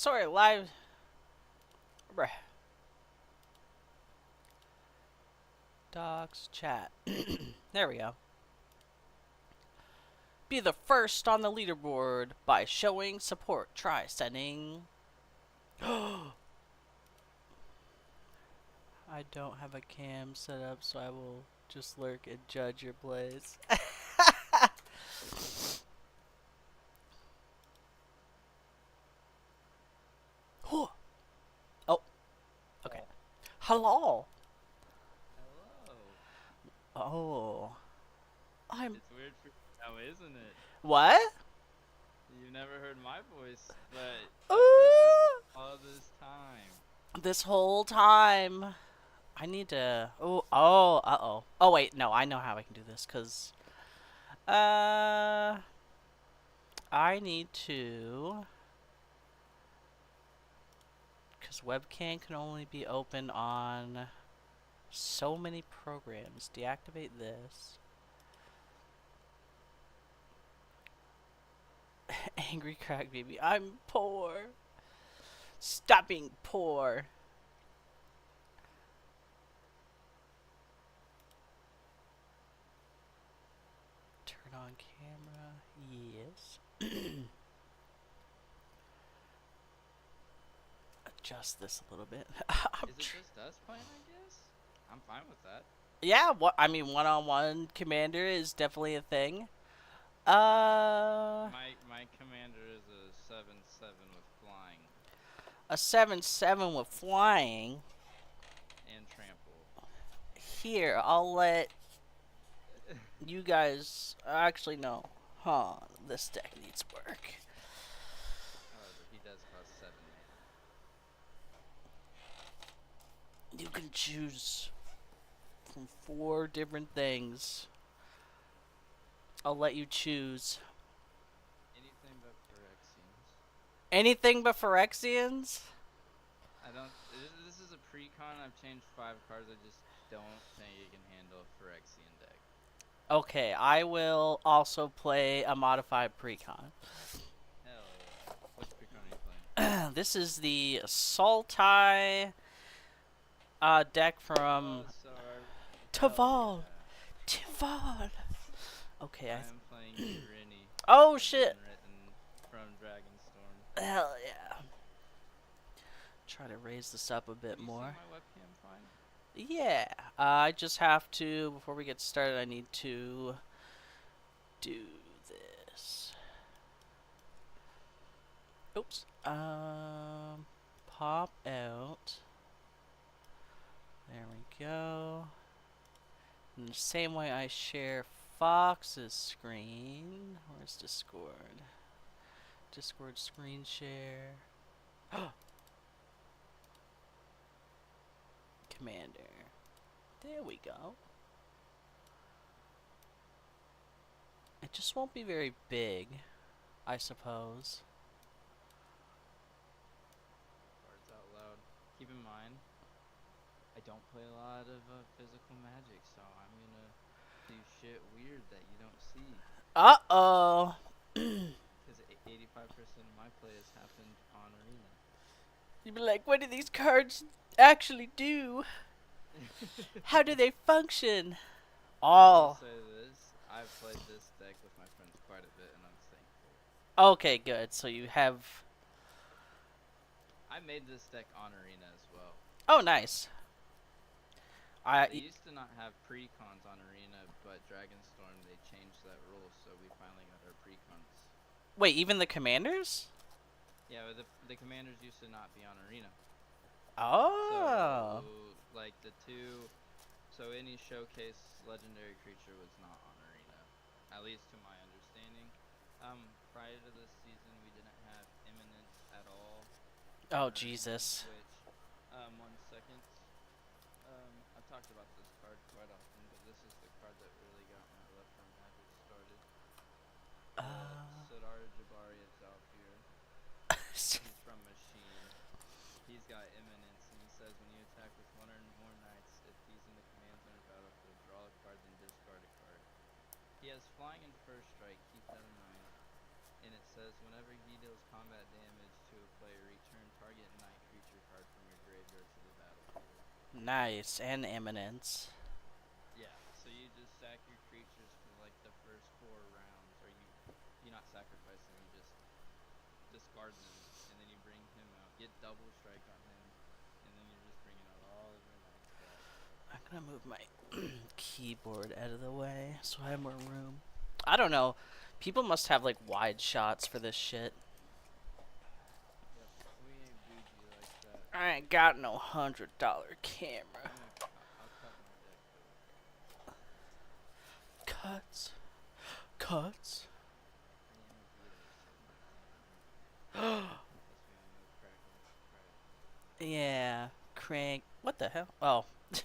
sorry, live. Bruh. Docs chat. There we go. Be the first on the leaderboard by showing support. Try sending. I don't have a cam set up, so I will just lurk and judge your plays. Oh, okay. Hello. Hello. Oh, I'm. It's weird for now, isn't it? What? You've never heard my voice, but I've persisted Ooh. all this time. This whole time. I need to. Oh. Uh-oh. Oh, wait. No, I know how I can do this, because. Uh. I need to. Because webcam can only be open on so many programs. Deactivate this. Angry crack baby. I'm poor. Stop being poor. Turn on camera. Yes. Adjust this a little bit. Is it just us playing, I guess? I'm fine with that. Yeah, I mean, one-on-one commander is definitely a thing. Uh, My commander is a 7/7 with flying a 7/7 with flying. and trample. Here, I'll let you guys. Actually, no. Huh? This deck needs work. However, he does cost 7 mana. You can choose from 4 different things. I'll let you choose. Anything but Phyrexians. Anything but Phyrexians? I don't. This is a pre-con. I've changed 5 cards. I just don't think it can handle a Phyrexian deck. Okay, I will also play a modified precon. Hell yeah. Which pre-con are you playing? This is the Sultai deck from Oh, sorry. Taval. Yeah. Taval. Okay, I am playing Urini. Oh, As shit. written from Dragonstorm. Hell yeah. Try to raise this up a bit Can you more. see my webcam fine? Yeah. I just have to, before we get started, I need to do this. Oops. Pop out. There we go. In the same way I share Fox's screen. Where's Discord? Discord screen share. Commander. There we go. It just won't be very big, I suppose. Cards out loud. Keep in mind, I don't play a lot of physical magic, so I'm gonna do shit weird that you don't see. Uh-oh. Because 85% of my play has happened on Arena. You'd be like, what do these cards actually do? How do they function? I'll Oh. say this, I've played this deck with my friends quite a bit, and I'm thankful. Okay, good. So you have... I made this deck on Arena as well. Oh, nice. They used to not have pre-cons on Arena, but Dragonstorm, they changed that rule, so we finally got our pre-cons. Wait, even the commanders? Yeah, the commanders used to not be on Arena. Oh. So, like, so any showcase legendary creature was not on Arena, at least to my understanding. Prior to this season, we didn't have Imminence at all. Oh, Jesus. Which, 1 second. I've talked about this card quite often, but this is the card that really got my love for Magic started. Sidar Jabari is out here. He's from Machine. He's got Imminence, and he says when you attack with 1 or more knights, if he's in the command zone or battlefield, draw a card, then discard a card. He has flying and first strike, keep that in mind. And it says whenever he deals combat damage to to a player, return target night creature card from your graveyard to the battlefield. Nice. And Eminence. Yeah, so you just sack your creatures for like the first 4 rounds, or you not sacrifice them, you just discard them, and then you bring him out, get double strike on him, and then you're just bringing out all of your nights back. I'm gonna move my keyboard out of the way so I have more room. I don't know. People must have like wide shots for this shit. Yep, we ain't bougie like that. I ain't got no $100 camera. I'll cut my deck though. Cuts. Cuts. I am a beater, so my unless we all know crack likes to crack. Yeah. Crank. What the hell? Oh. What?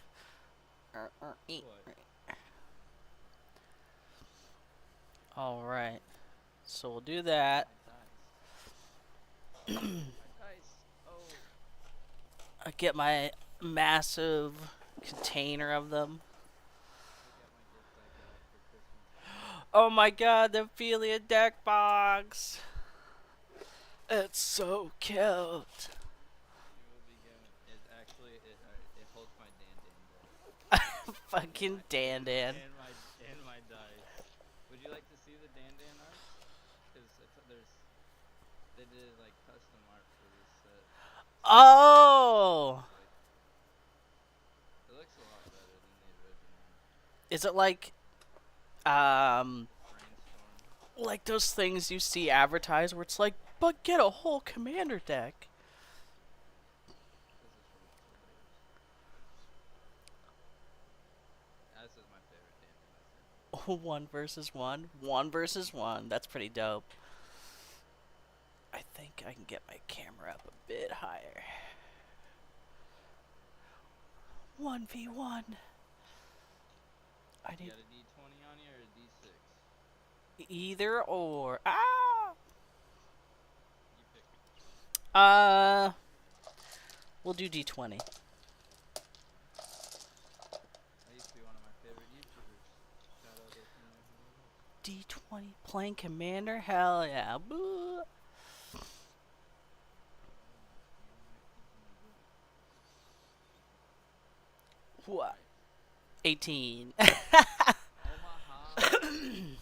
Alright. So we'll do that. My dice. My dice. Oh. I get my massive container of them. Look at my gift I got for Christmas. Oh my god, the Ophelia deck box. It's so cute. You will be going. It actually it holds my Dan deck. Fucking Dan Dan. And my dice. Would you like to see the Dan art? Because they did like custom art for this set. Oh! It looks a lot better than the original. Is it like Brainstorm. like those things you see advertised where it's like, but get a whole commander deck? This is for multiple players. This is my favorite Dan I think. 1 versus 1? 1 versus 1. That's pretty dope. I think I can get my camera up a bit higher. 1v1. I You need got a D20 on you or a D6? either or. Ah! You pick. We'll do D20. That used to be one of my favorite YouTubers. Shout out if you know who it is. D20 playing commander? Hell yeah. Boo. What? 18. Omaha. Oh, it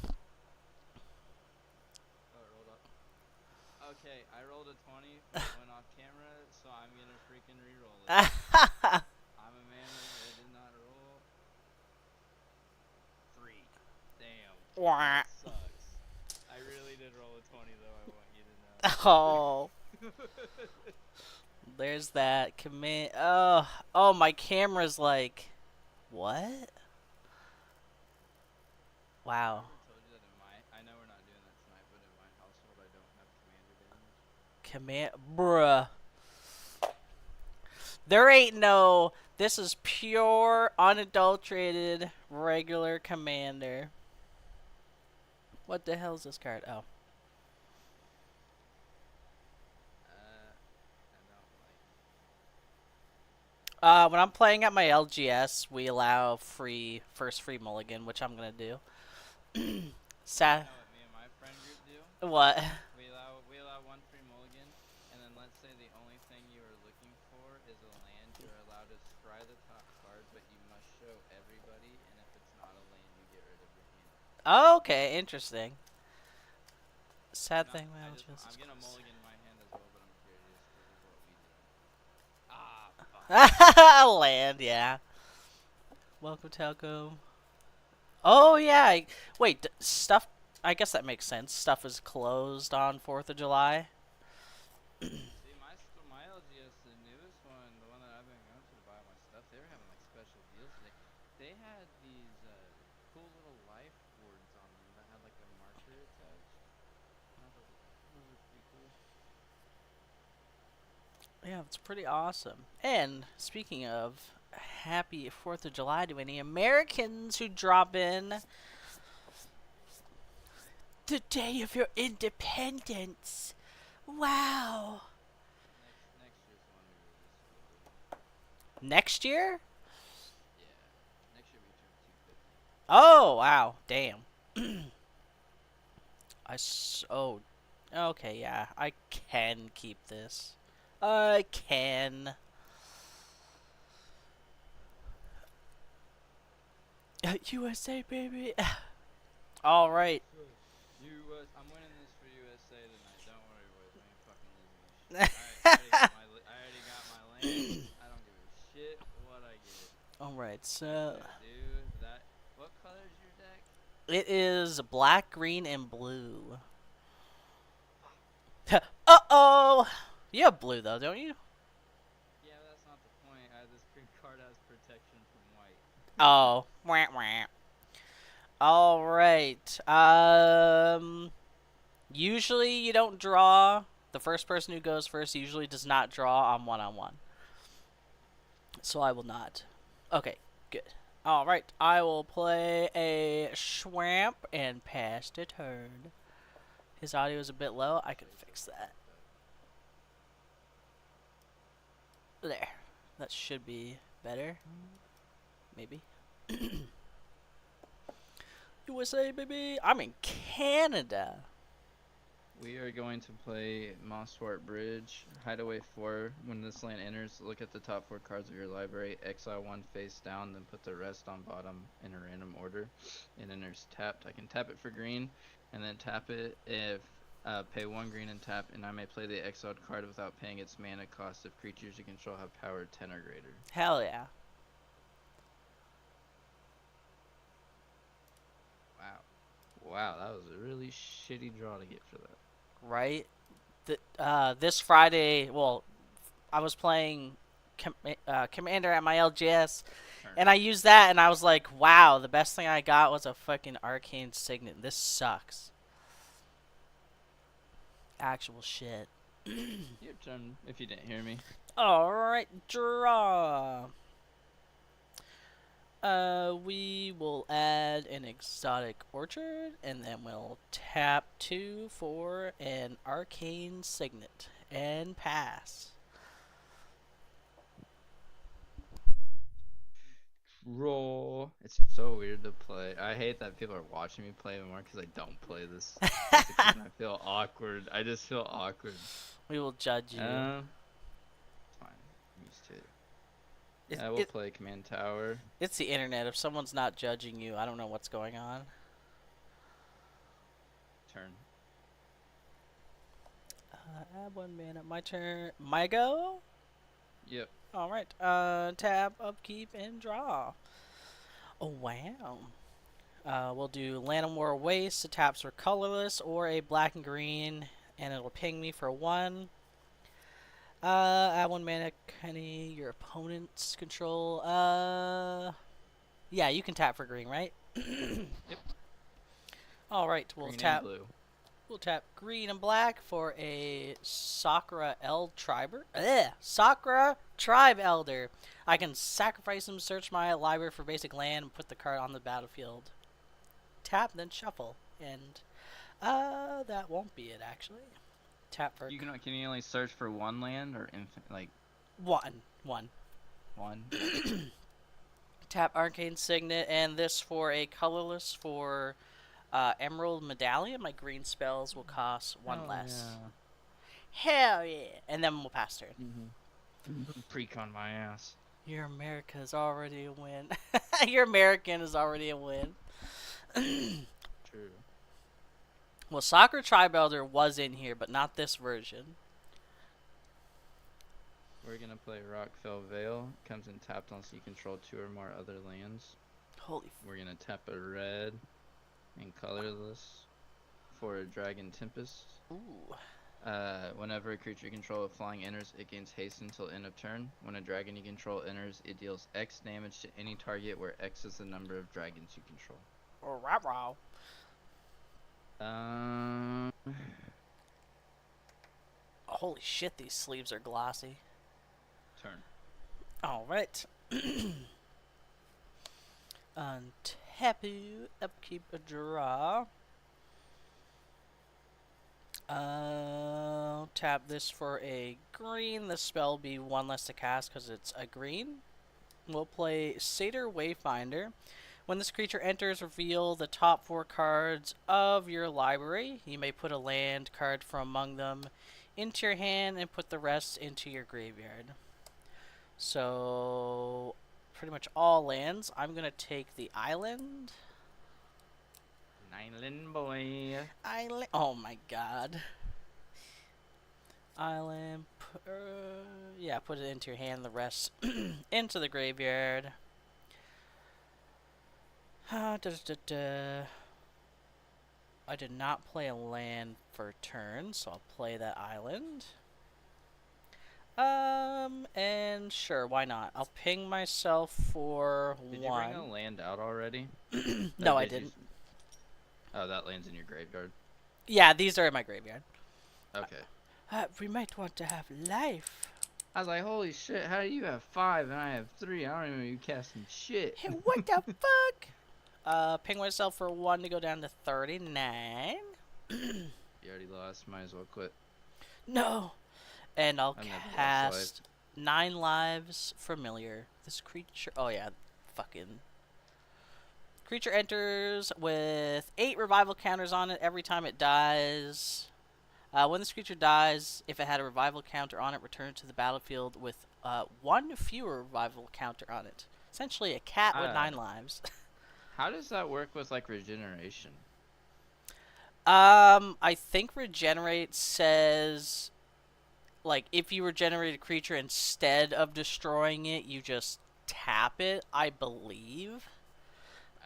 rolled up. Okay, I rolled a 20, went off camera, so I'm gonna freaking re-roll it. I'm a man that did not roll. 3. Damn. Wah. That sucks. I really did roll a 20 though, I want you to know. Oh. There's that command. Oh, my camera's like, what? Wow. I told you that I know we're not doing that tonight, but in my household I don't have commander damage. Bruh. There ain't no. This is pure, unadulterated, regular commander. What the hell is this card? Oh. I don't like. When I'm playing at my LGS, we allow first free mulligan, which I'm gonna do. You Sad. know what me and my friend group do? What? We allow 1 free mulligan, and then let's say the only thing you are looking for is a land. You're allowed to scry the top card, but you must show everybody, and if it's not a land, you get rid of your hand. Oh, okay, interesting. Sad thing, my LGS is I'm gonna closed. mulligan my hand as well, but I'm curious because of what we did. Ah, fuck. Land, yeah. Welcome, Telco. Oh, yeah. Wait, stuff. I guess that makes sense. Stuff is closed on 4th of July. See, my LGS, the newest one, the one that I've been going to buy my stuff, they were having like special deals today. They had these cool little life boards on them that had like a marker attached. And I thought those were pretty cool. Yeah, it's pretty awesome. And speaking of, happy 4th of July to any Americans who drop in. The day of your independence. Wow. Next year's one we released. Next year? Yeah. Next year we turn 250. Oh, wow. Damn. Oh, Okay, yeah, I can keep this. I can. USA, baby. All right. I'm winning this for USA tonight. Don't worry, boys. We ain't fucking losing this shit. I already got my lands. I don't give a shit what I get. All right, I'm so gonna do that. What color's your deck? it is black, green, and blue. Fuck. Uh-oh! You have blue, though, don't you? Yeah, but that's not the point. This green card has protection from white. Oh. Wah, wah. All right. Usually you don't draw. The first person who goes first usually does not draw on one-on-one. So I will not. Okay, good. All right, I will play a Schwamp and pass the turn. His audio is a bit low. I can fix that. There. That should be better. Maybe. USA, baby. I'm in Canada. We are going to play Mosswart Bridge. Hideaway 4. When this land enters, look at the top 4 cards of your library. Exile 1 face down, then put the rest on bottom in a random order. It enters tapped. I can tap it for green, and then tap it if pay 1 green and tap, and I may play the exiled card without paying its mana cost if creatures you control have power 10 or greater. Hell yeah. Wow. Wow, that was a really shitty draw to get for that. Right? This Friday, well, I was playing Commander at my LGS, Turn. and I used that, and I was like, wow, the best thing I got was a fucking Arcane Signet. This sucks. Actual shit. Your turn, if you didn't hear me. Alright, draw. We will add an exotic orchard, and then we'll tap 2 for an arcane signet and pass. Roll. It's so weird to play. I hate that people are watching me play more because I don't play this and I feel awkward. I just feel awkward. We will judge you. It's fine. I'm used to it. It, We'll it, play Command Tower. it's the internet. If someone's not judging you, I don't know what's going on. Turn. Add 1 mana. My turn. My go? Yep. Alright. Tab, upkeep, and draw. Oh, wow. We'll do Land and War Waste. The taps are colorless or a black and green, and it'll ping me for 1. Add 1 mana, Kenny, your opponent's control. Yeah, you can tap for green, right? Yep. Alright, we'll Green tap. and blue. We'll tap green and black for a Sakura Triber. Ugh, Sakura Tribe Elder. I can sacrifice him, search my library for basic land, and put the card on the battlefield. Tap, then shuffle. And, that won't be it, actually. Tap for... Can you only search for 1 land or infinite, like... 1. 1. 1? Tap Arcane Signet, and this for a colorless for... Emerald Medallion. My green spells will cost 1 less. Hell yeah! And then we'll pass turn. Precon my ass. Your America is already a win. Your American is already a win. True. Well, Soccer Tribe Elder was in here, but not this version. We're gonna play Rockfell Vale. Comes in tapped unless you control 2 or more other lands. Holy We're gonna tap a red and colorless for a Dragon Tempest. Ooh. Whenever a creature you control with flying enters, it gains haste until end of turn. When a dragon you control enters, it deals X damage to any target where X is the number of dragons you control. Or rah. Holy shit, these sleeves are glossy. Turn. Alright. Untapu, upkeep a draw. Tap this for a green. The spell will be 1 less to cast because it's a green. We'll play Satyr Wayfinder. When this creature enters, reveal the top 4 cards of your library. You may put a land card from among them into your hand and put the rest into your graveyard. So, pretty much all lands. I'm going to take the island. Island boy. Island. Oh my god. Island. Yeah, put it into your hand. The rest into the graveyard. I did not play a land for turn, so I'll play that island. And sure, why not? I'll ping myself for Did one. you bring a land out already? No, Or I did you didn't. Oh, that land's in your graveyard. Yeah, these are in my graveyard. Okay. We might want to have life. I was like, holy shit, how do you have 5 and I have 3? I don't even know you casting shit. Hey, what the fuck? Ping myself for 1 to go down to 39. You already lost, might as well quit. No. And I'll I'm never lost cast 9 lives familiar. This creature. Oh, yeah. Fucking. Creature enters with 8 revival counters on it every time it dies. When this creature dies, if it had a revival counter on it, return it to the battlefield with 1 fewer revival counter on it. Essentially a cat with 9 lives. How does that work with like regeneration? I think regenerate says, like, if you regenerate a creature instead of destroying it, you just tap it, I believe.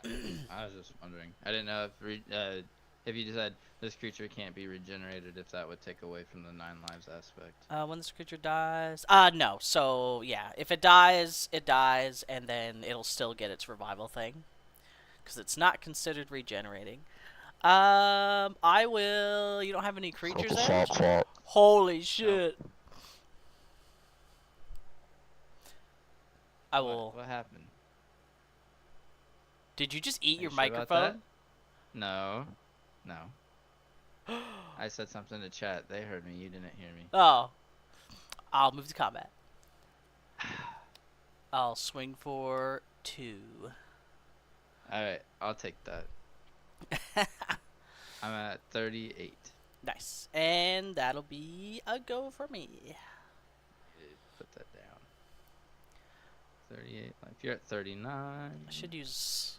I was just wondering. I didn't know if you said this creature can't be regenerated, if that would take away from the 9 lives aspect. When this creature dies, no. So yeah, if it dies, and then it'll still get its revival thing, because it's not considered regenerating. I will. You don't have any creatures there? Holy shit! Nope. I will. What happened? Did you just eat Are your you sure about microphone? that? No. No. I said something to chat. They heard me. You didn't hear me. Oh. I'll move to combat. I'll swing for 2. Alright, I'll take that. I'm at 38. Nice. And that'll be a go for me. Put that down. 38. If you're at 39. I should use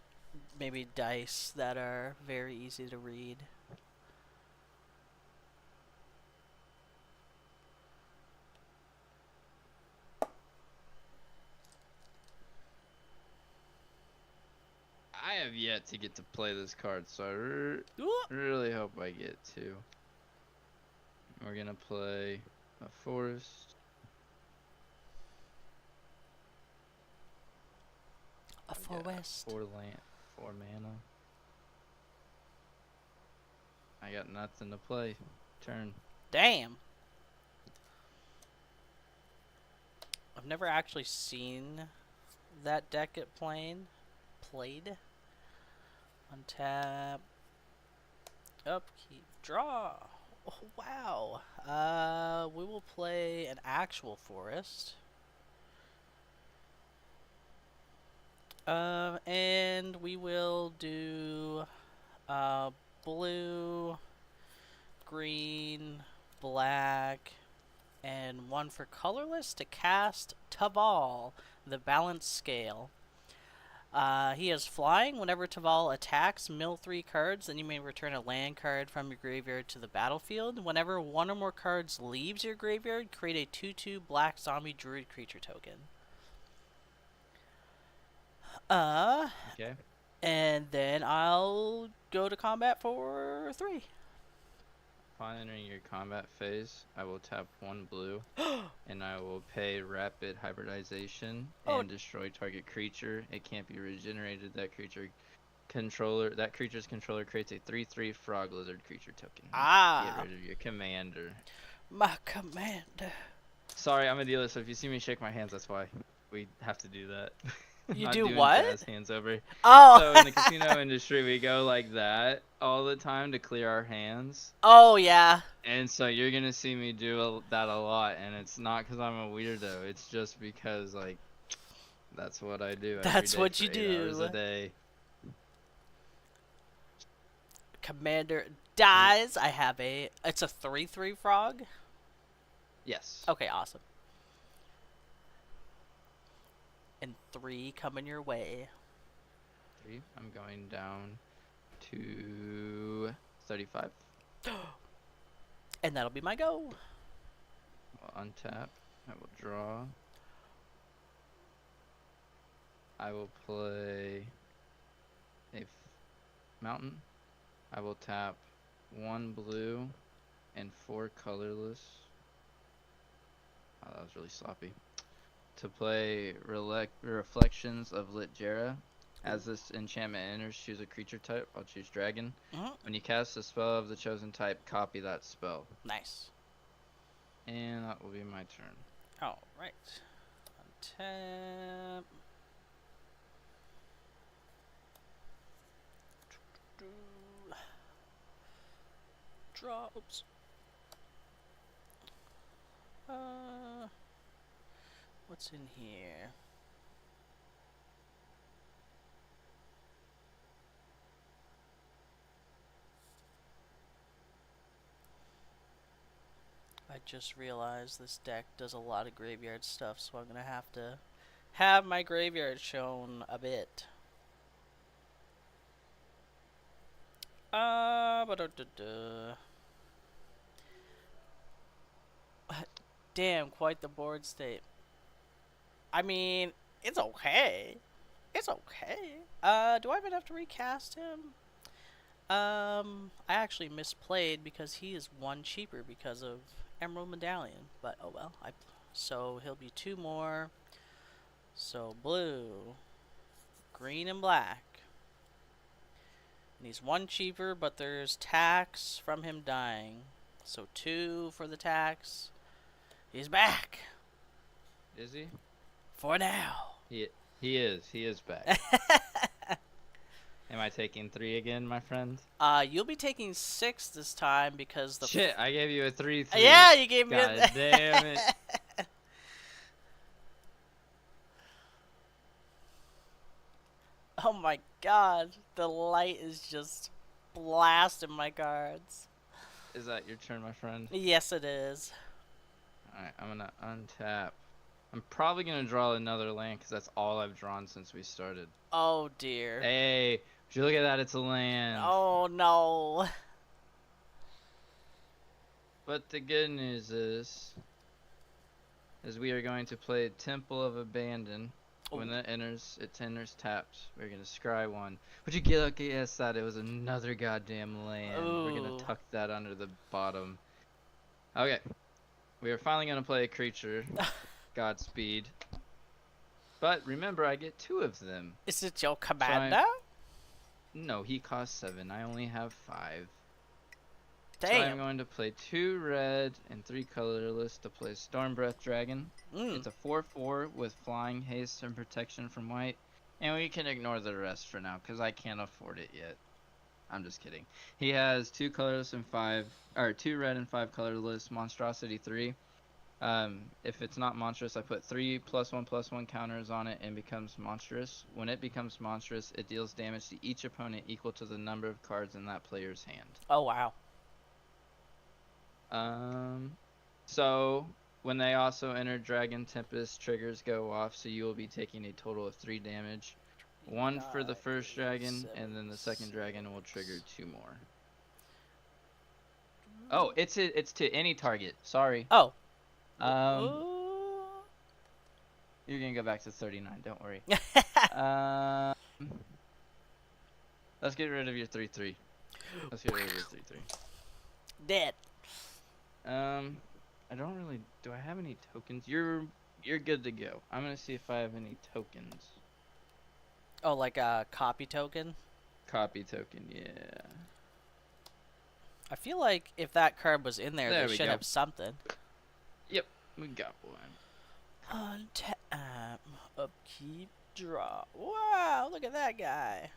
maybe dice that are very easy to read. I have yet to get to play this card, so I Ooh. really hope I get to. We're gonna play a forest. A forest. 4 land, 4 mana. I got nothing to play. Turn. Damn. I've never actually seen that deck get played. Untap. Upkeep. Draw. Oh, wow. We will play an actual forest. And we will do blue, green, black, and 1 for colorless to cast Taval, the balance scale. He is flying. Whenever Taval attacks, mill 3 cards, then you may return a land card from your graveyard to the battlefield. Whenever 1 or more cards leaves your graveyard, create a 2/2 black zombie druid creature token. Okay. And then I'll go to combat for 3. Upon entering your combat phase, I will tap 1 blue, and I will pay rapid hybridization and destroy target creature. It can't be regenerated. That creature's controller creates a 3/3 frog lizard creature token. Get rid of your commander. My commander. Sorry, I'm a dealer, so if you see me shake my hands, that's why we have to do that. You Not do doing what? jazz hands over. Oh. So in the casino industry, we go like that all the time to clear our hands. Oh yeah. And so you're gonna see me do that a lot, and it's not because I'm a weirdo. It's just because like that's what I do. That's every day what for you 8 hours do. a day. Commander dies. I have a. It's a 3/3 frog. Yes. Okay, awesome. And 3 coming your way. 3. I'm going down to 35. And that'll be my go. I'll untap. I will draw. I will play a mountain. I will tap 1 blue and 4 colorless. Oh, that was really sloppy. To play Reflections of Lit Jera. As this enchantment enters, choose a creature type. I'll choose dragon. When you cast a spell of the chosen type, copy that spell. Nice. And that will be my turn. Alright. Untap. Draw. Oops. What's in here? I just realized this deck does a lot of graveyard stuff, so I'm gonna have to have my graveyard shown a bit. Damn, quite the board state. I mean, it's okay. It's okay. Do I even have to recast him? I actually misplayed because he is 1 cheaper because of Emerald Medallion. But oh well. So he'll be 2 more. So blue, green, and black. And he's 1 cheaper, but there's tax from him dying. So 2 for the tax. He's back. Is he? For now. He is. He is back. Am I taking 3 again, my friend? You'll be taking 6 this time because the Shit, I gave you a 3/3. Yeah, you gave me God damn it. Oh my god, the light is just blasting my cards. Is that your turn, my friend? Yes, it is. Alright, I'm gonna untap. I'm probably gonna draw another land because that's all I've drawn since we started. Oh dear. Hey, would you look at that? It's a land. Oh no. But the good news is we are going to play Temple of Abandon. When that enters, it enters tapped. We're gonna scry 1. Would you guess that it was another goddamn land? Ooh. We're gonna tuck that under the bottom. Okay. We are finally gonna play a creature. Godspeed. But remember, I get 2 of them. Is it your commander? No, he costs 7. I only have 5. Damn. So I'm going to play 2 red and 3 colorless to play Stormbreath Dragon. It's a 4/4 with flying, haste, and protection from white. And we can ignore the rest for now, because I can't afford it yet. I'm just kidding. He has 2 colorless and 2 red and 5 colorless, monstrosity 3. If it's not monstrous, I put 3 +1/+1 counters on it and becomes monstrous. When it becomes monstrous, it deals damage to each opponent equal to the number of cards in that player's hand. Oh wow. So when they also enter Dragon Tempest, triggers go off, so you will be taking a total of 3 damage. 1 for the first dragon, and then the second dragon will trigger 2 more. Oh, it's to any target. Sorry. Oh. You're gonna go back to 39. Don't worry. Let's get rid of your 3/3. Let's get rid of your 3/3. Dead. I don't really. Do I have any tokens? You're good to go. I'm gonna see if I have any tokens. Oh, like a copy token? Copy token, yeah. I feel like if that card was in there, There they we should go. have something. Yep, we got one. Untap, upkeep, draw. Wow, look at that guy.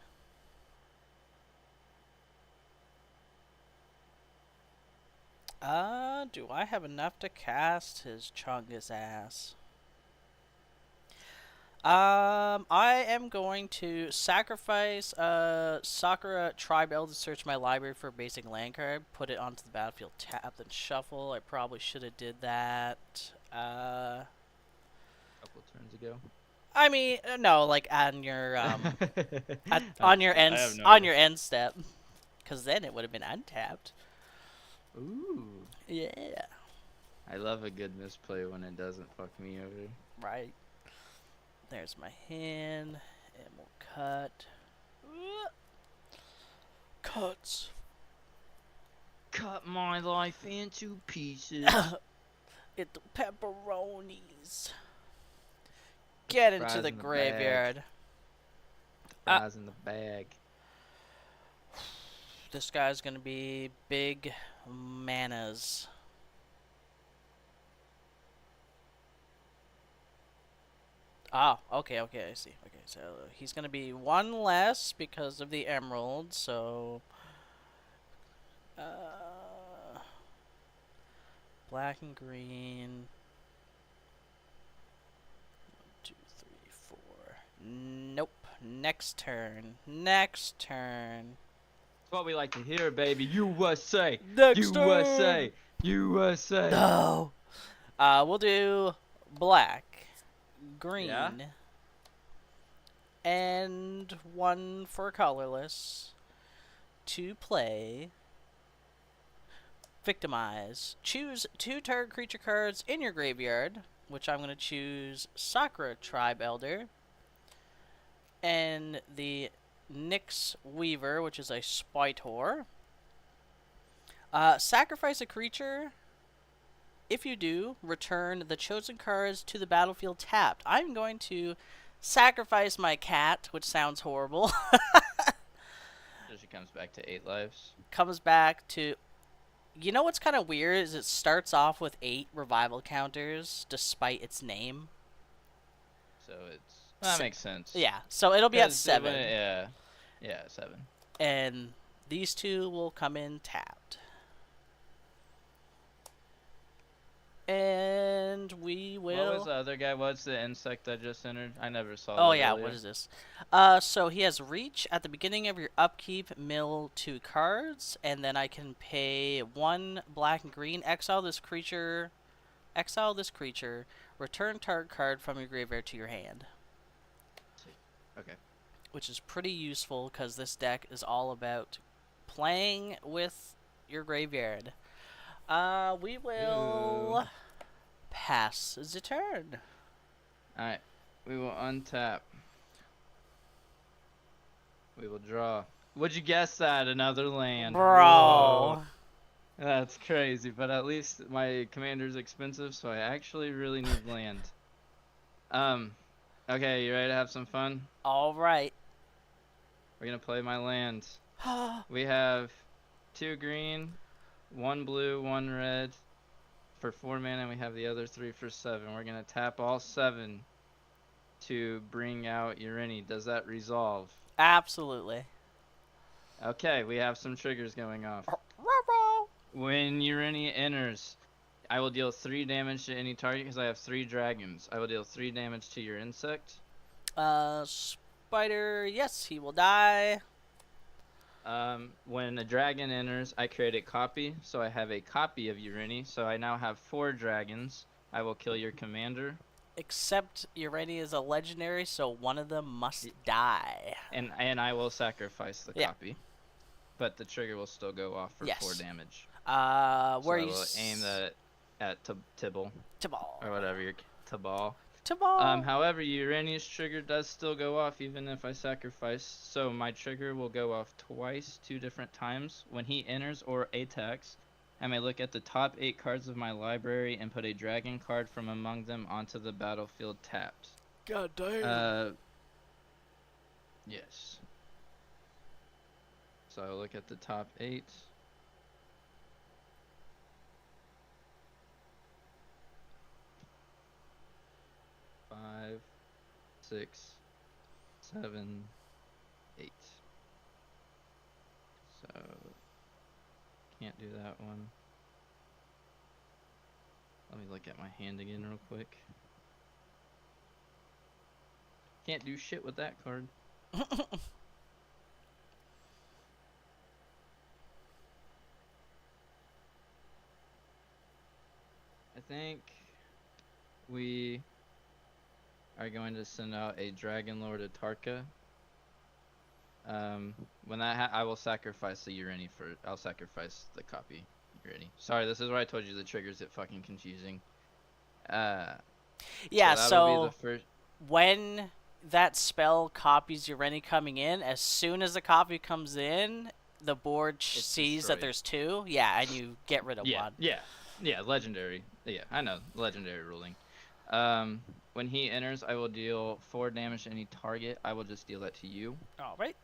Do I have enough to cast his Chungus ass? I am going to sacrifice Sakura Tribe Elder, search my library for a basic land card, put it onto the battlefield, tap, then shuffle. I probably should have did that. Couple turns ago. I mean, no, like on your I'm just kidding. I have no on idea. your end step, because then it would have been untapped. Ooh. Yeah, I love a good misplay when it doesn't fuck me over. right. There's my hand, and we'll cut. Cuts. Cut my life into pieces. Get the pepperonis. Get into Fries the in the bag. graveyard. Fries in the bag. This guy's gonna be big manas. Ah, okay, I see. Okay, so he's gonna be one less because of the emerald, so black and green. 1, 2, 3, 4. Nope. Next turn. Next turn. That's what we like to hear, baby. USA. Next USA. USA. No. We'll do black, green, Yeah? and 1 for colorless to play. Victimize. Choose 2 target creature cards in your graveyard, which I'm going to choose Sakura Tribe Elder and the Nyx Weaver, which is a Spitor. Sacrifice a creature. If you do, return the chosen cards to the battlefield tapped. I'm going to sacrifice my cat, which sounds horrible. So she comes back to 8 lives. Comes back to... You know what's kind of weird is it starts off with 8 revival counters despite its name. So it's... That makes sense. Yeah, so it'll be at 'Cause 7. yeah. Yeah, 7. And these 2 will come in tapped. And we will... What was the other guy? What's the insect I just entered? I never saw Oh that yeah, earlier. what is this? So he has reach at the beginning of your upkeep, mill 2 cards, and then I can pay 1 black and green, exile this creature, return target card from your graveyard to your hand. Okay. Which is pretty useful because this deck is all about playing with your graveyard. We will pass the turn. Alright. We will untap. We will draw. Would you guess that? Another land. Bro. Whoa. That's crazy, but at least my commander's expensive, so I actually really need land. Okay, you ready to have some fun? Alright. We're gonna play my land. We have 2 green, 1 blue, 1 red for 4 mana, and we have the other 3 for 7. We're gonna tap all 7 to bring out Urini. Does that resolve? Absolutely. Okay, we have some triggers going off. When Urini enters, I will deal 3 damage to any target because I have 3 dragons. I will deal 3 damage to your insect. Spider, yes, he will die. When a dragon enters, I create a copy, so I have a copy of Urini. So I now have 4 dragons. I will kill your commander. Except Urini is a legendary, so one of them must die. And I will sacrifice the Yeah. copy. But the trigger will still go off for Yes. 4 damage. Where so you I will aim that at Tibble. Tibble. Or whatever your Tibble. Tibble. However, Urania's trigger does still go off even if I sacrifice. So my trigger will go off twice, 2 different times. When he enters or attacks, I may look at the top 8 cards of my library and put a dragon card from among them onto the battlefield tapped. God damn. Yes. So I will look at the top 8. Five, 6, 7, 8. So can't do that one. Let me look at my hand again real quick. Can't do shit with that card. I think we are going to send out a Dragon Lord Atarka. When that I will sacrifice the Urani for. I'll sacrifice the copy Urani. Sorry, this is where I told you the triggers get fucking confusing. Yeah, So that'll be the so first. when that spell copies your Rennie coming in, as soon as the copy comes in, the board It's sees that destroyed. there's two. Yeah, and you get rid of one. Yeah, legendary. Yeah, I know, legendary ruling. When he enters, I will deal 4 damage to any target. I will just deal that to you. All right.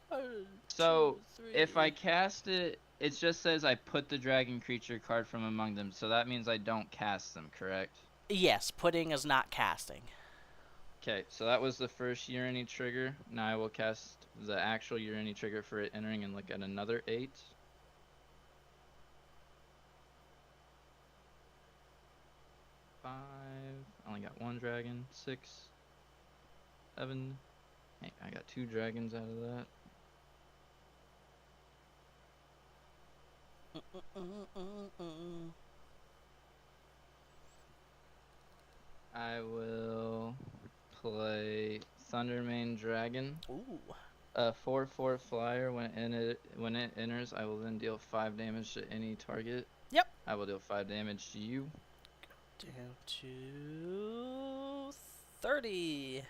One, So, two, if I three. cast it, it just says I put the dragon creature card from among them, so that means I don't cast them, correct? Yes, putting is not casting. Okay, so that was the first Urani trigger. Now I will cast the actual Urani trigger for it entering and look at another 8. 5. I only got 1 dragon. 6. 7. Hey, I got 2 dragons out of that. I will play Thundermane Dragon. Ooh. A 4/4 flyer. When it enters, I will then deal 5 damage to any target. Yep. I will deal 5 damage to you. Down to 30.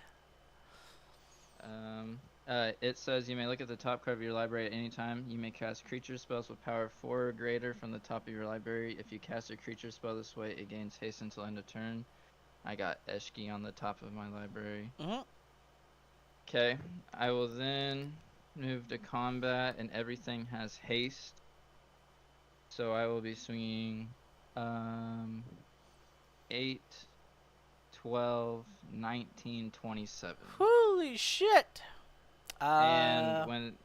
It says you may look at the top card of your library at any time. You may cast creature spells with power 4 or greater from the top of your library. If you cast a creature spell this way, it gains haste until end of turn. I got Eshki on the top of my library. Okay, I will then move to combat, and everything has haste. So I will be swinging 8, 12, 19, 27. Holy shit. And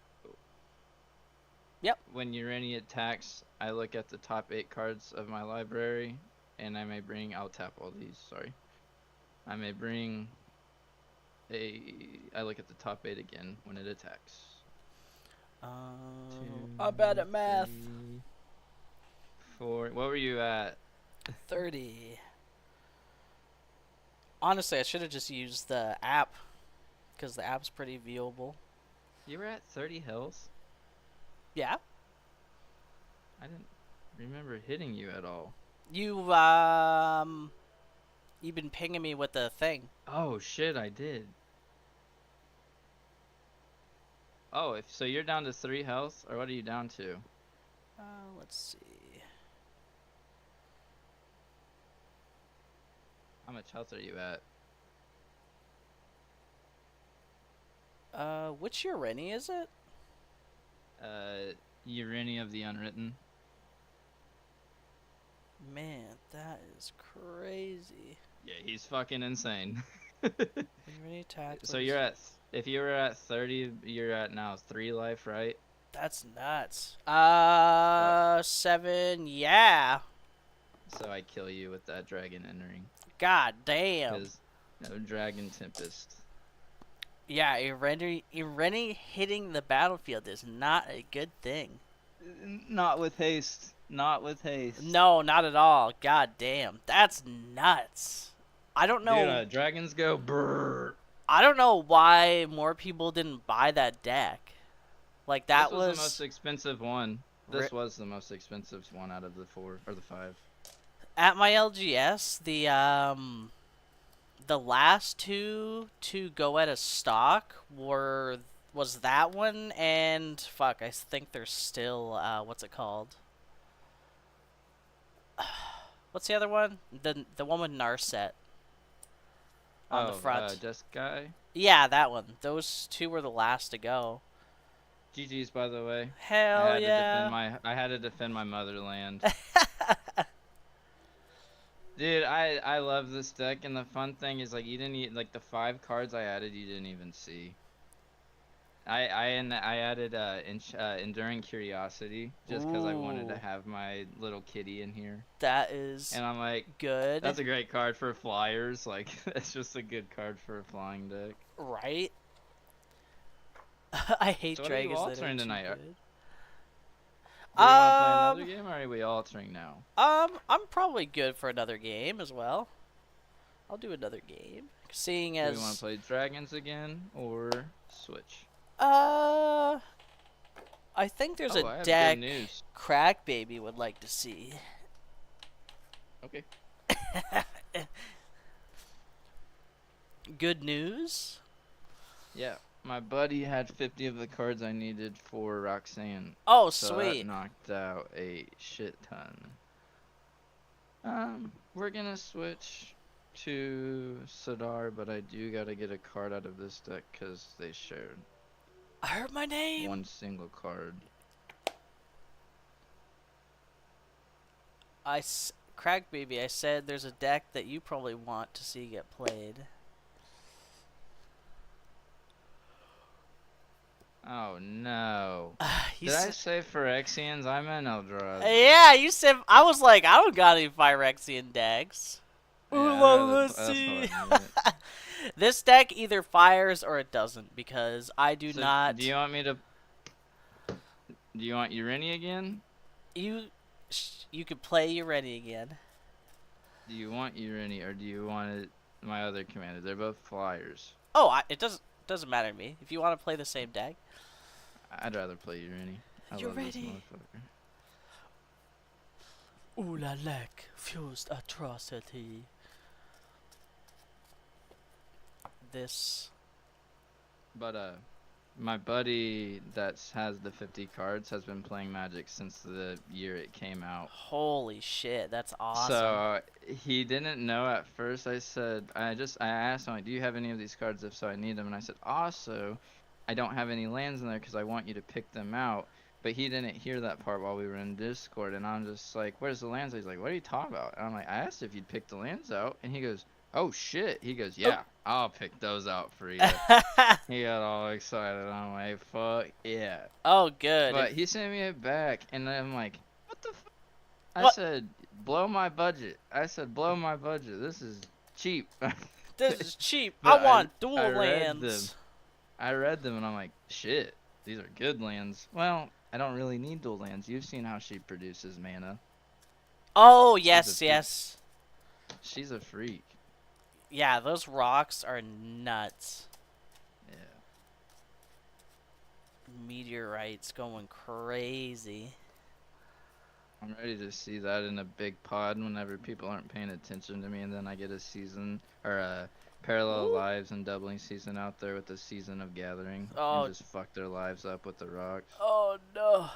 Yep. when Urani attacks, I look at the top 8 cards of my library, and I may bring. I'll tap all these. Sorry. I may bring I look at the top 8 again when it attacks. I'm bad at math. 3, 4. What were you at? 30. Honestly, I should have just used the app, because the app's pretty viewable. You were at 30 health? Yeah. I didn't remember hitting you at all. You've been pinging me with the thing. Oh shit, I did. Oh, so you're down to 3 health, or what are you down to? Let's see. How much health are you at? Which Urani is it? Urani of the Unwritten. Man, that is crazy. Yeah, he's fucking insane. Urani attack. So you're at, if you were at 30, you're at now 3 life, right? That's nuts. 7, yeah. So I kill you with that dragon entering. God damn. Because no Dragon Tempest. Yeah, Irene hitting the battlefield is not a good thing. Not with haste. Not with haste. No, not at all. God damn. That's nuts. I don't know. Dude, dragons go brrr. I don't know why more people didn't buy that deck. Like, that This was the most expensive one. This was the most expensive one out of the 4 or the 5. At my LGS, the last 2 to go at a stock was that one, and fuck, I think there's still what's it called? What's the other one? The one with Narset on the front. Just guy. Yeah, that one. Those 2 were the last to go. GG's, by the way. Hell yeah! I had to defend my motherland. Dude, I love this deck, and the fun thing is, like, you didn't like the 5 cards I added, you didn't even see. I added enduring curiosity just because I wanted to Ooh, have my little kitty in here, that is and I'm like, good, that's a great card for flyers. Like that's just a good card for a flying deck. right? I hate So what are you dragons that are altering too tonight? good. Do we want to play another game, or are we altering now? I'm probably good for another game as well. I'll do another game. Seeing Do we want to as, play dragons again or switch? uh, I think there's a Oh, I have good deck news. Crack Baby would like to see. Okay. Good news? Yeah, my buddy had 50 of the cards I needed for Roxanne, Oh, so that sweet. knocked out a shit ton. We're gonna switch to Sadar, but I do gotta get a card out of this deck because they shared I heard my name. one single card. Crack Baby, I said there's a deck that you probably want to see get played. Oh no. You Did I s- say Phyrexians? I meant Eldrazi. yeah, you said. I was like, I don't got any Phyrexian decks. Yeah, Ooh, I'd well, rather let's that's what see. I meant. This deck either fires or it doesn't because I do So, not. do you want me to... Do you want Urini again? You you could play Urini again. Do you want Urini, or do you want my other commander? They're both flyers. Oh, it doesn't matter to me. If you want to play the same deck, I'd rather play Urini. I you're love this ready. motherfucker. Ooh la lack, fused atrocity. This. But my buddy that has the 50 cards has been playing Magic since the year it came out. Holy shit, that's awesome. So he didn't know at first. I asked him, like, do you have any of these cards? If so, I need them. And I said, also, I don't have any lands in there because I want you to pick them out. But he didn't hear that part while we were in Discord, and I'm just like, where's the lands? He's like, what are you talking about? And I'm like, I asked if you'd pick the lands out, and he goes, oh shit. He goes, yeah, I'll pick those out for you. He got all excited. I'm like, fuck yeah. Oh, good. But he sent me it back, and I'm like, what the fuck? I What? said, blow my budget. I said, blow my budget. This is cheap. This is cheap. But I want dual I read lands. I read them, and I'm like, shit, these are good lands. Well, I don't really need dual lands. You've seen how she produces mana. Oh, She's a yes, freak. yes. She's a freak. Yeah, those rocks are nuts. Yeah. Meteorites going crazy. I'm ready to see that in a big pod whenever people aren't paying attention to me, and then I get a season or a parallel Ooh. lives and doubling season out there with the season of gathering Oh. and just fuck their lives up with the rocks. Oh, no.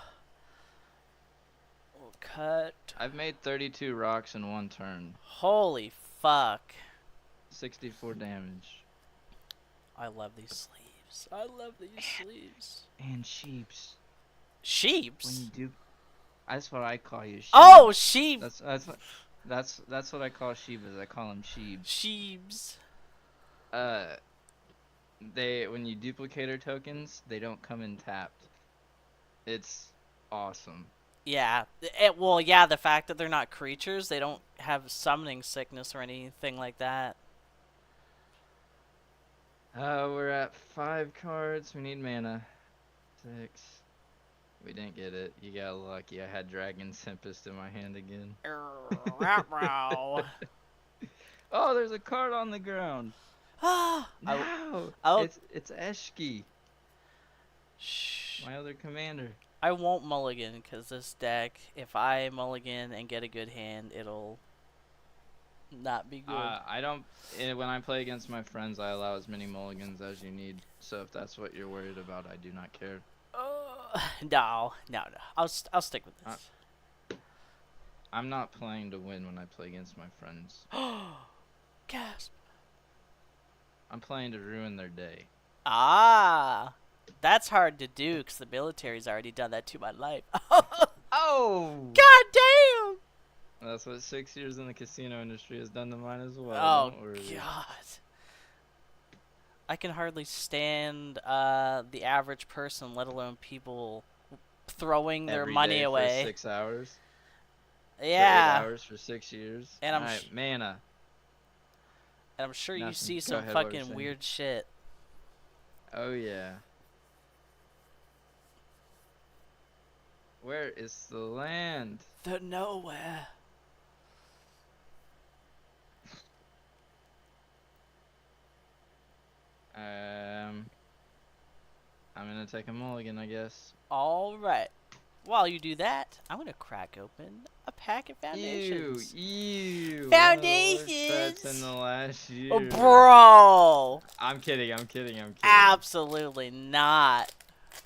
We'll cut. I've made 32 rocks in one turn, Holy fuck. 64 damage, I love these sleeves. I love these sleeves. and sheeps. When Sheeps? you do, that's what I call you. Sheep. Oh, sheep. That's what I call Shibas. I call them sheebs. Sheeps. When you duplicate her tokens, they don't come in tapped. It's awesome. Yeah. Well, yeah, the fact that they're not creatures, they don't have summoning sickness or anything like that. We're at 5 cards. We need mana. 6. We didn't get it. You got lucky. I had Dragon Tempest in my hand again. Oh, there's a card on the ground. Ah. No, I'll- it's Eshki, Shh. my other commander. I won't mulligan because this deck, if I mulligan and get a good hand, it'll not be good. I don't. When I play against my friends, I allow as many mulligans as you need. So if that's what you're worried about, I do not care. No. I'll stick with this. I'm not playing to win when I play against my friends. Gasp. I'm playing to ruin their day. Ah, that's hard to do because the military's already done that to my life. Oh! God damn! That's what 6 years in the casino industry has done to mine as well. Oh Don't worry. God. I can hardly stand the average person, let alone people throwing their Every money day for away. 6 hours. For eight Yeah, hours for 6 years. and Alright, mana. I'm sure you Nothing. see Go some ahead, what were you fucking saying? weird shit. Oh yeah. Where is the land? The nowhere. Um, I'm gonna take a mulligan, I guess. All right. While you do that, I'm gonna crack open a pack of Ew, foundations. ew. One of the worst bets in Foundations. the last Oh, year. bro. I'm kidding, I'm kidding, I'm kidding. Absolutely not.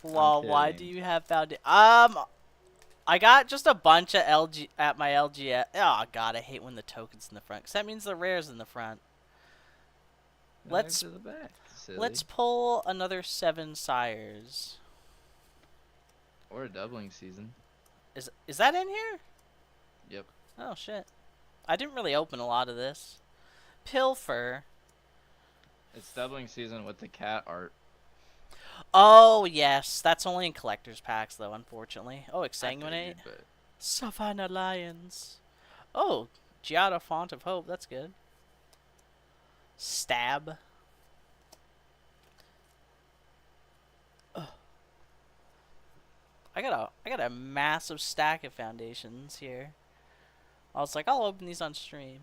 I'm Well, why do kidding. you have foundation? I got just a bunch of LG at my LGS. Oh god, I hate when the token's in the front, 'cause that means the rare's in the front. Move Let's to the back, let's silly. pull another 7 sires. Or a doubling season. Is that in here? Yep. Oh shit. I didn't really open a lot of this. Pilfer. It's doubling season with the cat art. Oh yes, that's only in collector's packs though, unfortunately. Oh, I Exsanguinate. figured, but Savannah Lions. Oh, Giada Font of Hope, that's good. Stab. I got a massive stack of foundations here. I was like, I'll open these on stream.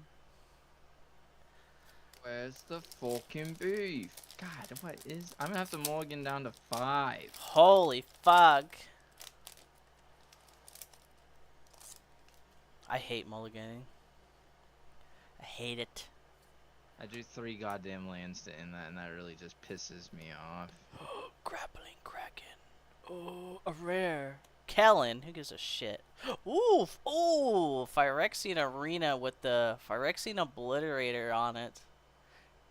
where's the fucking beef? God, what is? I'm gonna have to mulligan down to 5. Holy fuck. I hate mulliganing. I hate it. I drew 3 goddamn lands to end that, and that really just pisses me off. Grappling Kraken. Oh, a rare. Kellen, who gives a shit? Ooh, ooh, Phyrexian Arena with the Phyrexian Obliterator on it.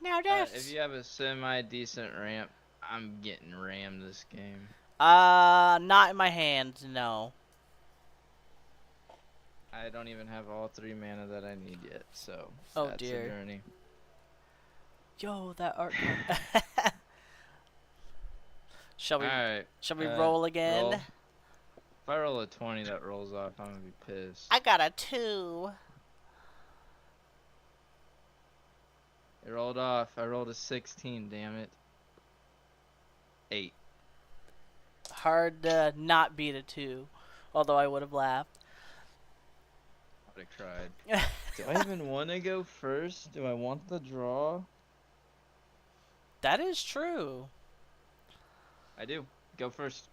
Now If that's you have a semi-decent ramp, I'm getting rammed this game. not in my hand, no. I don't even have all 3 mana that I need yet, so Oh that's dear. a journey. Yo, that art card. Shall we Alright, shall we roll again? roll. If I roll a 20 that rolls off, I'm gonna be pissed. I got a 2. It rolled off. I rolled a 16, damn it. 8. Hard to not beat a 2. Although I would have laughed. I would have cried. Do I even want to go first? Do I want the draw? That is true. I do. Go first.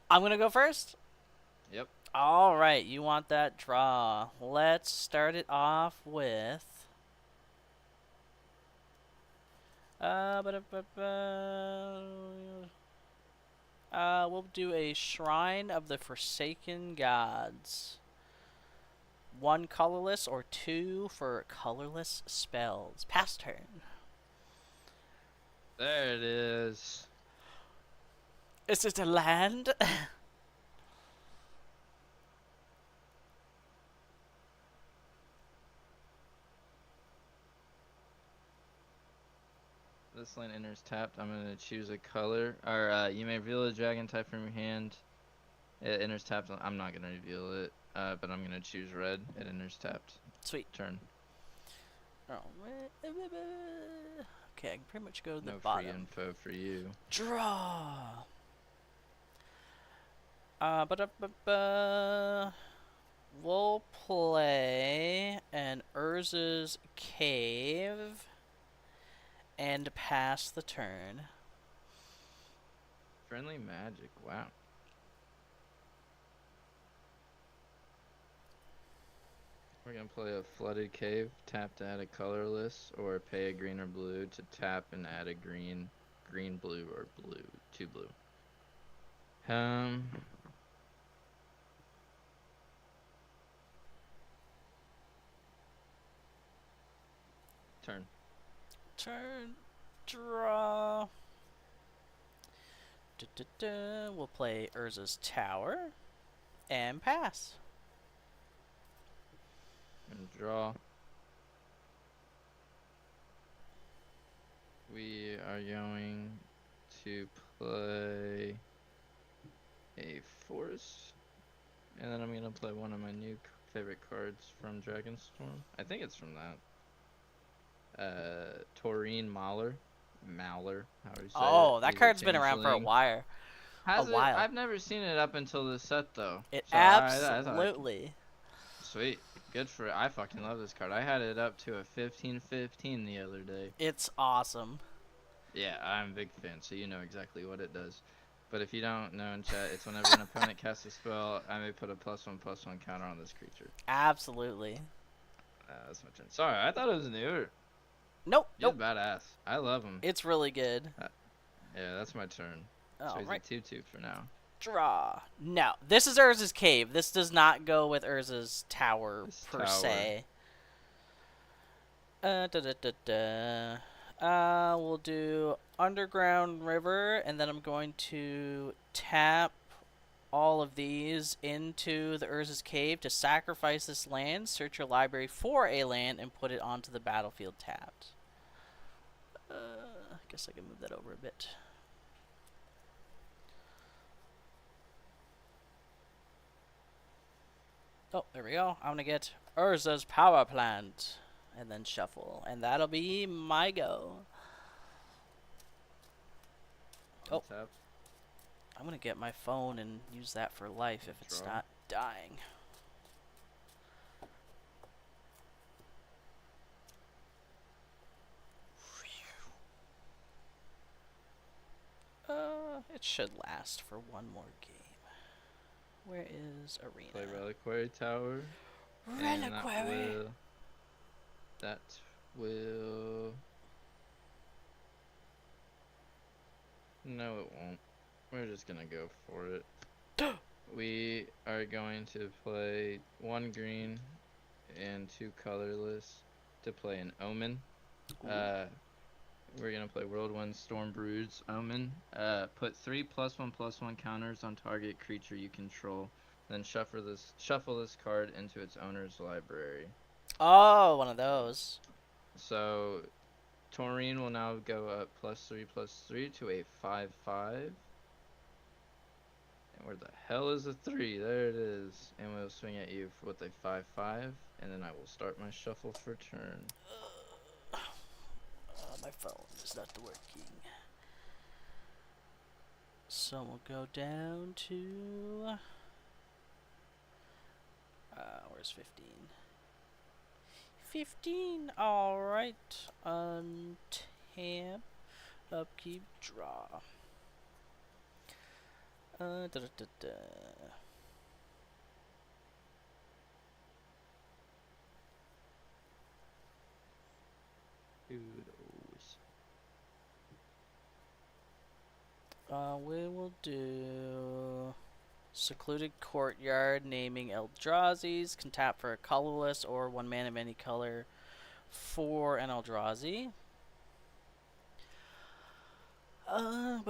I'm gonna go first. Yep. All right, you want that draw? Let's start it off with. We'll do a Shrine of the Forsaken Gods. 1 colorless or 2 for colorless spells. Pass turn. There it is. Is it a land? This land enters tapped. I'm gonna choose a color. Or you may reveal a dragon type from your hand. It enters tapped. I'm not gonna reveal it. But I'm gonna choose red. It enters tapped. Sweet. Turn. Oh, okay, I can pretty much go to the No bottom. free info for you. Draw. We'll play an Urza's Cave and pass the turn. Friendly magic. Wow. We're gonna play a flooded cave. Tap to add a colorless, or pay a green or blue to tap and add a green, blue, or blue. 2 blue. Turn. Turn. Draw. We'll play Urza's Tower and pass. And draw. we are going to play a force, and then I'm gonna play one of my new favorite cards from Dragonstorm. I think it's from that. Taurine Mauler. Mauler, however you say it. Oh, that He's a card's been around for a changeling. while. A Has it? while. I've never seen it up until this set though. It So I thought absolutely. sweet, good for it. I fucking love this card. I had it up to a 15/15 the other day. It's awesome. Yeah, I'm a big fan, so you know exactly what it does. But if you don't know in chat, it's whenever an opponent casts a spell, I may put a +1/+1 counter on this creature. Absolutely. That's my turn. Sorry, I thought it was newer. Nope, He's nope. badass. I love him. It's really good. Yeah, that's my turn. So All he's right. a 2/2 for now. Draw. No, this is Urza's Cave. This does not go with Urza's Tower This per tower. se. We'll do Underground River, and then I'm going to tap all of these into the Urza's Cave to sacrifice this land, search your library for a land, and put it onto the battlefield tapped. I guess I can move that over a bit. Oh, there we go. I'm going to get Urza's Power Plant, and then shuffle, and that'll be my go. Oh. Tap. I'm going to get my phone and use that for life if it's Draw. not dying. It should last for one more game. Where is Arena? Play Reliquary Tower. Reliquary. That will. No, it won't. We're just gonna go for it. We are going to play 1 green and 2 colorless to play an Omen. We're gonna play Whirlwind Stormbrood's Omen. Put 3 +1/+1 counters on target creature you control. Then shuffle this card into its owner's library. Oh, one of those. So, Taurine will now go up +3/+3 to a 5/5. And where the hell is the 3? There it is. And we'll swing at you with a 5/5, and then I will start my shuffle for turn. My phone is not working. So we'll go down to... where's 15? 15! Alright. Untap. Upkeep. Draw. We will do Secluded Courtyard, naming Eldrazi's, can tap for a colorless or 1 mana of any color for an Eldrazi. How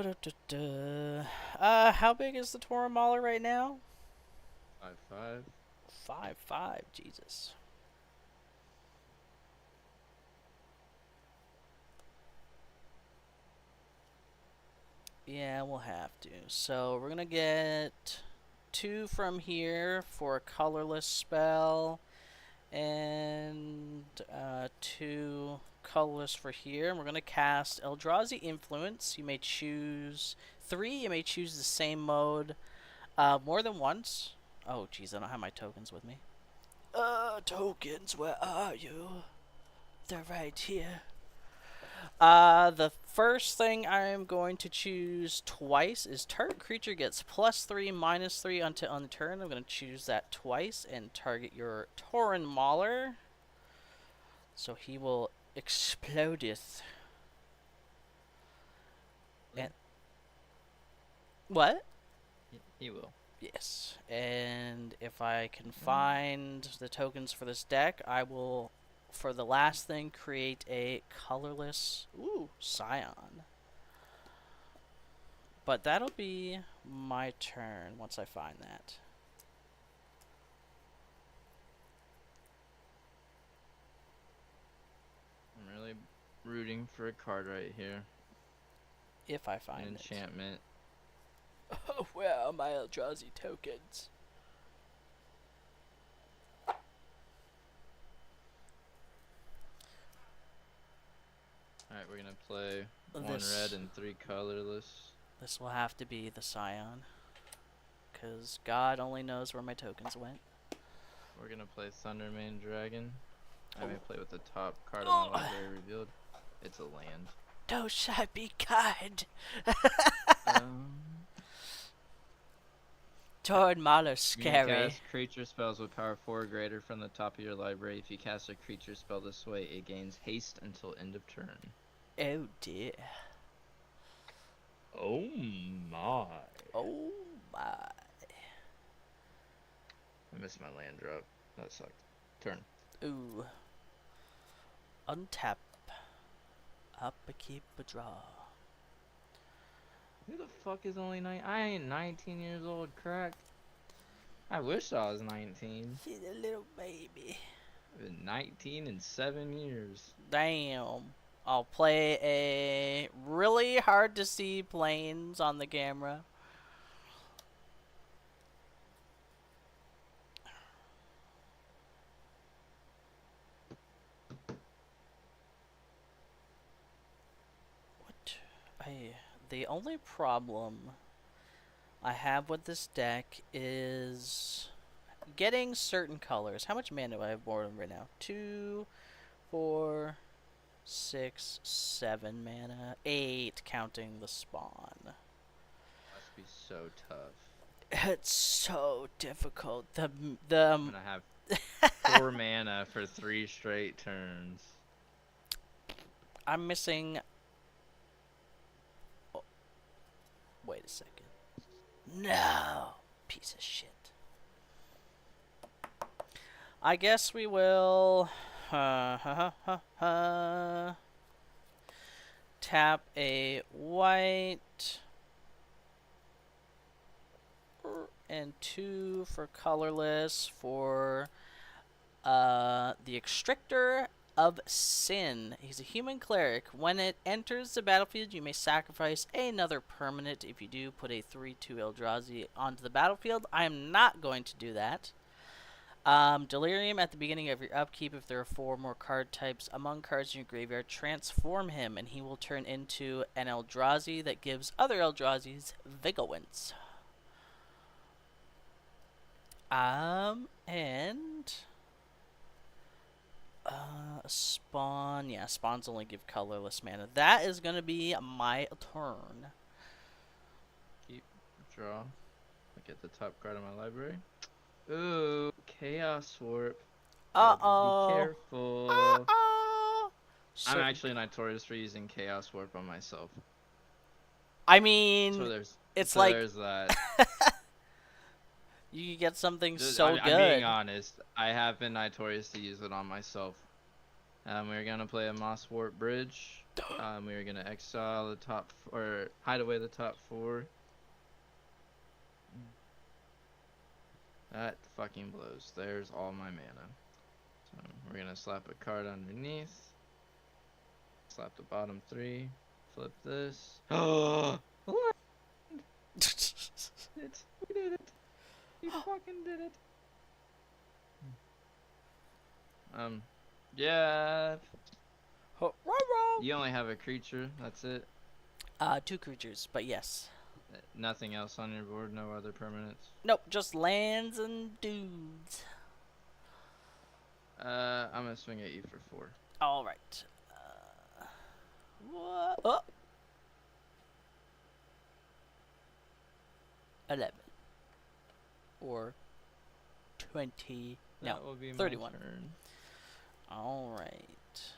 big is the Torah Mauler right now? 5/5. 5/5, Jesus. Yeah, we'll have to. So we're gonna get 2 from here for a colorless spell, and 2 colorless for here. And we're gonna cast Eldrazi Influence. You may choose 3. You may choose the same mode more than once. Oh, jeez, I don't have my tokens with me. Tokens, where are you? They're right here. The first thing I'm going to choose twice is target creature gets +3/-3 until on the turn. I'm going to choose that twice and target your Tauren Mauler. So he will explodeth. And what? He will. Yes. And if I can find the tokens for this deck, I will, for the last thing, create a colorless Scion. But that'll be my turn once I find that. I'm really rooting for a card right here. If I An find it. enchantment. Oh, where are my Eldrazi tokens? Alright, we're gonna play one This- red and 3 colorless. This will have to be the Scion. Because God only knows where my tokens went. We're gonna play Thundermane Dragon. I may Oh. play with the top card of my library revealed. It's a land. Thou shalt be kind. Toward Mahler You can scary. cast creature spells with power 4 or greater from the top of your library. If you cast a creature spell this way, it gains haste until end of turn. Oh dear. Oh my. Oh my. I missed my land drop. That sucked. Turn. Ooh. Untap. Up a keep a draw. Who the fuck is only 9? I ain't 19 years old, crack. I wish I was 19. She's a little baby. I've been 19 in 7 years. Damn. I'll play a really hard to see planes on the camera. The only problem I have with this deck is getting certain colors. How much mana do I have board right now? 2, 4, 6, 7 mana. 8 counting the spawn. Must be so tough. It's so difficult. I'm gonna have 4 mana for 3 straight turns. I'm missing. Oh. Wait a second. No, piece of shit. I guess we will tap a white and 2 for colorless for the Extractor of Sin. He's a human cleric. When it enters the battlefield, you may sacrifice another permanent. If you do, put a 3/2 Eldrazi onto the battlefield. I am not going to do that. Delirium at the beginning of your upkeep. If there are 4 more card types among cards in your graveyard, transform him, and he will turn into an Eldrazi that gives other Eldrazi's vigilance. And spawn. Yeah, spawns only give colorless mana. That is gonna be my turn. Keep, draw. Look at the top card of my library. Ooh, Chaos Warp. Uh-oh. Be careful. Uh-oh. I'm actually notorious for using Chaos Warp on myself. I mean, So there's that. You get something Just- so I'm good. being honest. I have been notorious to use it on myself. We're gonna play a Moss Warp Bridge. We're gonna exile the top or hide away the top 4. That fucking blows. There's all my mana. So we're gonna slap a card underneath. Slap the bottom 3. Flip this. Oh! We did it. We fucking did it. Yeah. You only have a creature. That's it. 2 creatures, but yes. Nothing else on your board. No other permanents. Nope, just lands and dudes. I'm gonna swing at you for 4. All right. What? Oh. 11 or 20. No, That will be 31. my turn. All right.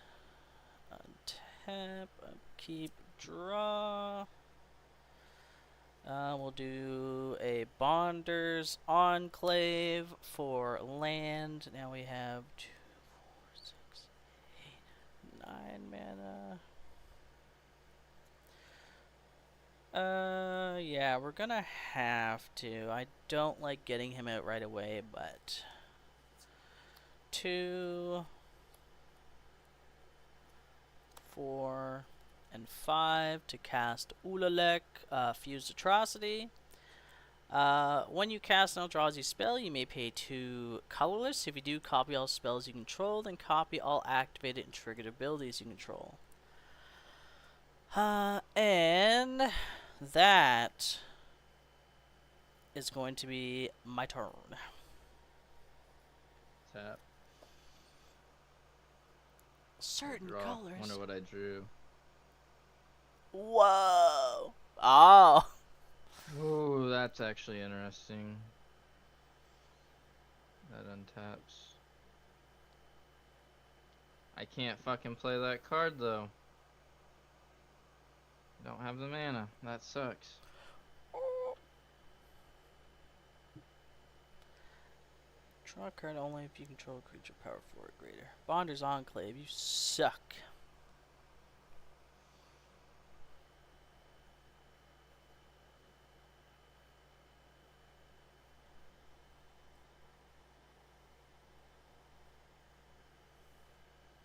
Untap, upkeep, draw. We'll do a Bonder's Enclave for land. Now we have 2, 4, 6, 8, 9 mana. Yeah, we're gonna have to. I don't like getting him out right away, but 2, 4, and 5 to cast Ulalek, Fused Atrocity. When you cast an Eldrazi spell, you may pay 2 colorless. If you do, copy all spells you control, then copy all activated and triggered abilities you control. And that is going to be my turn. Tap. Certain Draw. colors. Wonder what I drew. Whoa! Oh! Ooh, that's actually interesting. That untaps. I can't fucking play that card though. Don't have the mana. That sucks. Draw a card only if you control a creature power 4 or greater. Bonder's Enclave, you suck.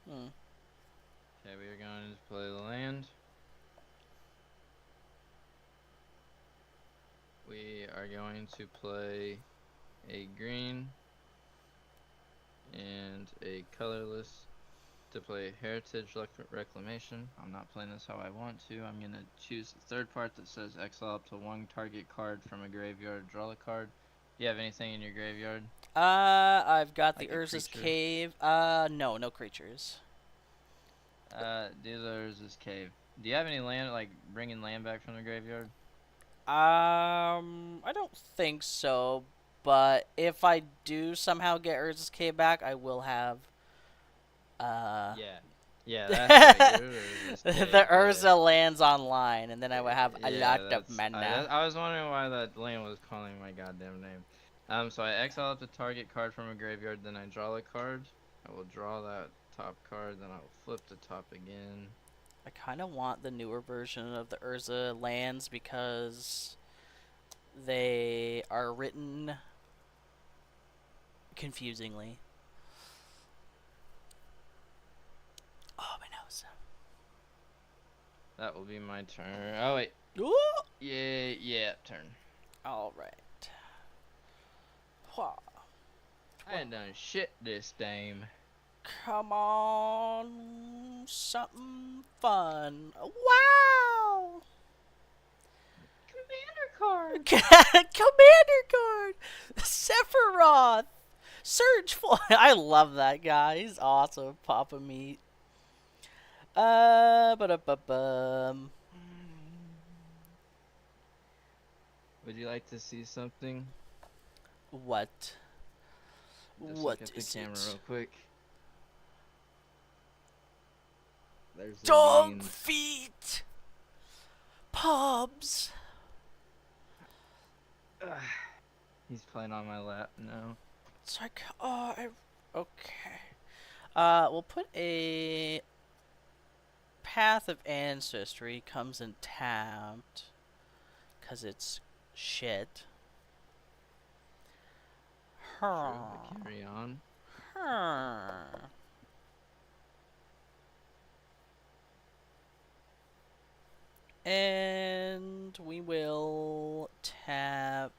Okay, we are going to play the land. We are going to play a green and a colorless to play Heritage Reclamation. I'm not playing this how I want to. I'm going to choose the third part that says exile up to 1 target card from a graveyard, draw a card. Do you have anything in your graveyard? I've got Like the a Urza's creature? Cave. No creatures. Do the Urza's Cave. Do you have any land, like bringing land back from the graveyard? I don't think so, but if I do somehow get Urza's Cave back, I will have, Yeah. Yeah, that's right. Urza's Cave, the yeah. Urza lands online, and then I would have a Yeah, lot of that's- mana. I was wondering why that land was calling my goddamn name. So I exile up the target card from a graveyard, then I draw a card. I will draw that top card, then I will flip the top again. I kind of want the newer version of the Urza lands because they are written confusingly. Oh, my nose. That will be my turn. Oh wait. Ooh! Yeah, turn. All right. Wha- I ain't done shit this game. Come on, something fun. Wow! Commander card. Commander card! Sephiroth! Surge Fly! I love that guy. He's awesome. Papa Meat. Ba-da-ba-bum. Would you like to see something? What? Just What look at is the camera it? real quick. There's the Dog beans. feet! Pubs! Ugh. He's playing on my lap now. It's like, okay. We'll put a Path of Ancestry comes in tapped, cause it's shit. Sure, carry on. And we will tap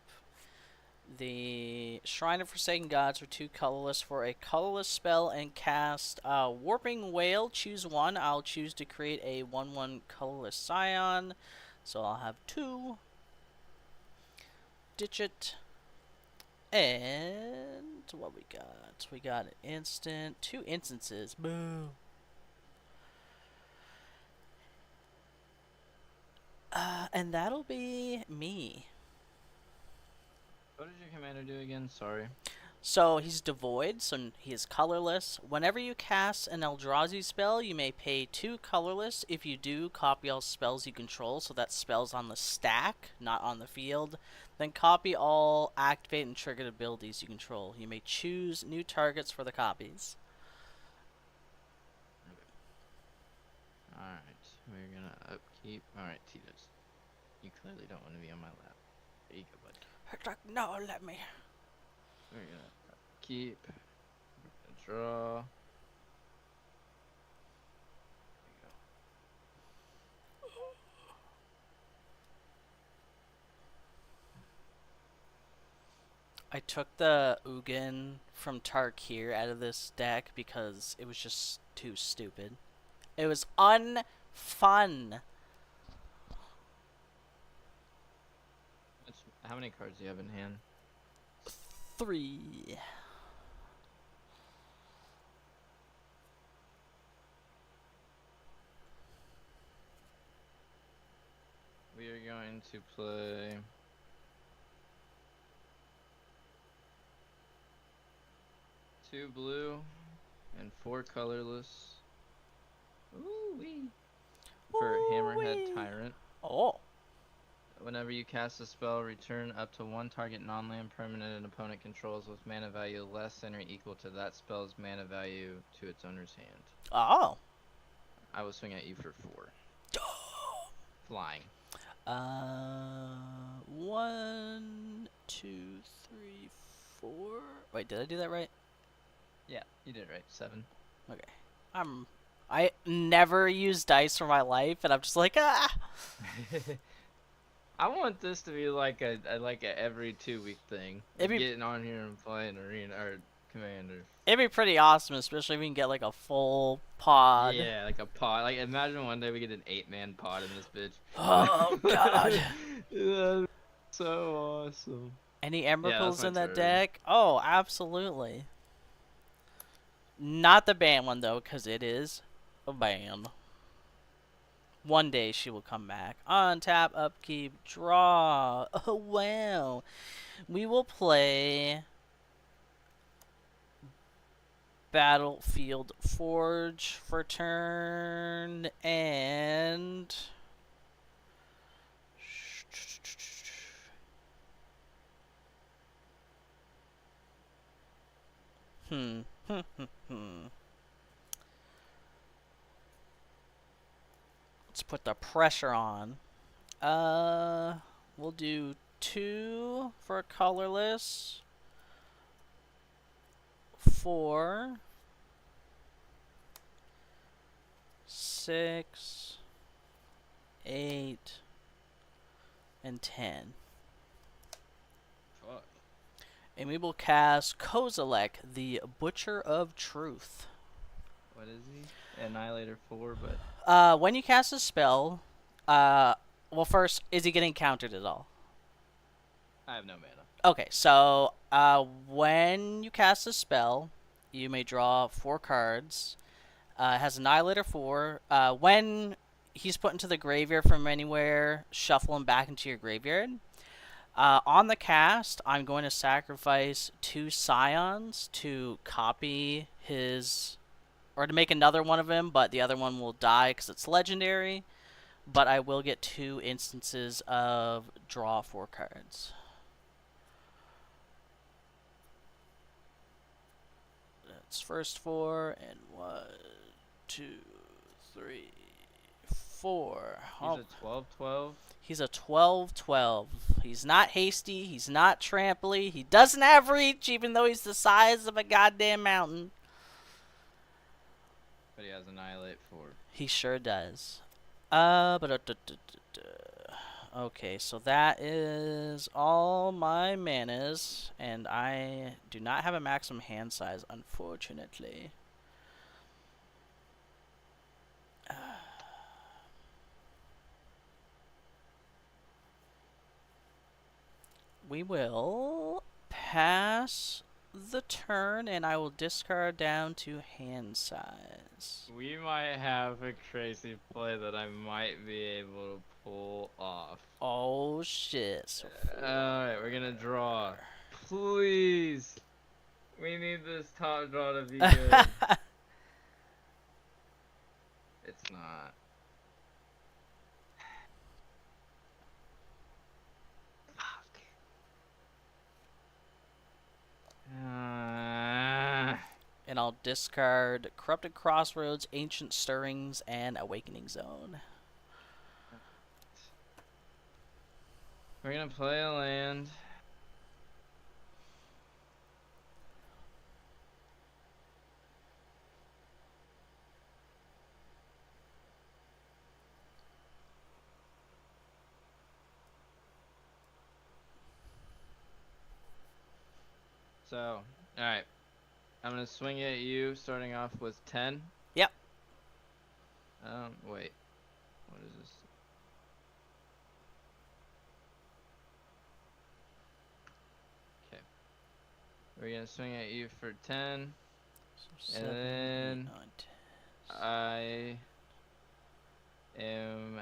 the Shrine of Forsaken Gods for 2 colorless for a colorless spell and cast Warping Whale. Choose 1. I'll choose to create a 1/1 colorless Scion. So I'll have 2. Ditch it. And what we got? We got an instant. 2 instances. Boom. And that'll be me. What did your commander do again? Sorry. So he's devoid, so he is colorless. Whenever you cast an Eldrazi spell, you may pay 2 colorless. If you do, copy all spells you control, so that spells on the stack, not on the field. Then copy all activate and triggered abilities you control. You may choose new targets for the copies. Alright, we're gonna upkeep. Alright, Titus. You clearly don't want to be on my lap. There you go, buddy. It's like, no, let me. We're gonna upkeep. We're gonna draw. There you go. I took the Ugin from Tarkir out of this deck because it was just too stupid. It was unfun. How many cards do you have in hand? 3. We are going to play 2 blue and 4 colorless. Ooh wee. For Hammerhead Ooh-wee. Tyrant. Oh. Whenever you cast a spell, return up to 1 target non-land permanent an opponent controls with mana value less than or equal to that spell's mana value to its owner's hand. Oh. I will swing at you for 4. Flying. 1, 2, 3, 4. Wait, did I do that right? Yeah, you did right. 7. Okay. I never use dice for my life, and I'm just like, ah. I want this to be like a every 2-week thing. It'd be- Getting on here and playing arena or commander. It'd be pretty awesome, especially if we can get like a full pod. Yeah, like a pod. Like imagine one day we get an 8-man pod in this bitch. Oh god. Yeah, so awesome. Any Yeah, that's Embercles my in that turn. deck? Oh, absolutely. Not the ban one though, because it is a ban. One day she will come back. Untap, upkeep, draw. Oh wow. We will play Battlefield Forge for turn and hmm. Let's put the pressure on. We'll do 2 for a colorless. 4, 6, 8, and 10. Fuck. And we will cast Kozilek, the Butcher of Truth. What is he? Annihilator 4, but When you cast a spell, well, first, is he getting countered at all? I have no mana. Okay, so when you cast a spell, you may draw 4 cards. It has Annihilator 4. When he's put into the graveyard from anywhere, shuffle him back into your graveyard. On the cast, I'm going to sacrifice 2 Scions to copy his, or to make another one of him, but the other one will die because it's legendary. But I will get 2 instances of draw 4 cards. That's first 4, and 1, 2, 3, 4. He's a 12/12. He's a 12/12. He's not hasty. He's not tramply. He doesn't have reach, even though he's the size of a goddamn mountain. But he has Annihilate 4. He sure does. Okay, so that is all my manas, and I do not have a maximum hand size, unfortunately. We will pass the turn, and I will discard down to hand size. We might have a crazy play that I might be able to pull off. Oh shit. So Alright, we're gonna draw. Please! We need this top draw to be good. It's not. Fuck. And I'll discard Corrupted Crossroads, Ancient Stirrings, and Awakening Zone. We're gonna play a land. So, alright. I'm gonna swing at you, starting off with 10. Yep. Wait. What is this? Okay. We're gonna swing at you for 10. So And 7, 8, then 9, 10. I am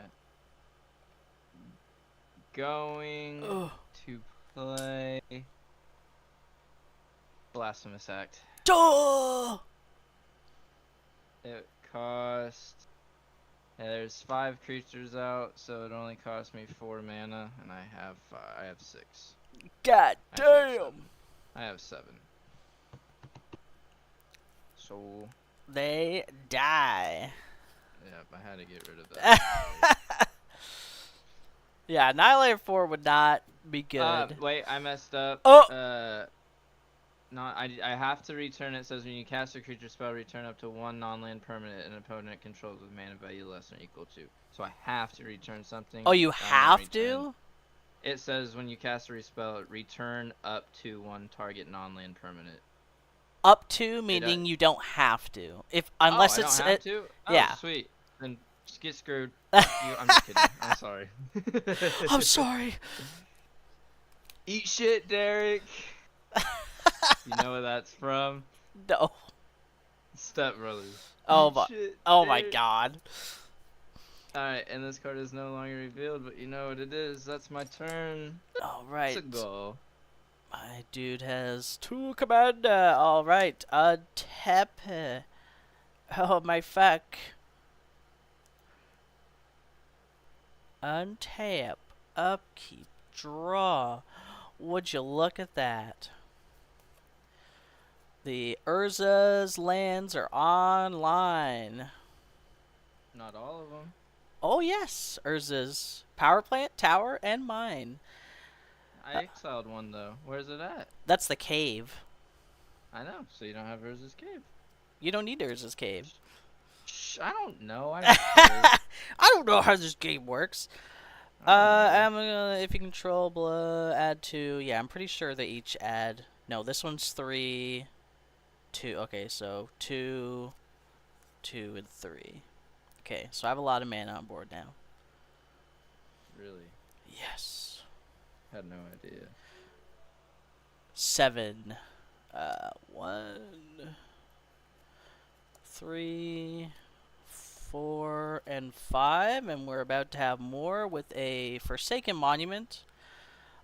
going Ugh. to play Blasphemous Act. Duh! It costs. Yeah, there's 5 creatures out, so it only cost me 4 mana, and I have 6. God Actually, I have damn! 7. I have 7. So. They die. Yep, I had to get rid of that. Yeah, Annihilator 4 would not be good. Wait, I messed up. Oh! I have to return. It says when you cast a creature spell, return up to 1 non-land permanent an opponent controls with mana value less than or equal to. So I have to return something. Oh, you that I have haven't returned. to? It says when you cast a spell, return up to 1 target non-land permanent. Up to meaning you don't have to. Unless I it's don't have to? Oh, yeah. Sweet. Then just get screwed. Fuck you. I'm just kidding. I'm sorry. I'm sorry. Eat shit, Derek. You know where that's from? No. Step Brothers. Oh Eat my. shit, Oh my Derek. God. Alright, and this card is no longer revealed, but you know what it is. That's my turn. All right. Let's go. My dude has 2 commander. All right. Tap. Oh my fuck. Untap. Upkeep. Draw. Would you look at that? The Urza's lands are online. Not all of them. Oh yes, Urza's power plant, tower, and mine. I exiled one though. Where's it at? That's the cave. I know. So you don't have Urza's Cave. You don't need Urza's cave. Shh, I don't know. I don't care. I don't know how this game works. I'm gonna, if you control, add 2. Yeah, I'm pretty sure they each add. No, this one's 3, 2. Okay, so 2, 2, and 3. Okay, so I have a lot of mana on board now. Really? Yes. Had no idea. 7. 1, 3, 4, and 5, and we're about to have more with a Forsaken Monument.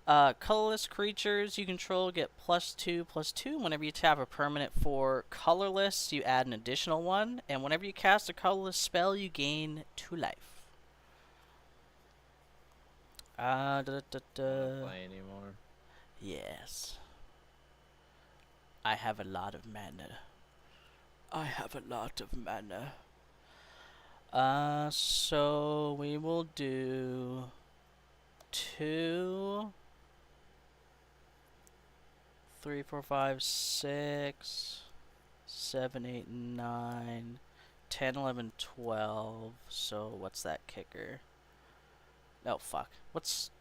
Colorless creatures you control get +2/+2. Whenever you tap a permanent for colorless, you add an additional 1, and whenever you cast a colorless spell, you gain 2 life. Don't play anymore. Yes. I have a lot of mana. I have a lot of mana. So we will do 2, 3, 4, 5, 6, 7, 8, 9, 10, 11, 12. So what's that kicker? Oh, fuck. What's...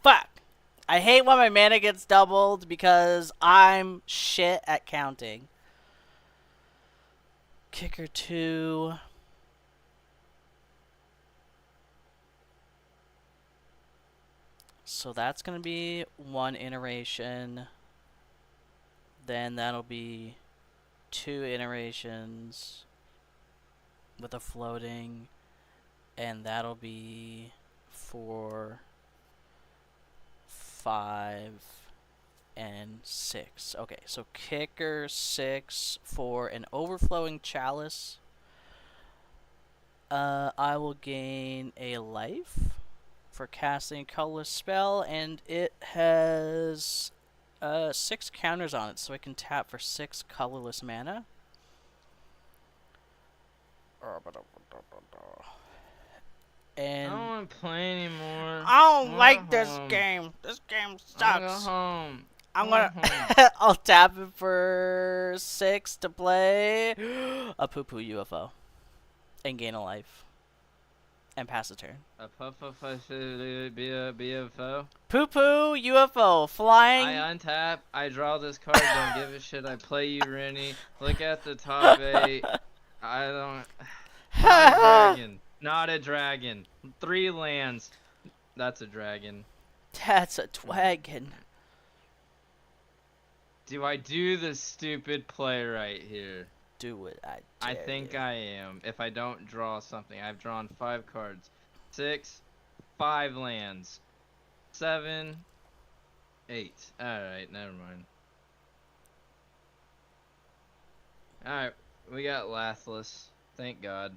Fuck! I hate when my mana gets doubled because I'm shit at counting. Kicker 2. So that's going to be 1 iteration. Then that'll be 2 iterations with a floating. And that'll be 4, 5, and 6. Okay, so kicker 6 for an overflowing chalice. I will gain a life for casting a colorless spell, and it has 6 counters on it, so I can tap for 6 colorless mana. And I don't want to play anymore. I don't like this home. game. This game sucks. I'll go home. I'm Go gonna. home. I'll tap it for 6 to play a poo poo UFO and gain a life. and pass the turn. A BFO. Poo poo UFO I flying. untap. I draw this card. Don't give a shit. I play you, Rennie. Look at the top 8. I don't. Not a dragon. Not a dragon. 3 lands. That's a dragon. That's a twagon. Do I do the stupid play right here? Do it. I think I am. If I don't draw something. I've drawn 5 cards. 6, 5 lands. 7, 8. Alright, never mind. Alright, we got Lathless. Thank God.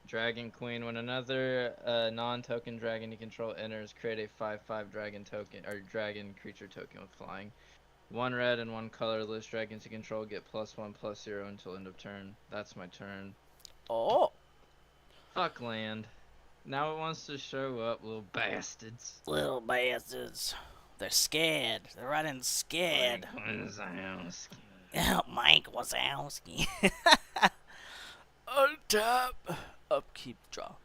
Dragon Queen. When another non-token dragon you control enters, create a 5/5 dragon token or dragon creature token with flying. 1 red and 1 colorless dragons you control get +1/+0 until end of turn. That's my turn. Oh. Fuck land. Now it wants to show up, little bastards. Little bastards. They're scared. They're running scared. Mike Wazowski. Untap. Upkeep, draw.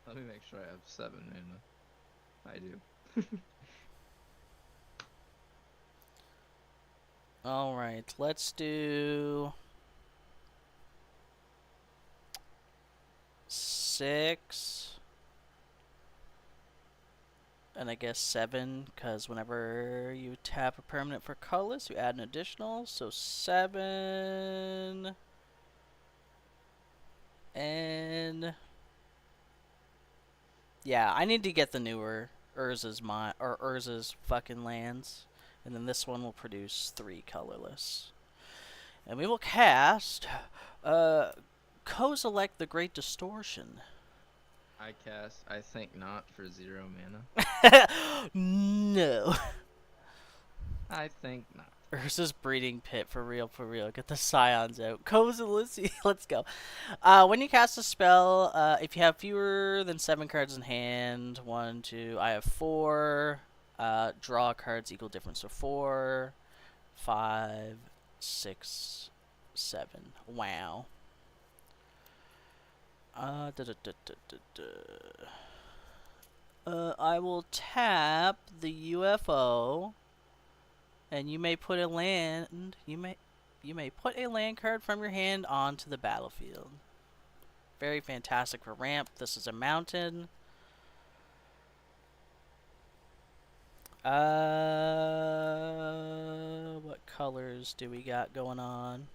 Let me make sure I have 7 mana. I do. Alright, let's do 6. And I guess 7, because whenever you tap a permanent for colorless, you add an additional. So 7. And yeah, I need to get the newer Urza's fucking lands. And then this one will produce 3 colorless. And we will cast Kozilek the Great Distortion. I think not for 0 mana. No. I think not. Urza's Breeding Pit, for real, for real. Get the Scions out. Kozilek, let's go. When you cast a spell, if you have fewer than 7 cards in hand, 1, 2, I have 4. Draw cards equal difference. So 4, 5, 6, 7. Wow. I will tap the UFO, and you may put a land. You may put a land card from your hand onto the battlefield. Very fantastic for ramp. This is a mountain. What colors do we got going on?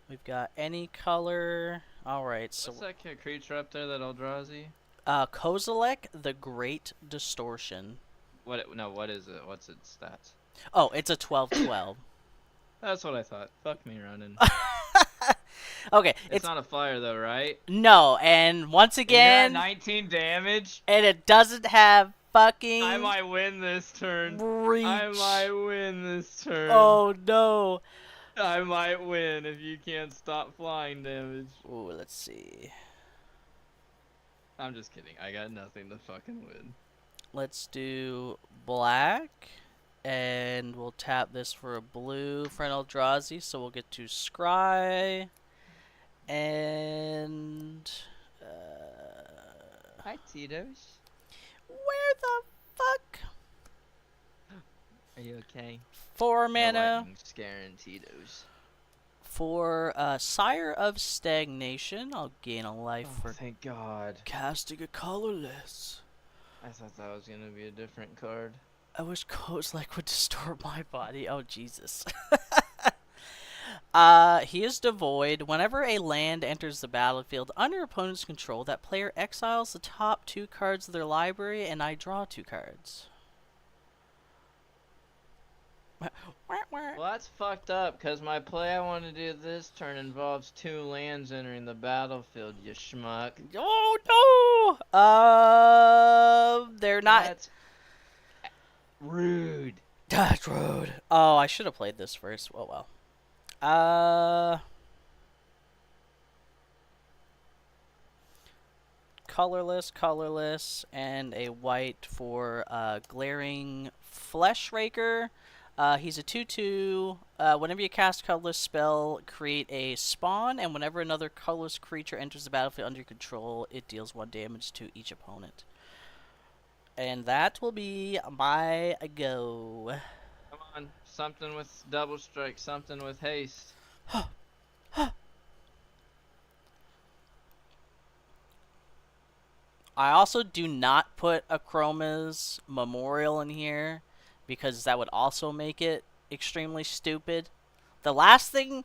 We've got any color. Alright, so what's that creature up there that Eldrazi? Kozilek the Great Distortion. What is it? What's its stats? Oh, it's a 12/12. That's what I thought. Fuck me running. Okay, it's not a flyer though, right? No, and once again, 19 damage, and it doesn't have fucking. I might win this turn. Reach. I might win this turn. Oh no. I might win if you can't stop flying damage. Ooh, let's see. I'm just kidding. I got nothing to fucking win. Let's do black, and we'll tap this for a blue for an Eldrazi, so we'll get to scry, and hi, Tito's. Where the fuck? Are you okay? 4 mana. Scaring Tito's. For Sire of Stagnation, I'll gain a life for thank God. casting a colorless. I thought that was gonna be a different card. I wish Kozilek would distort my body. Oh, Jesus. He is devoid. Whenever a land enters the battlefield under opponent's control, that player exiles the top 2 cards of their library, and I draw 2 cards. Well, that's fucked up, because my play I want to do this turn involves 2 lands entering the battlefield, you schmuck. Oh, no! They're not... That's rude. That's rude. Oh, I should have played this first. Oh, well. Colorless, and a white for Glaring Flesh Raker. He's a 2/2. Whenever you cast a colorless spell, create a spawn, and whenever another colorless creature enters the battlefield under your control, it deals 1 damage to each opponent. And that will be my go. Come on, something with double strike, something with haste. I also do not put a Chroma's Memorial in here because that would also make it extremely stupid. The last thing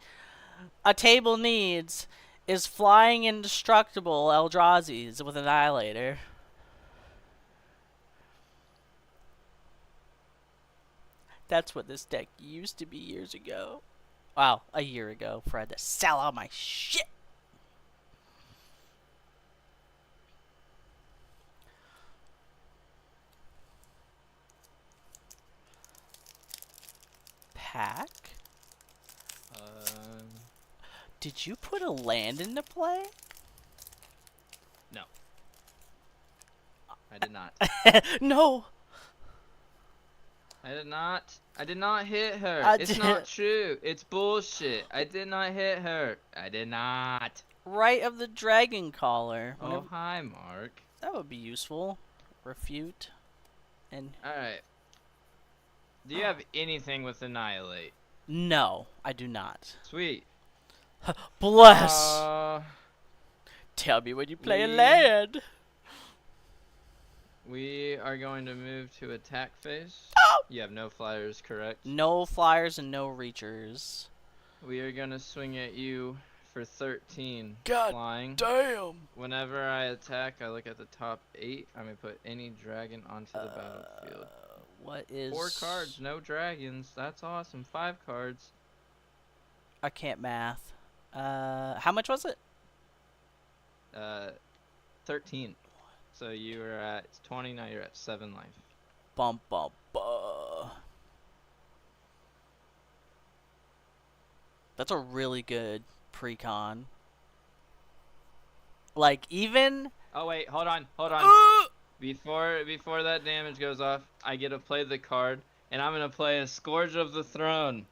a table needs is flying indestructible Eldrazi's with Annihilator. That's what this deck used to be years ago. Wow, a year ago, before I had to sell all my shit. Pack? Did you put a land into play? No. I did not. No. I did not. I did not hit her. I It's did. not true. It's bullshit. I did not hit her. I did not. Right of the Dragon Caller. Oh, hi, Mark. That would be useful. Refute. And Alright. Do you have anything with Annihilate? no, I do not. Sweet. Bless. Tell me when you play a we- land. We are going to move to attack phase. Oh! You have no flyers, correct? No flyers and no reachers. We are going to swing at you for 13 God flying. damn. Whenever I attack, I look at the top 8. I'm going to put any dragon onto the battlefield. What is 4 cards, no dragons. That's awesome. 5 cards. I can't math. How much was it? 13. So you were at 20, now you're at 7 life. Bum bum bum. That's a really good pre-con. Like even Oh wait, hold on. Before that damage goes off, I get to play the card, and I'm gonna play a Scourge of the Throne.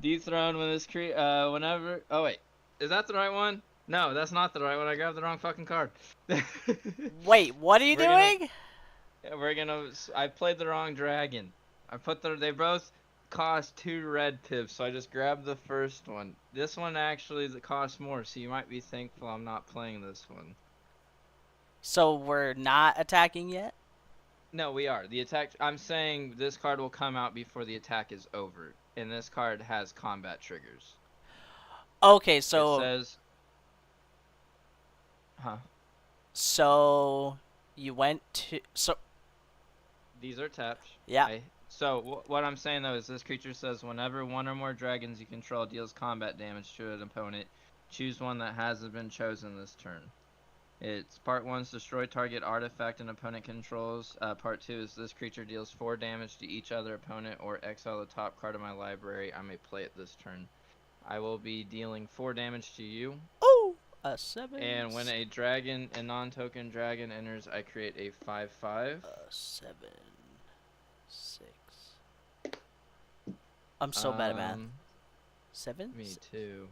Dethrone when this whenever. Oh wait, is that the right one? No, that's not the right one. I grabbed the wrong fucking card. Wait, what are you doing? I played the wrong dragon. They both cost 2 red pips, so I just grabbed the first one. This one actually costs more, so you might be thankful I'm not playing this one. So we're not attacking yet? No, we are. The attack. I'm saying this card will come out before the attack is over, and this card has combat triggers. Okay, so it says. Huh. So you went to These are tapped. Yeah. So what I'm saying though is this creature says whenever one or more dragons you control deals combat damage to an opponent, choose one that hasn't been chosen this turn. It's part 1 is destroy target artifact an opponent controls. Part 2 is this creature deals 4 damage to each other opponent or exile the top card of my library. I may play it this turn. I will be dealing 4 damage to you. Oh, a 7. And when a non-token dragon enters, I create a 5/5. 7, 6. I'm so bad at math. 7. Me too.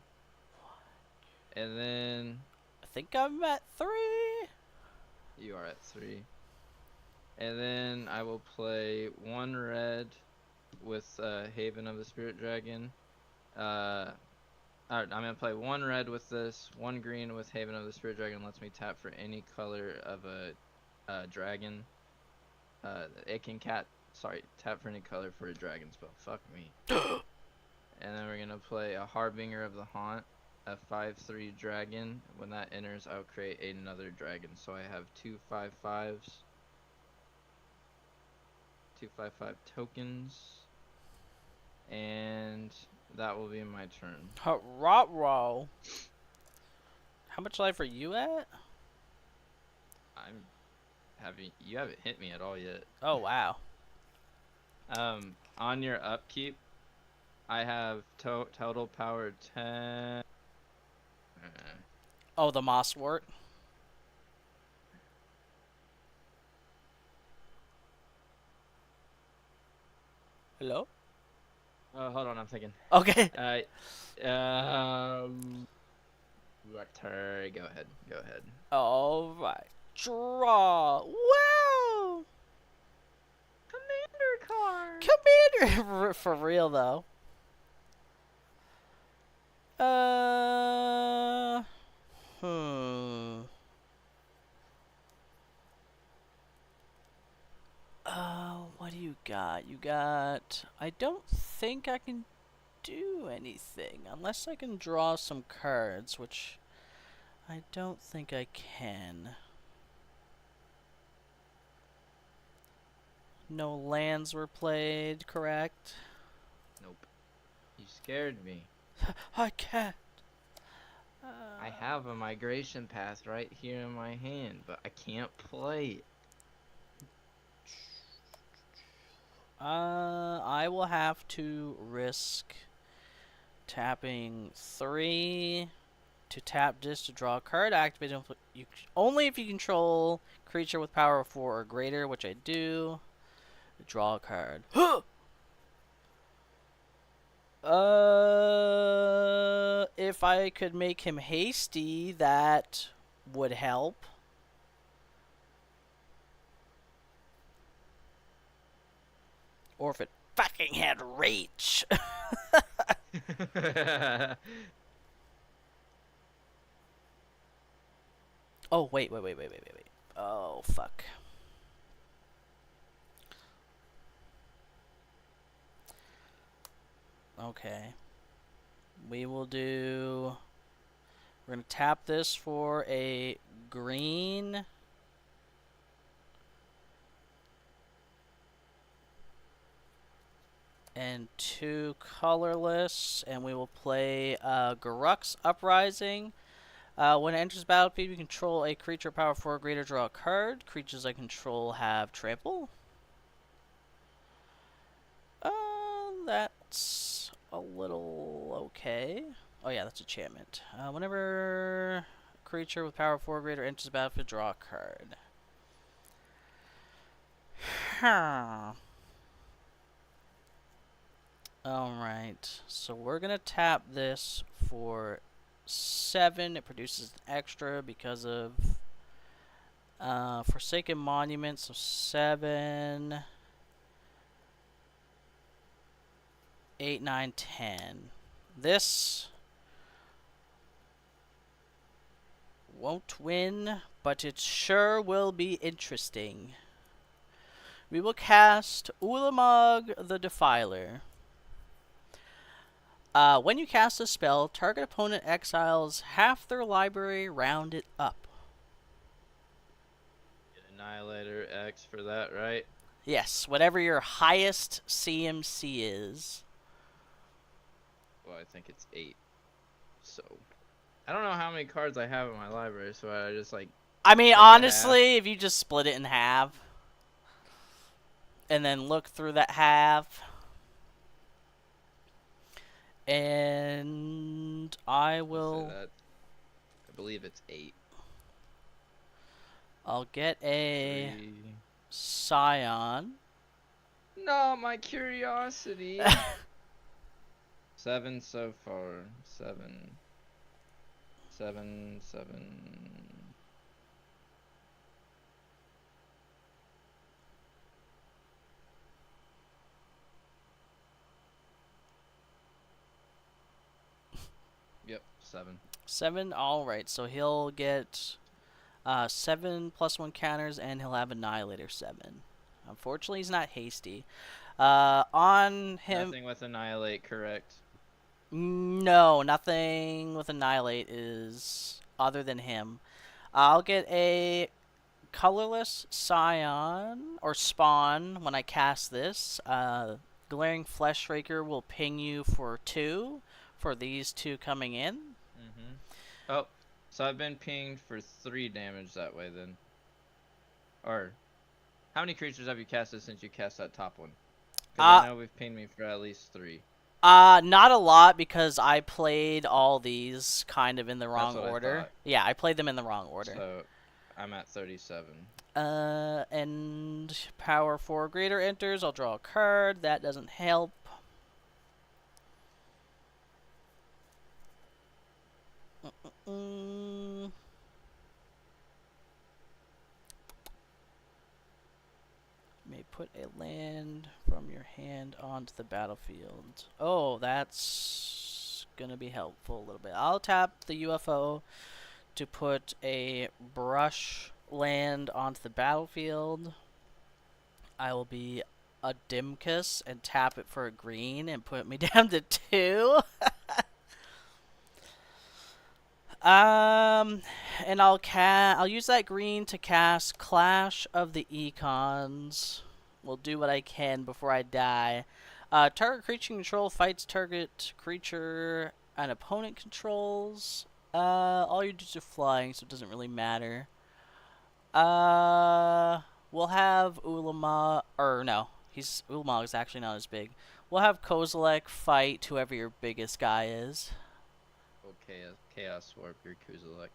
And then I think I'm at 3. you are at 3. And then I will play 1 red with Haven of the Spirit Dragon. Alright, I'm gonna play 1 red with this, 1 green with Haven of the Spirit Dragon. Lets me tap for any color of a dragon. It can tap for any color for a dragon spell. Fuck me. And then we're gonna play a Harbinger of the Haunt, a 5/3 dragon. When that enters, I'll create another dragon. So I have 2 5/5s, 2 5/5 tokens, and that will be my turn. Rot-row. How much life are you at? You haven't hit me at all yet. Oh, wow. On your upkeep, I have total power 10. Oh, the Mosswort. Hello? Hold on, I'm thinking. Okay. What turn? Go ahead. Go ahead. All right. Draw. Wow. Commander card. Commander. For real though. Uh. Hmm. What do you got? You got. I don't think I can do anything unless I can draw some cards, which I don't think I can. No lands were played, correct? Nope. You scared me. I can't. I have a migration path right here in my hand, but I can't play it. I will have to risk tapping 3 to tap this to draw a card. Activate you only if you control creature with power of 4 or greater, which I do. Draw a card. If I could make him hasty, that would help. Or if it fucking had reach. Oh, wait. Oh, fuck. Okay. We will do... We're going to tap this for a green. And 2 colorless. And we will play Garruk's Uprising. When it enters the battlefield, you control a creature power 4 or greater, draw a card. Creatures I control have trample. That's a little okay. Oh yeah, that's enchantment. Whenever a creature with power 4 or greater enters the battlefield, draw a card. Alright, so we're gonna tap this for 7. It produces an extra because of Forsaken Monument, so 7, 8, 9, 10. This won't win, but it sure will be interesting. We will cast Ulamog the Defiler. When you cast a spell, target opponent exiles half their library, round it up. Get Annihilator X for that, right? Yes, whatever your highest CMC is. Well, I think it's 8. So, I don't know how many cards I have in my library, so I just like. I mean, take a honestly, if you just split it in half and then look through that half, and I will. I believe it's 8. I'll get a 3. Scion. No, my curiosity. 7 so far. 7. 7, 7. Yep, 7. 7, alright, so he'll get 7 plus 1 counters, and he'll have Annihilator 7. Unfortunately, he's not hasty. On him... Nothing with Annihilate, correct? No, nothing with Annihilate is other than him. I'll get a colorless Scion, or Spawn, when I cast this. Glaring Fleshraker will ping you for 2 for these 2 coming in. Mm-hmm. Oh, so I've been pinged for 3 damage that way then. Or, how many creatures have you casted since you cast that top one? Because I know we've pinged me for at least 3. Not a lot, because I played all these kind of in the wrong order. Yeah, I played them in the wrong order. So, I'm at 37. And power 4 greater enters. I'll draw a card. That doesn't help. Mm. May put a land from your hand onto the battlefield. Oh, that's gonna be helpful a little bit. I'll tap the UFO to put a brush land onto the battlefield. I will be a Dimkus and tap it for a green and put me down to 2. And I'll use that green to cast Clash of the Econs. We'll do what I can before I die. Target creature control fights target creature an opponent controls. All your dudes are flying, so it doesn't really matter. We'll have Ulama, or no, Ulama is actually not as big. We'll have Kozilek fight whoever your biggest guy is. Okay, Chaos Warp your Kuzulek.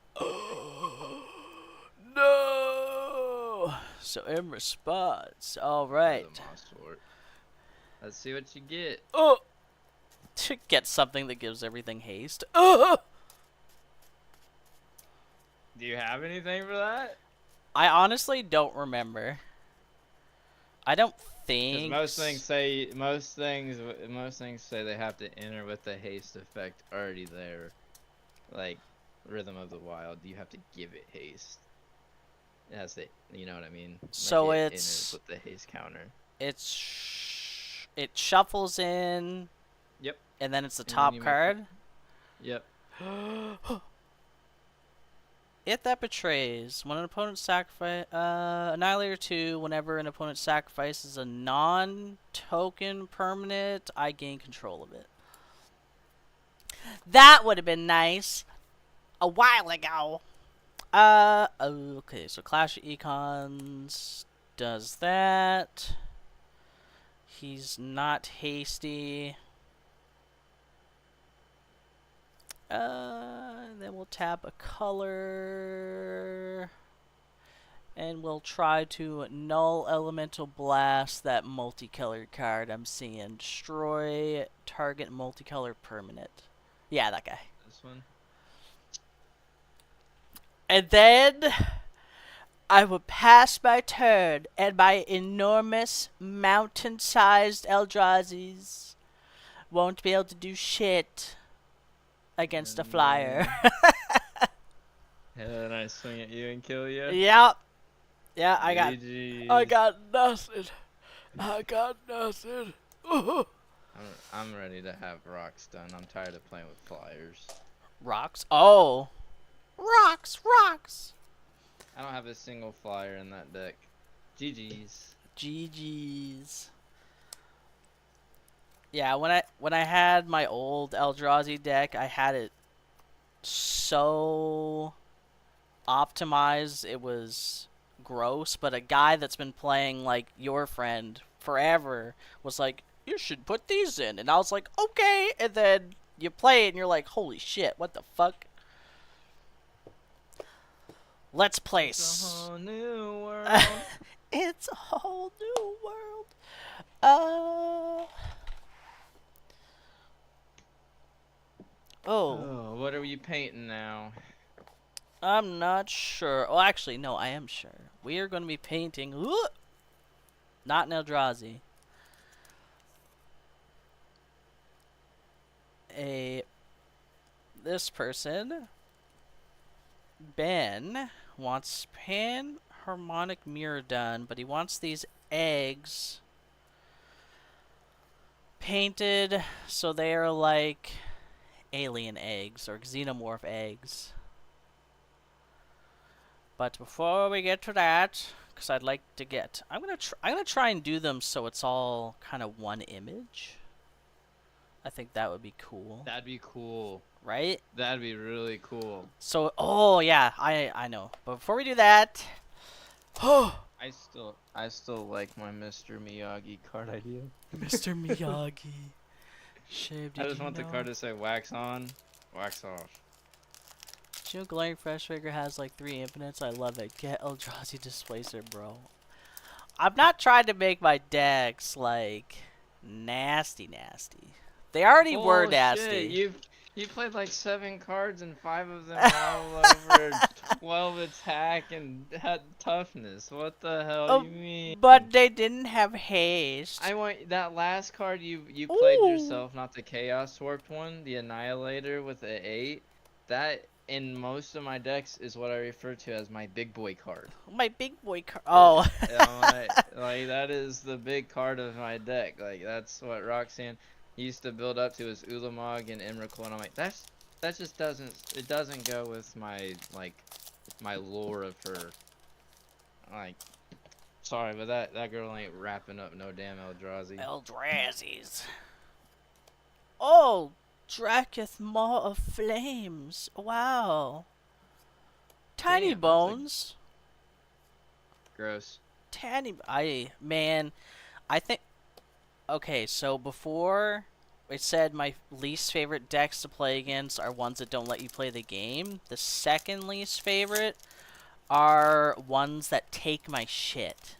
No. So in response, all right. Let's see what you get. Oh, to get something that gives everything haste. Oh. Do you have anything for that? I honestly don't remember. I don't think. Most things say they have to enter with the haste effect already there. Like Rhythm of the Wild, you have to give it haste. It has to, you know what I mean? So like it's with the haste counter. It shuffles in. Yep. And then it's the top card. Yep. If that betrays, when an opponent sacrifice Annihilator 2, whenever an opponent sacrifices a non-token permanent, I gain control of it. That would have been nice a while ago. Okay, so Clash of Econs does that. He's not hasty. Then we'll tap a color. And we'll try to null elemental blast that multicolored card I'm seeing. Destroy target multicolor permanent. Yeah, that guy. This one? And then I would pass my turn, and my enormous mountain-sized Eldrazi's won't be able to do shit against a flyer. And I swing at you and kill you? Yep. Yeah, I got nothing. I'm ready to have rocks done. I'm tired of playing with flyers. Rocks? Oh. Rocks. I don't have a single flyer in that deck. GG's. Yeah, when I had my old Eldrazi deck, I had it so optimized it was gross, but a guy that's been playing like your friend forever was like, you should put these in, and I was like, okay, and then you play it and you're like, holy shit, what the fuck? Let's play. It's a whole new world. It's a whole new world. Oh, what are you painting now? I'm not sure. Oh, actually, no, I am sure. We are going to be painting. Not an Eldrazi. This person, Ben, wants Pan-Harmonic Mirror done, but he wants these eggs painted so they are like alien eggs or xenomorph eggs. But before we get to that, because I'd like to get, I'm gonna try and do them so it's all kind of one image. I think that would be cool. That'd be cool. Right? That'd be really cool. So, oh yeah, I know. But before we do that, I still like my Mr. Miyagi card idea. Mr. Miyagi. I just want the card to say wax on, wax off. Do you know Glaring Fresh Figure has like 3 infinites? I love it. Get Eldrazi Displacer, bro. I'm not trying to make my decks like nasty. They already were nasty. He played like 7 cards and 5 of them all over 12 attack and had toughness. What the hell Oh, you mean? but they didn't have haste. I want that last card you played Ooh, yourself, not the Chaos Warped one, the Annihilator with the 8. That in most of my decks is what I refer to as my big boy card. my big boy car. Uh, Oh. like that is the big card of my deck. Like that's what Roxanne used to build up to his Ulamog and Emrakul, and I'm like, that just doesn't go with my my lore of her. Like, sorry, but that girl ain't wrapping up no damn Eldrazi. Eldrazi's. Oh, Draketh Maw of Flames. Wow. Tiny Damn, that's a Bones. gross. Man, I think. Okay, so before it said my least favorite decks to play against are ones that don't let you play the game. The second least favorite are ones that take my shit.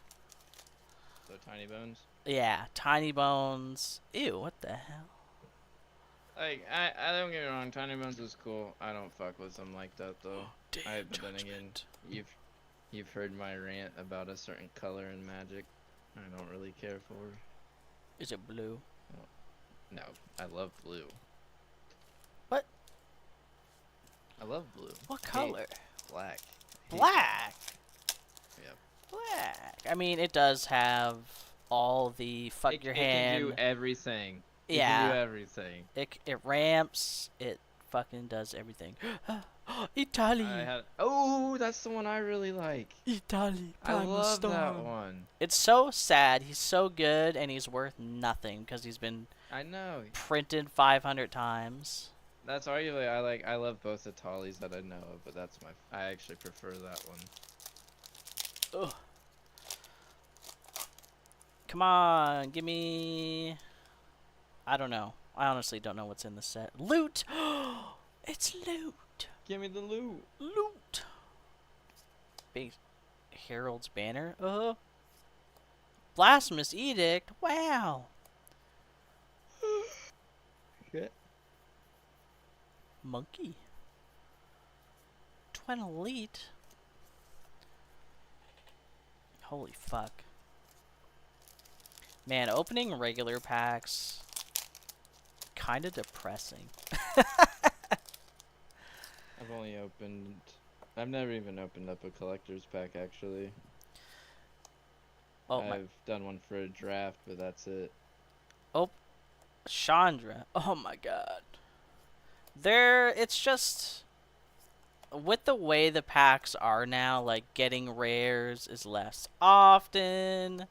So Tiny Bones. Yeah, Tiny Bones. Ew, what the hell? Like I don't get me wrong, Tiny Bones is cool. I don't fuck with them like that though. Damn But then again, judgment. you've heard my rant about a certain color in Magic. I don't really care for. Is it blue? No, I love blue. What? I love blue. What I hate color? black. I hate Black. Yep. Black. I mean, it does have all the fuck It your can do hand. everything. It can do Yeah. everything. It ramps. It fucking does everything. I Italy. had. Oh, that's the one I really like. Italy. I love that one. It's so sad. He's so good, and he's worth nothing because he's been I know. printed 500 times. That's arguably I love both the Tallies that I know of, but that's I actually prefer that one. Ugh. Come on, give me. I don't know. I honestly don't know what's in the set. Loot. It's loot. Give me the loot. Loot. Big Herald's Banner. Blasphemous Edict. Wow. Shit. Monkey. Twin Elite. Holy fuck. Man, opening regular packs kind of depressing. I've never even opened up a collector's pack actually. Oh I've done one for a draft, but that's it. Chandra. Oh my god. It's just with the way the packs are now, like getting rares is less often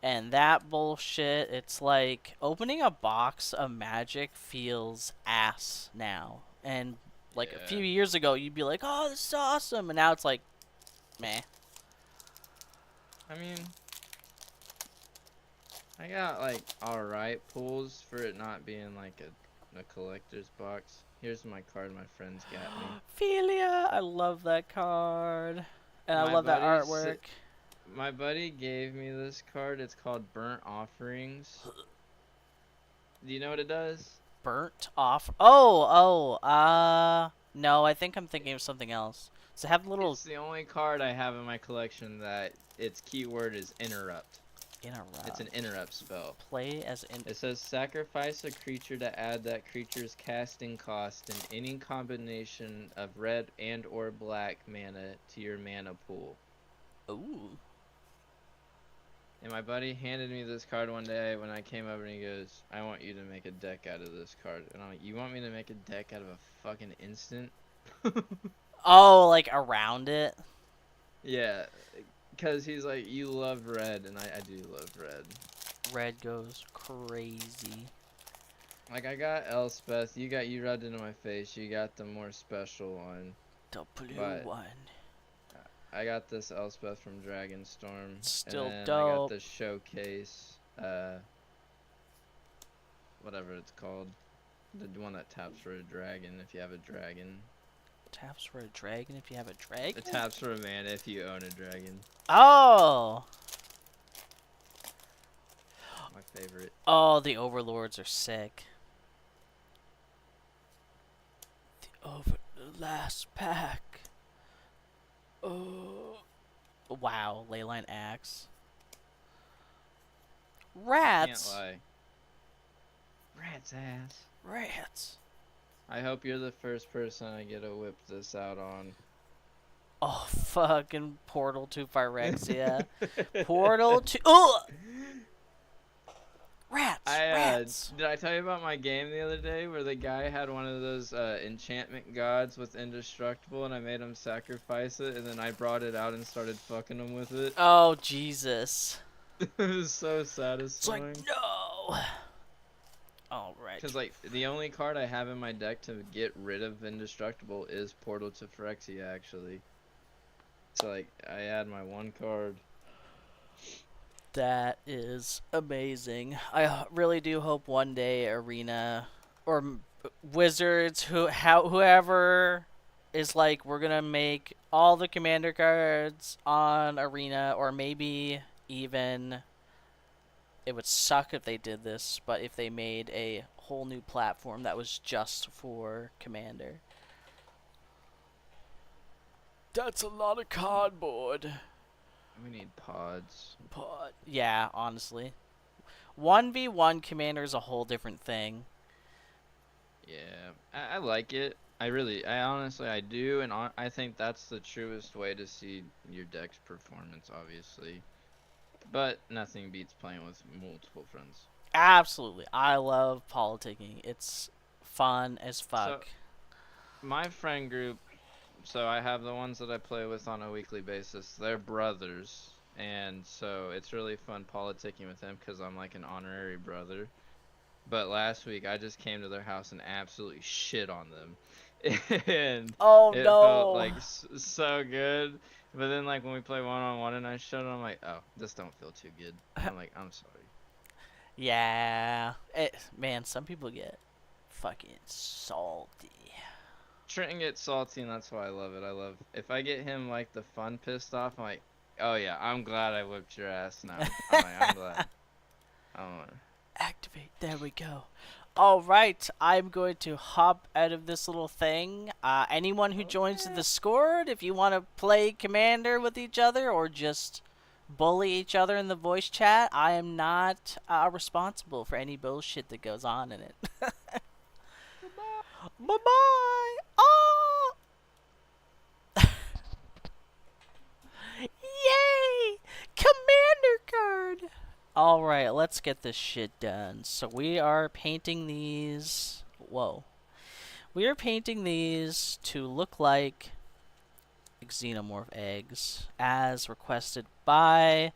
and that bullshit. It's like opening a box of Magic feels ass now. And like a few Yeah. years ago you'd be like, "Oh, this is awesome." And now it's like, meh. I mean, I got like alright pulls for it not being like a collector's box. Here's my card my friends got me. Philia, I love that card. And I My love that buddy artwork. My buddy gave me this card. It's called Burnt Offerings. Do you know what it does? Burnt off. No, I think I'm thinking of something else. So have little It's the only card I have in my collection that its keyword is interrupt. interrupt. It's an interrupt spell. Play as in. It says sacrifice a creature to add that creature's casting cost in any combination of red and or black mana to your mana pool. Ooh. And my buddy handed me this card one day when I came over and he goes, I want you to make a deck out of this card. And I'm like, you want me to make a deck out of a fucking instant? Oh, like around it. Yeah, because he's like, you love red, and I do love red. Red goes crazy. Like, I got Elspeth, you rubbed into my face, you got the more special one. The blue But one. I got this Elspeth from Dragonstorm. Still and then I dope. got the showcase, whatever it's called. The one that taps for a dragon if you have a dragon. Taps for a dragon if you have a dragon? It taps for a mana if you own a dragon. Oh! My favorite. Oh, the overlords are sick. Over the last pack. Oh. Wow, Leyline Axe. I can't Rats. lie. Rat's ass. Rats. I hope you're the first person I get to whip this out on. Oh, fucking Portal to Phyrexia. Portal to... Ugh! Rats. Rats. Did I tell you about my game the other day where the guy had one of those enchantment gods with indestructible and I made him sacrifice it and then I brought it out and started fucking him with it? Oh, Jesus. It was so It's like, satisfying. no. Alright. Because, like, the only card I have in my deck to get rid of indestructible is Portal to Phyrexia, actually. So, like, I add my one card. That is amazing. I really do hope one day Arena or Wizards, whoever is like, we're gonna make all the commander cards on Arena, or maybe even it would suck if they did this, but if they made a whole new platform that was just for commander. That's a lot of cardboard. We need pods. Yeah, honestly. 1v1 commander is a whole different thing. Yeah, I like it. I honestly, I do, and I think that's the truest way to see your deck's performance, obviously. But nothing beats playing with multiple friends. Absolutely. I love politicking. It's fun as fuck. So, my friend group, so I have the ones that I play with on a weekly basis. They're brothers, and so it's really fun politicking with them because I'm like an honorary brother. But last week I just came to their house and absolutely shit on them. And Oh it felt no. like so good. But then like when we play one-on-one and I showed them, I'm like, oh, this don't feel too good. I'm like, I'm sorry. Yeah. Man, some people get fucking salty. Trenton gets salty and that's why I love it. I love if I get him like the fun pissed off, I'm like, oh yeah, I'm glad I whipped your ass now. I'm glad. Activate. There we go. Alright, I'm going to hop out of this little thing. Anyone who joins the Discord, if you want to play Commander with each other or just bully each other in the voice chat, I am not responsible for any bullshit that goes on in it. Bye-bye! Oh! Yay! Commander card! Alright, let's get this shit done. So we are painting these... Whoa. We are painting these to look like xenomorph eggs, as requested by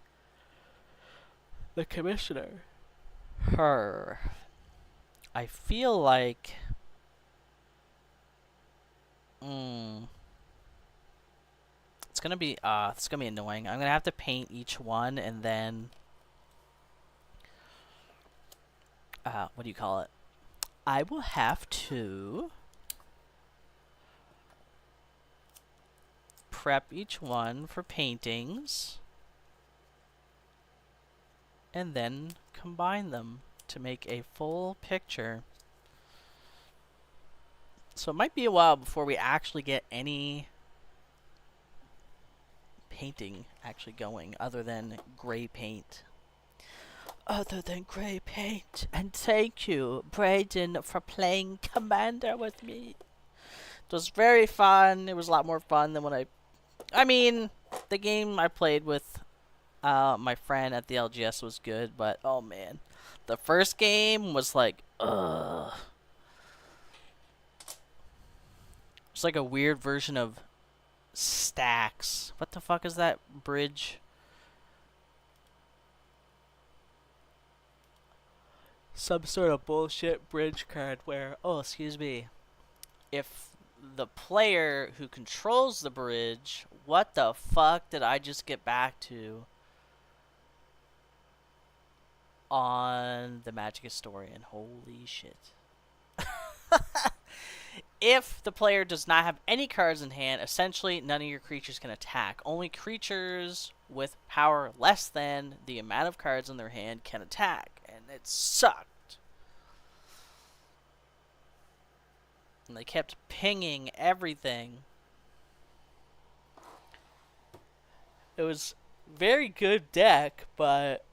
the commissioner. Her. I feel like... It's gonna be annoying. I'm gonna have to paint each one and then... what do you call it? I will have to prep each one for paintings and then combine them to make a full picture. So it might be a while before we actually get any painting actually going other than gray paint. And thank you, Brayden, for playing Commander with me. It was very fun. It was a lot more fun than when I mean, the game I played with my friend at the LGS was good, but oh man. The first game was like, ugh. It's like a weird version of Stacks. What the fuck is that bridge? Some sort of bullshit bridge card where, oh, excuse me, if the player who controls the bridge, what the fuck did I just get back to on the Magic Historian? Holy shit. If the player does not have any cards in hand, essentially none of your creatures can attack. Only creatures with power less than the amount of cards in their hand can attack. And it sucked. And they kept pinging everything. It was very good deck, but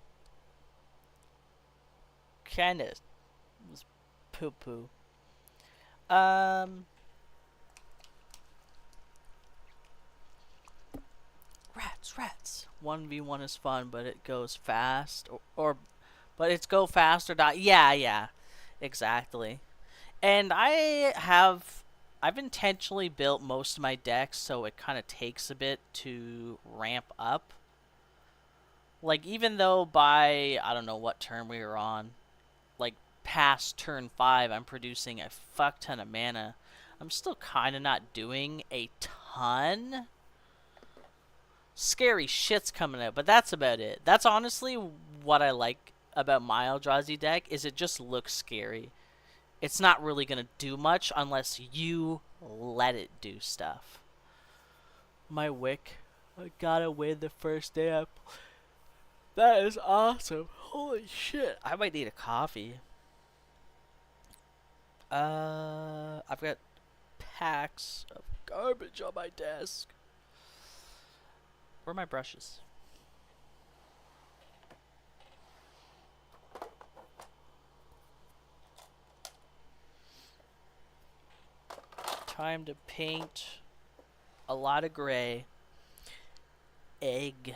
kind of was poo poo. Um, rats. 1v1 is fun, but it goes fast, or but it's go fast or die. Yeah, exactly. And I've intentionally built most of my decks so it kind of takes a bit to ramp up. Like, even though by, I don't know what turn we were on, like past turn 5, I'm producing a fuck ton of mana. I'm still kind of not doing a ton. Scary shit's coming out, but that's about it. That's honestly what I like about my Eldrazi deck, is it just looks scary. It's not really going to do much unless you let it do stuff. My Wick, I gotta win the first day up. That is awesome. Holy shit. I might need a coffee. I've got packs of garbage on my desk. Where are my brushes? Time to paint a lot of gray. Egg.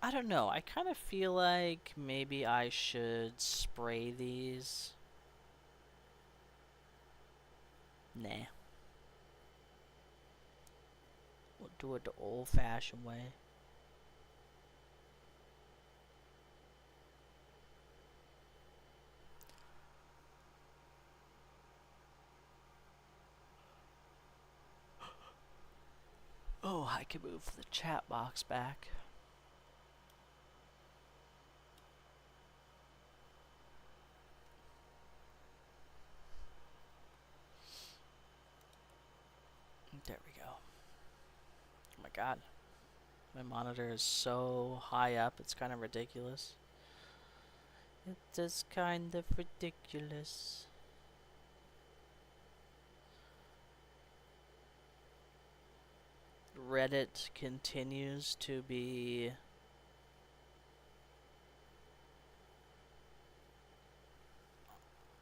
I don't know. I kind of feel like maybe I should spray these. Nah. We'll do it the old-fashioned way. Oh, I can move the chat box back. There we go. Oh my god. My monitor is so high up, it's kind of ridiculous. It is kind of ridiculous. Reddit continues to be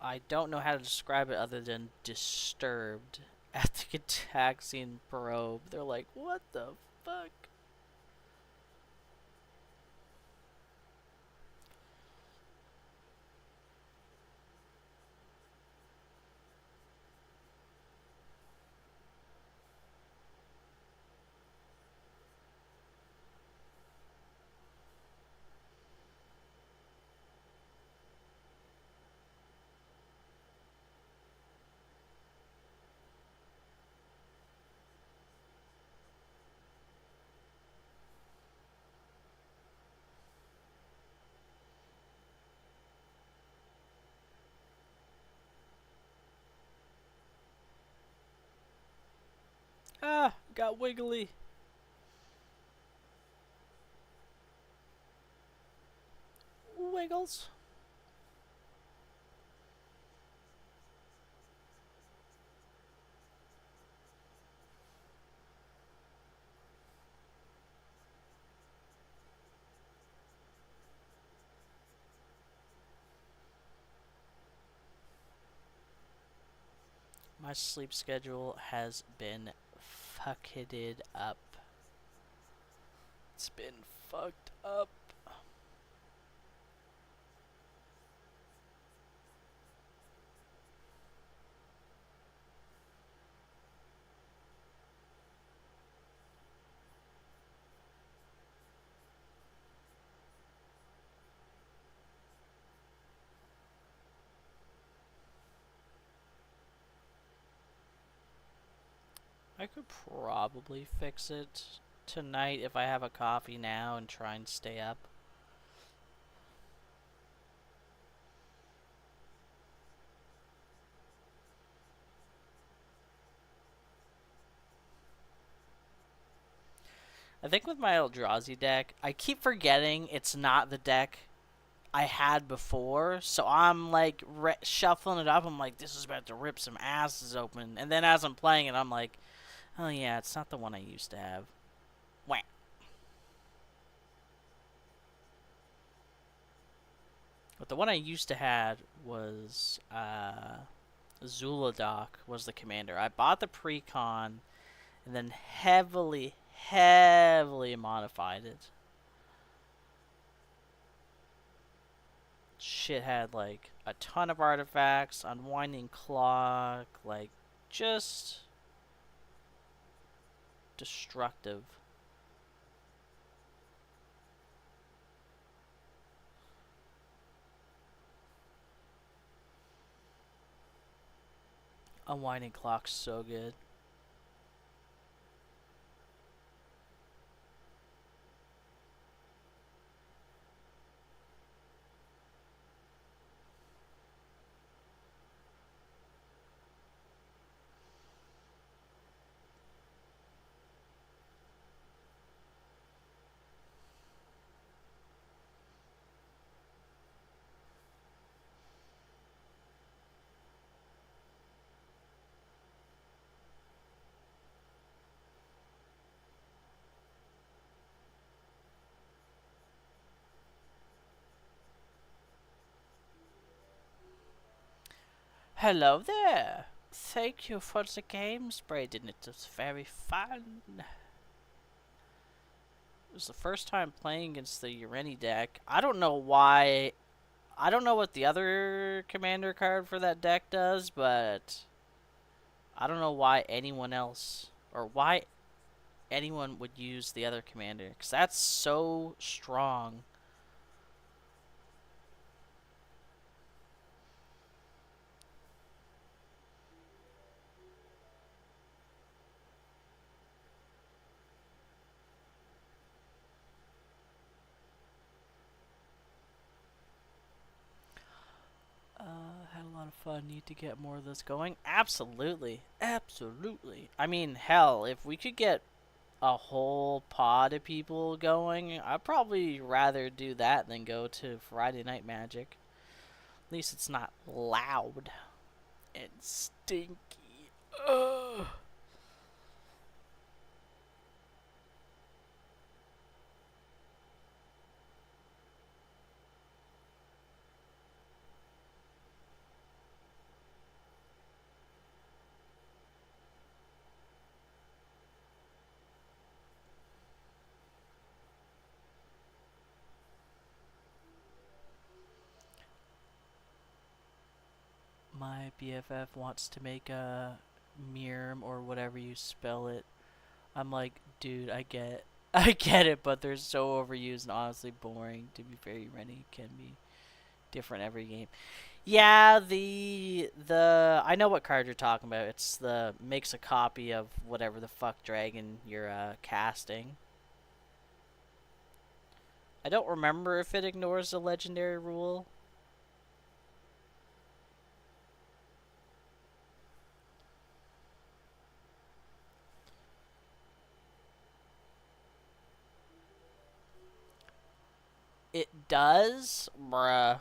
I don't know how to describe it other than disturbed at the Gataxian probe. They're like, what the fuck? Ah, got wiggly. Wiggles. My sleep schedule has been fucked up. It's been fucked up. I could probably fix it tonight if I have a coffee now and try and stay up. I think with my Eldrazi deck, I keep forgetting it's not the deck I had before, so I'm like shuffling it up. I'm like, this is about to rip some asses open, and then as I'm playing it, I'm like, oh yeah, it's not the one I used to have. Wah. But the one I used to had was Zuladoc was the commander. I bought the precon and then heavily modified it. Shit had like a ton of artifacts, unwinding clock, like just destructive. Unwinding clock's so good. Hello there. Thank you for the game spray, didn't it? It was very fun. It was the first time playing against the Ureni deck. I don't know why. I don't know what the other commander card for that deck does, but I don't know why anyone else or why anyone would use the other commander, because that's so strong. Had a lot of fun. Need to get more of this going. Absolutely. Absolutely. I mean, hell, if we could get a whole pod of people going, I'd probably rather do that than go to Friday Night Magic. At least it's not loud and stinky. Ugh. My BFF wants to make a Mirm or whatever you spell it. I'm like, dude, I get it. I get it, but they're so overused and honestly boring. To be very Rennie can be different every game. Yeah, the I know what card you're talking about. It's the makes a copy of whatever the fuck dragon you're casting. I don't remember if it ignores the legendary rule. It does, bruh.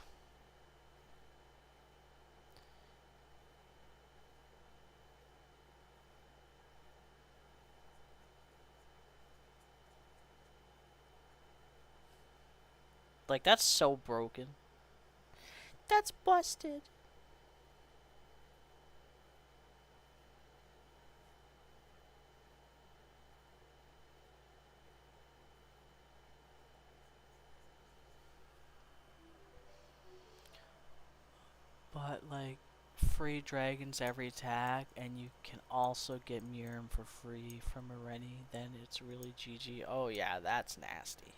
Like, that's so broken. That's busted. But, like, free dragons every attack, and you can also get Miram for free from a Rennie, then it's really GG. Oh, yeah, that's nasty.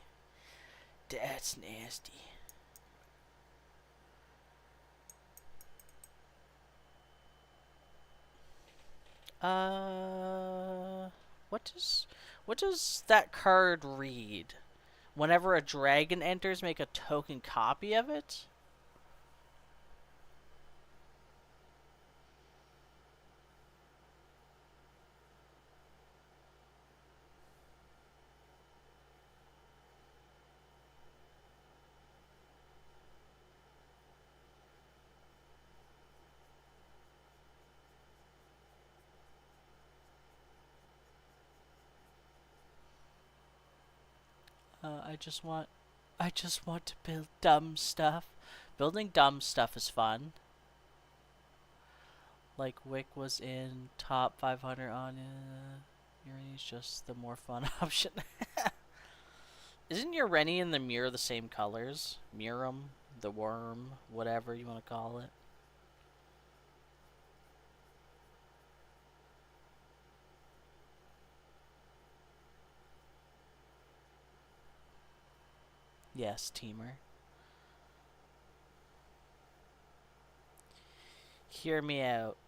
That's nasty. Uh, what does that card read? Whenever a dragon enters, make a token copy of it? I just want to build dumb stuff. Building dumb stuff is fun. Like Wick was in top 500 on Uranus, just the more fun option. Isn't Urani and the mirror the same colors? Mirum, the worm, whatever you want to call it. Yes, Teamer. Hear me out.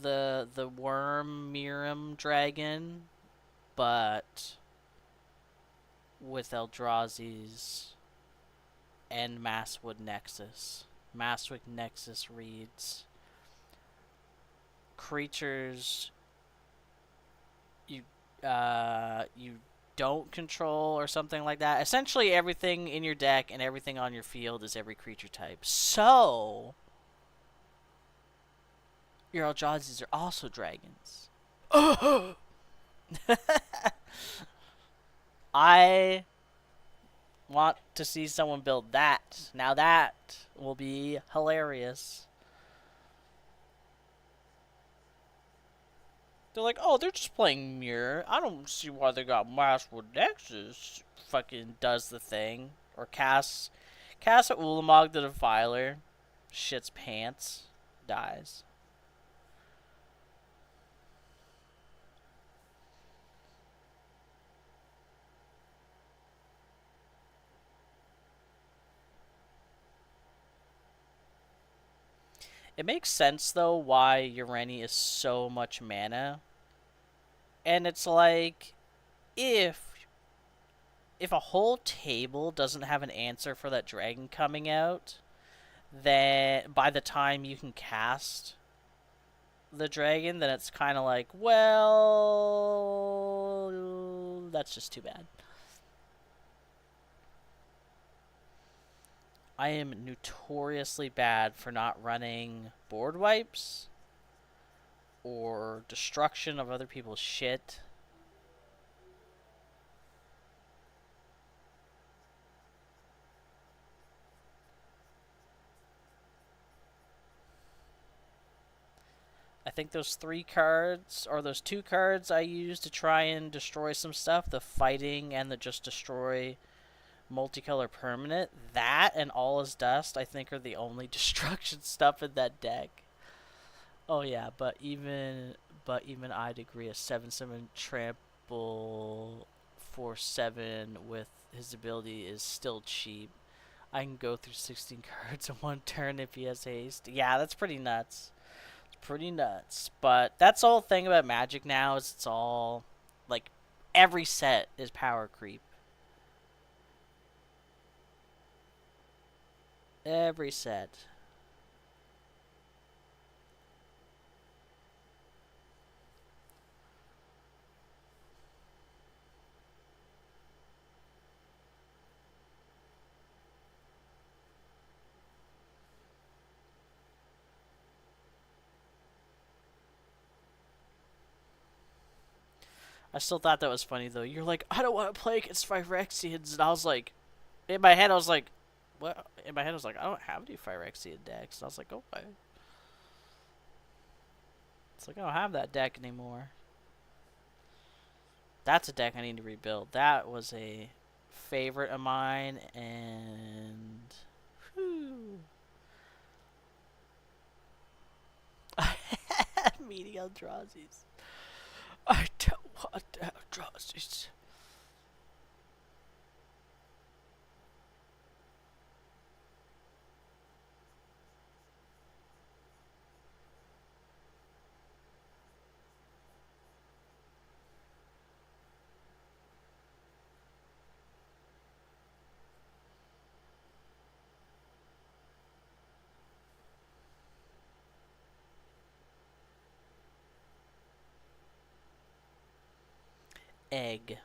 The worm Mirum dragon, but with Eldrazi's and Masswood Nexus. Masswood Nexus reads creatures you you don't control or something like that. Essentially everything in your deck and everything on your field is every creature type. So your Eldrazi's are also dragons. I want to see someone build that. Now that will be hilarious. They're like, oh, they're just playing Mirror. I don't see why they got Masswood Nexus. Fucking does the thing. Or casts a Ulamog the Defiler. Shits pants. Dies. It makes sense, though, why Urani is so much mana. And it's like, if a whole table doesn't have an answer for that dragon coming out, then by the time you can cast the dragon, then it's kind of like, well, that's just too bad. I am notoriously bad for not running board wipes or destruction of other people's shit. I think those 3 cards, or those 2 cards I used to try and destroy some stuff, the fighting and the just destroy multicolor permanent, that and All is Dust, I think are the only destruction stuff in that deck. Oh yeah, but even I'd agree a 7/7 trample for 7 with his ability is still cheap. I can go through 16 cards in one turn if he has haste. Yeah, that's pretty nuts. It's pretty nuts. But that's the whole thing about Magic now is it's all like every set is power creep. Every set. I still thought that was funny though. You're like, I don't want to play against Phyrexians, and I was like, in my head, I was like, what? In my head, I was like, I don't have any Phyrexian decks. And I was like, okay. It's like I don't have that deck anymore. That's a deck I need to rebuild. That was a favorite of mine, and whew. I had meeting Eldrazi's. I don't want Eldrazi's. Egg.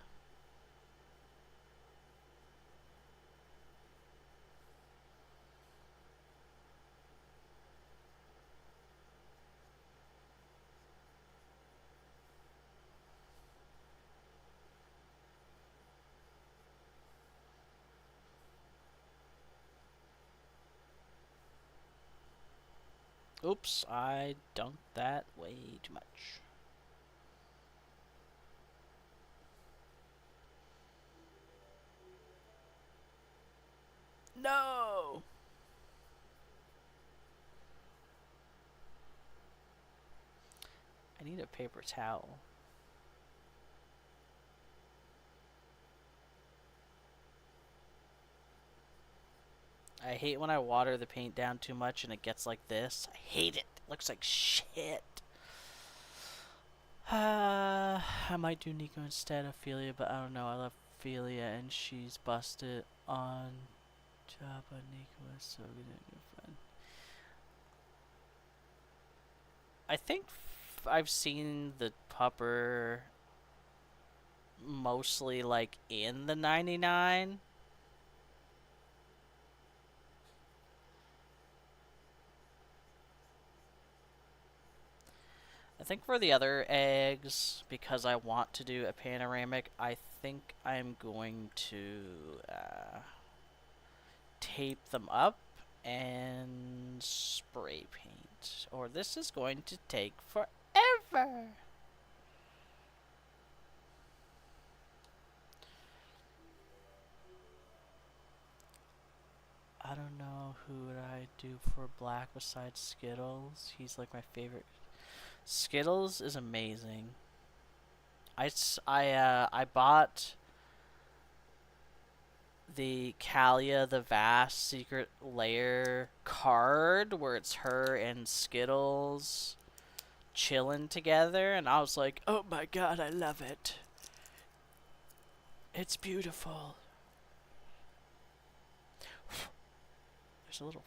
Oops, I dunked that way too much. No! I need a paper towel. I hate when I water the paint down too much and it gets like this. I hate it. It looks like shit. I might do Nico instead of Ophelia, but I don't know. I love Ophelia and she's busted on job, but Nico is so good and fun. I think I've seen the pupper mostly like in the 99. I think for the other eggs, because I want to do a panoramic, I think I'm going to tape them up and spray paint. Or this is going to take forever. I don't know who would I do for black besides Skittles. He's like my favorite. Skittles is amazing. I bought the Kalia the Vast Secret Lair card where it's her and Skittles chilling together, and I was like, oh my god, I love it. It's beautiful. There's a little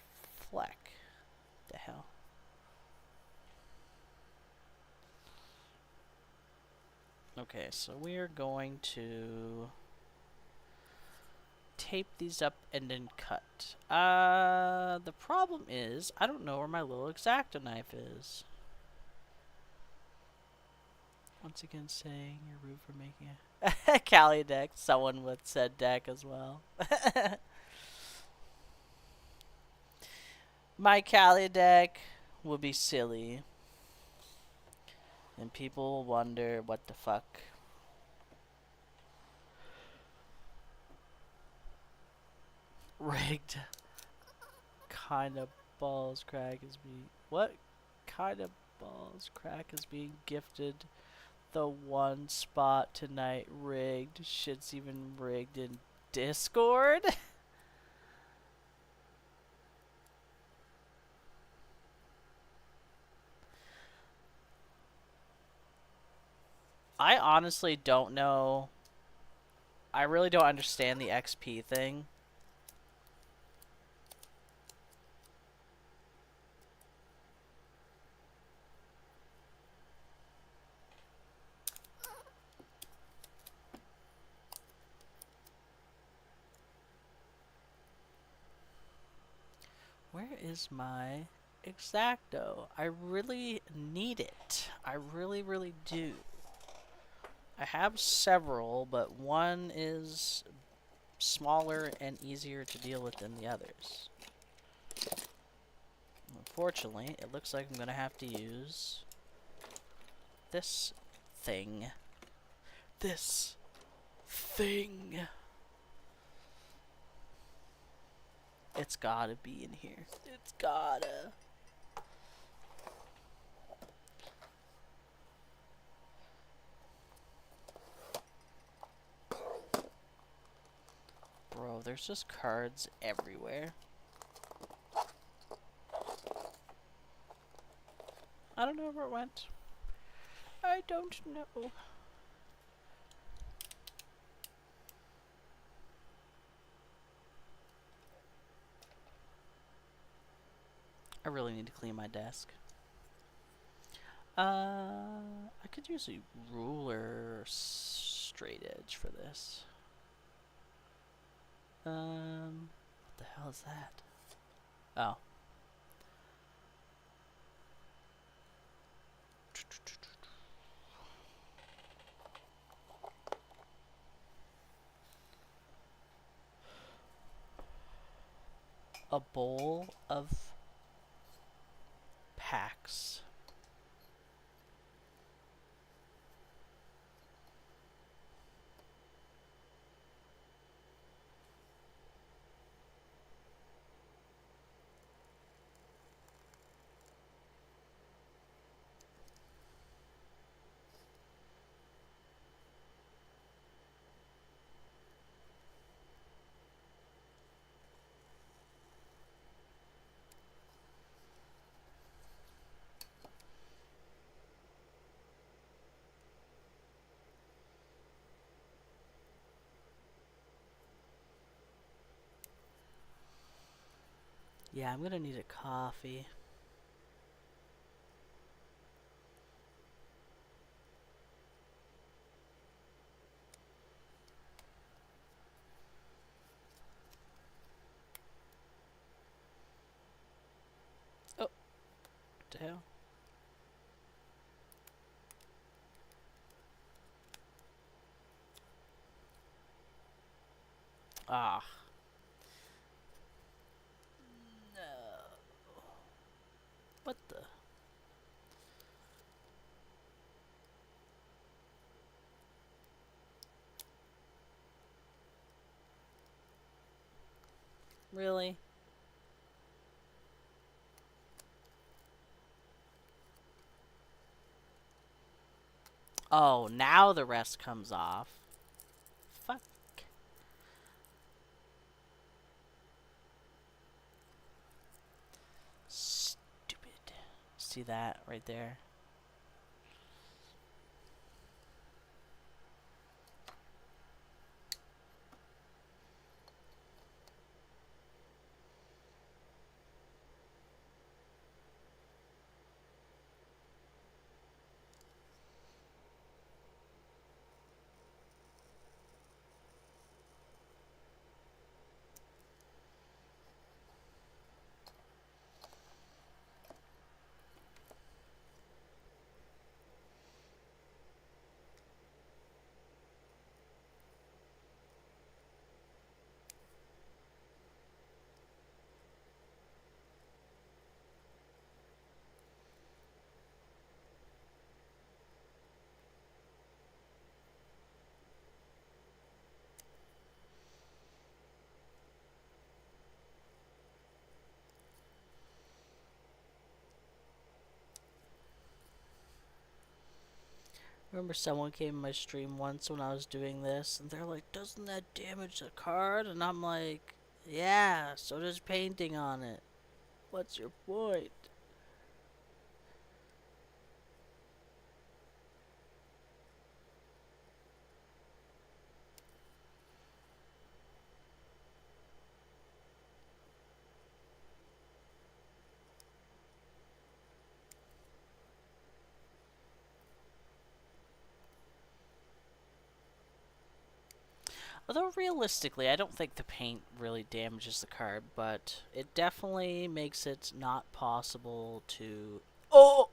fleck. The hell? Okay, so we are going to tape these up and then cut. The problem is, I don't know where my little X-Acto knife is. Once again, saying you're rude for making a Cali deck. Someone with said deck as well. My Cali deck will be silly. And people will wonder what the fuck. Rigged. Kind of balls crack is being. What kind of balls crack is being gifted the one spot tonight? Rigged. Shit's even rigged in Discord. I honestly don't know. I really don't understand the XP thing. Where is my X-Acto? I really need it. I really, really do. I have several, but one is smaller and easier to deal with than the others. Unfortunately, it looks like I'm going to have to use this thing. This thing. It's gotta be in here. It's gotta. Bro, there's just cards everywhere. I don't know where it went. I don't know. I really need to clean my desk. I could use a ruler or straight edge for this. What the hell is that? Oh. A bowl of attacks. Yeah, I'm gonna need a coffee. Oh, what the hell? Ah. No. What the? Really? Oh, now the rest comes off. Fuck. Stupid. See that right there? Remember someone came in my stream once when I was doing this, and they're like, doesn't that damage the card? And I'm like, yeah, so does painting on it. What's your point? Although realistically, I don't think the paint really damages the card, but it definitely makes it not possible to... Oh!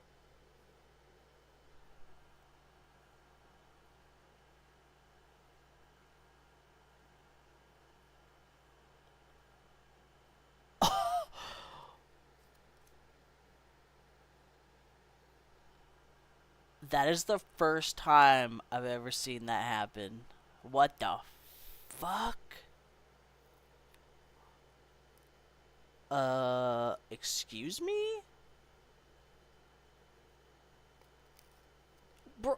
That is the first time I've ever seen that happen. What the fuck? Excuse me? Bro.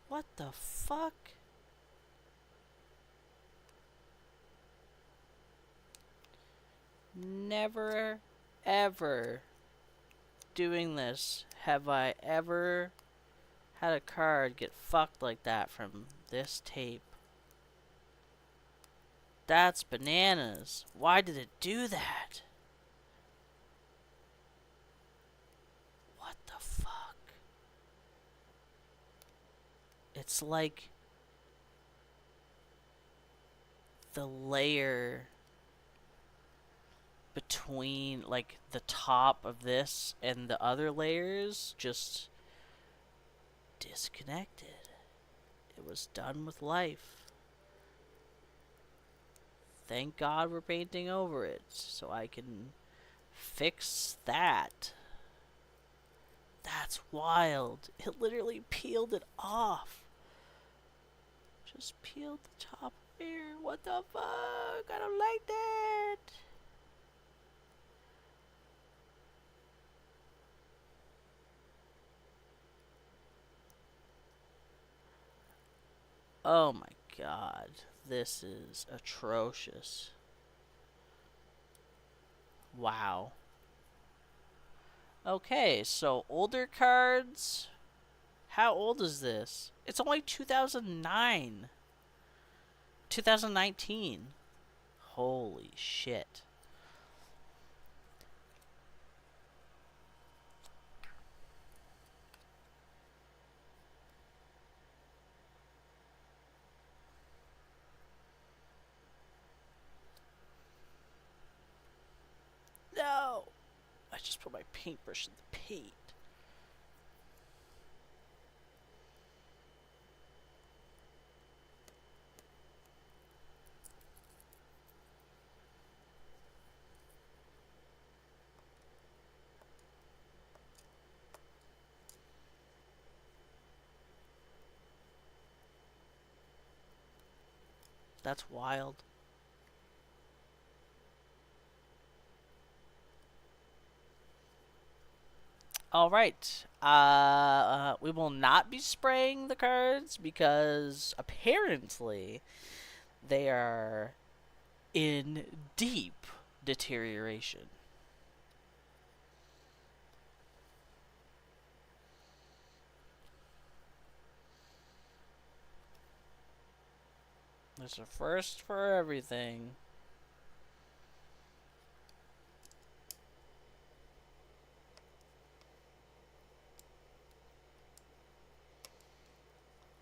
What the fuck? Never, ever doing this have I ever had a card get fucked like that from this tape. That's bananas. Why did it do that? What the fuck? It's like the layer between like the top of this and the other layers just disconnected. It was done with life. Thank God we're painting over it so I can fix that. That's wild. It literally peeled it off. Just peeled the top here. What the fuck? I don't like that. Oh my god. This is atrocious. Wow. Okay, so older cards. How old is this? It's only 2009. 2019. Holy shit. No! I just put my paintbrush in the paint. That's wild. All right. We will not be spraying the cards because apparently they are in deep deterioration. There's a first for everything.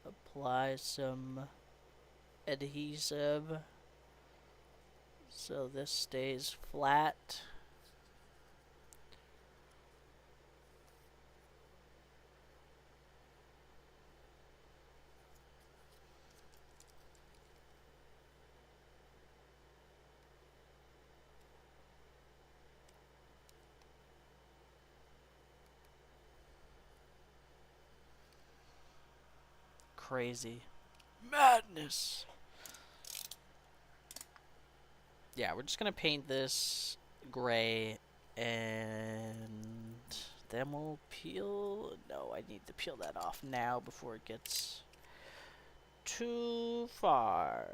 Apply some adhesive so this stays flat. Crazy. Madness. Yeah, we're just gonna paint this gray and then we'll peel. No, I need to peel that off now before it gets too far.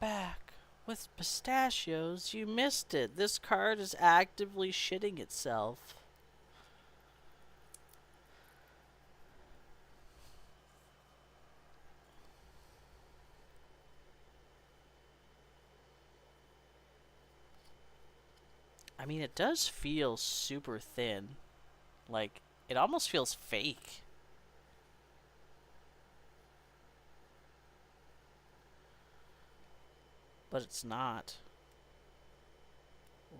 Back with pistachios, you missed it. This card is actively shitting itself. I mean, it does feel super thin. Like, it almost feels fake. But it's not.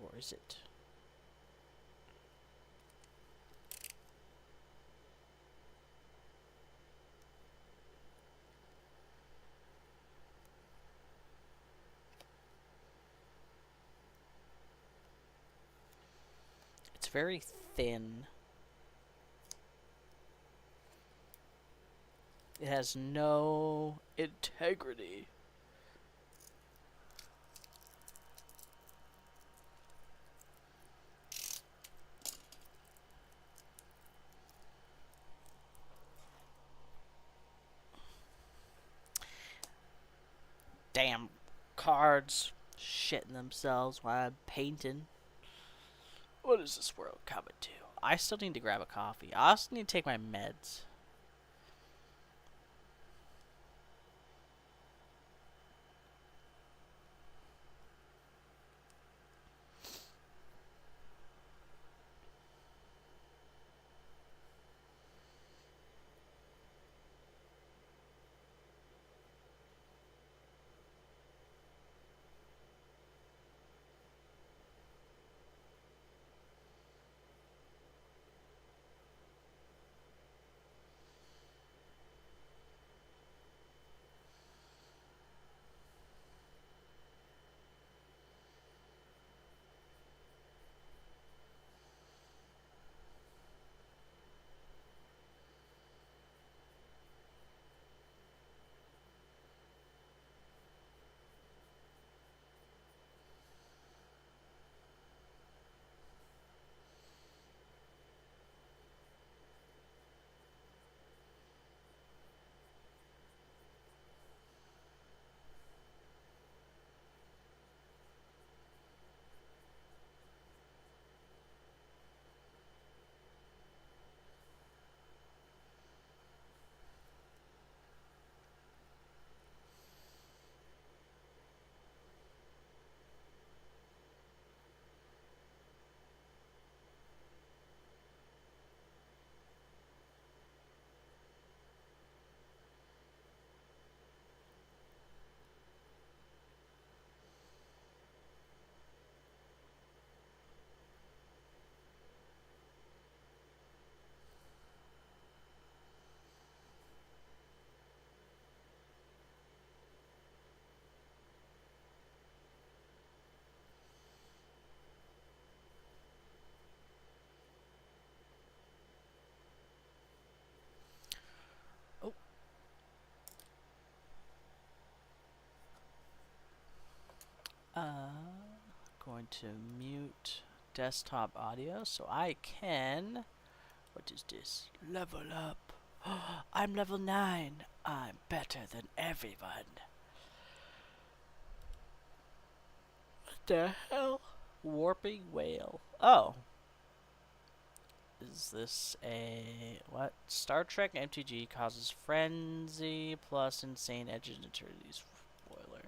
Or is it? It's very thin. It has no integrity. Damn cards shitting themselves while I'm painting. What is this world coming to? I still need to grab a coffee. I also need to take my meds. Going to mute desktop audio so I can. What is this? Level up. I'm level 9. I'm better than everyone. What the hell? Warping whale. Oh. Is this a what? Star Trek MTG causes frenzy plus insane edges and eternities spoiler.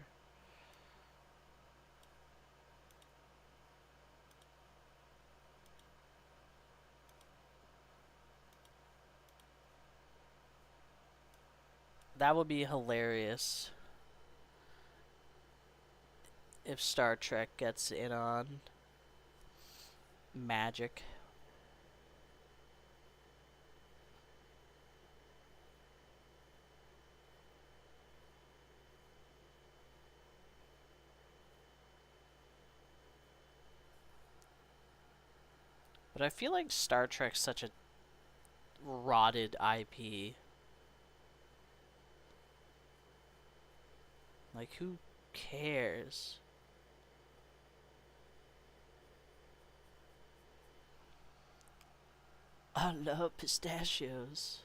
That would be hilarious if Star Trek gets in on Magic. But I feel like Star Trek's such a rotted IP. Like, who cares? I love pistachios.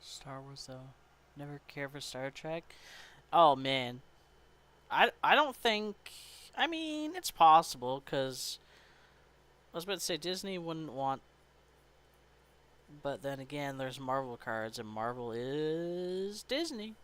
Star Wars though. Never care for Star Trek. Oh man, I don't think. I mean, it's possible because I was about to say Disney wouldn't want, but then again, there's Marvel cards, and Marvel is Disney.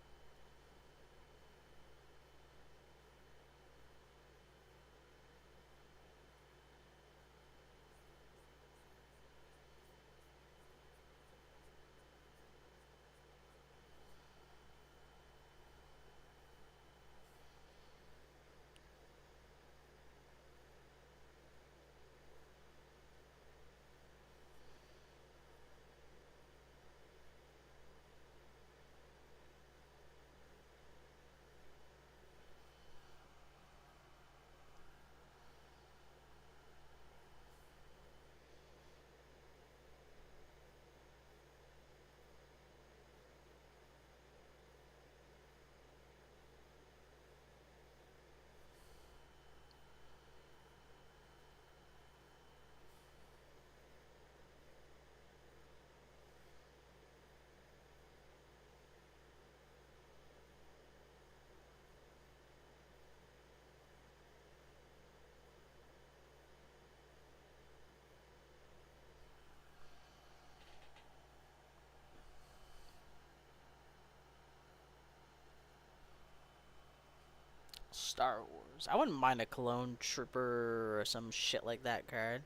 Star Wars. I wouldn't mind a Clone Trooper or some shit like that card.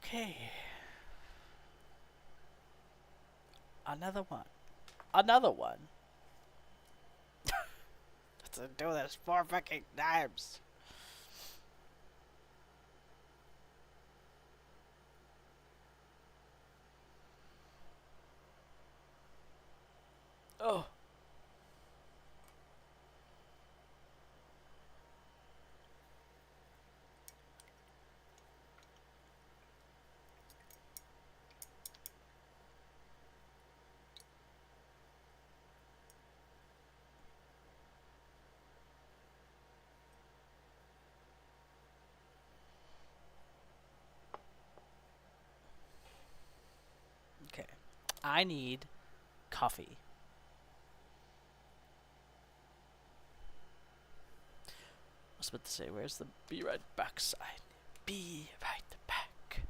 Okay. Another one. Another one. Let's do this 4 fucking times. Oh. Okay. I need coffee. I was about to say, where's the be right back sign? Be right back.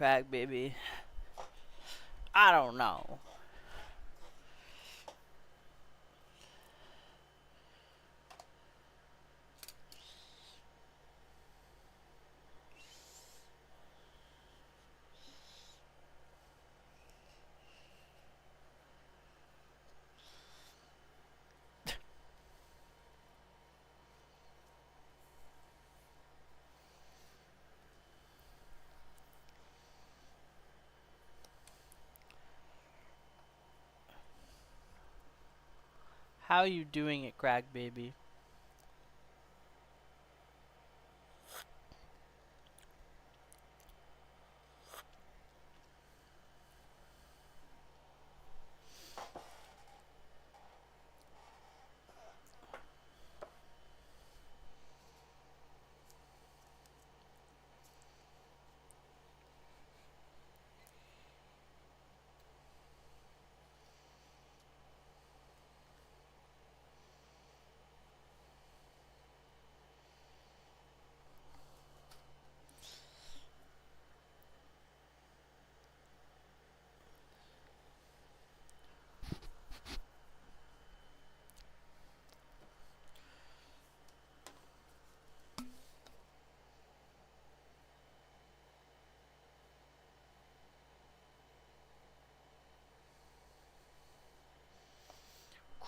Crack baby. I don't know. How you doing it, Crack baby?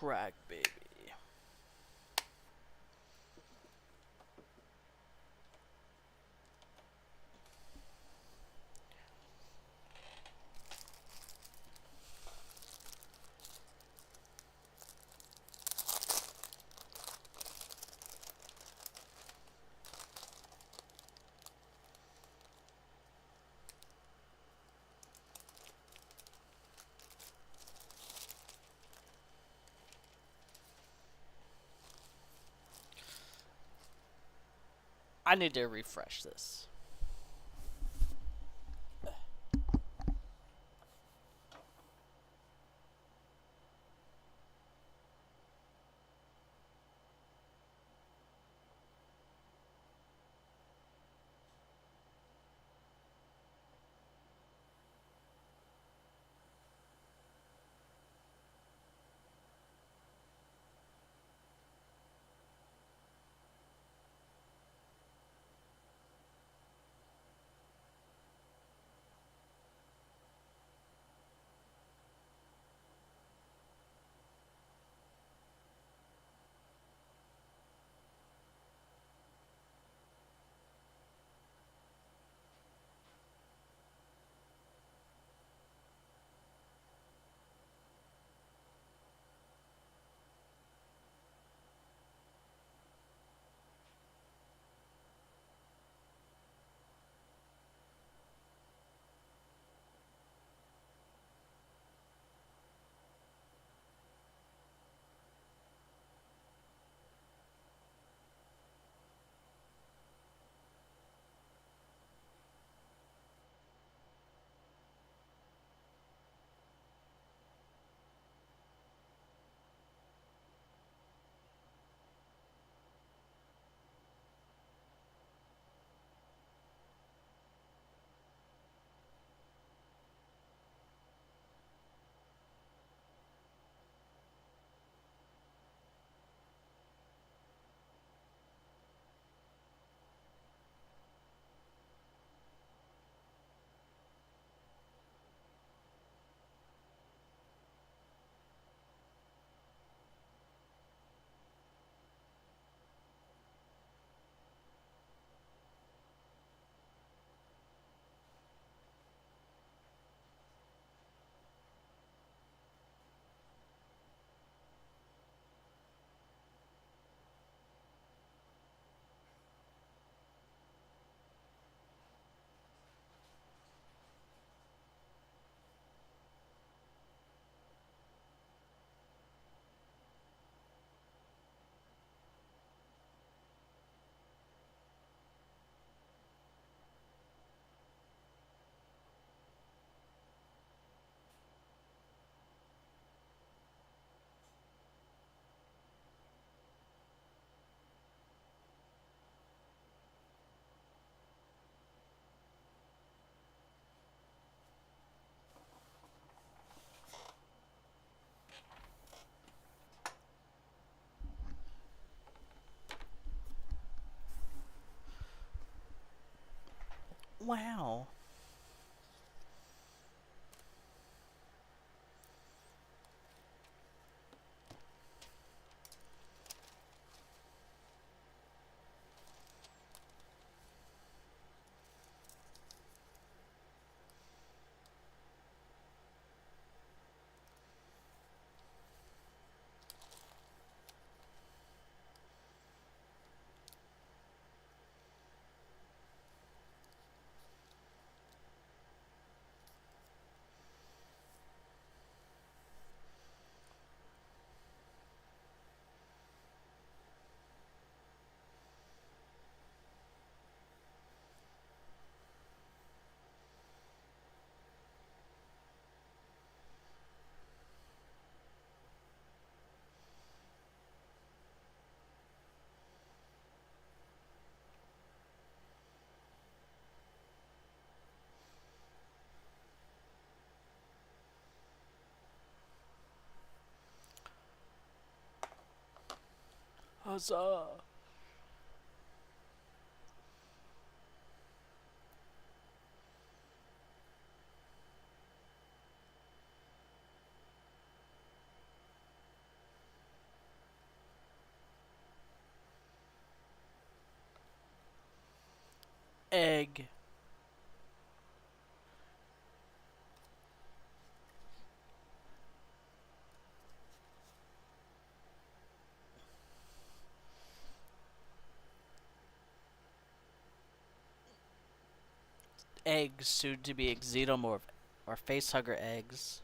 Crack baby. I need to refresh this. Wow. Huzzah. Egg. Eggs, soon to be exodomorph or facehugger eggs.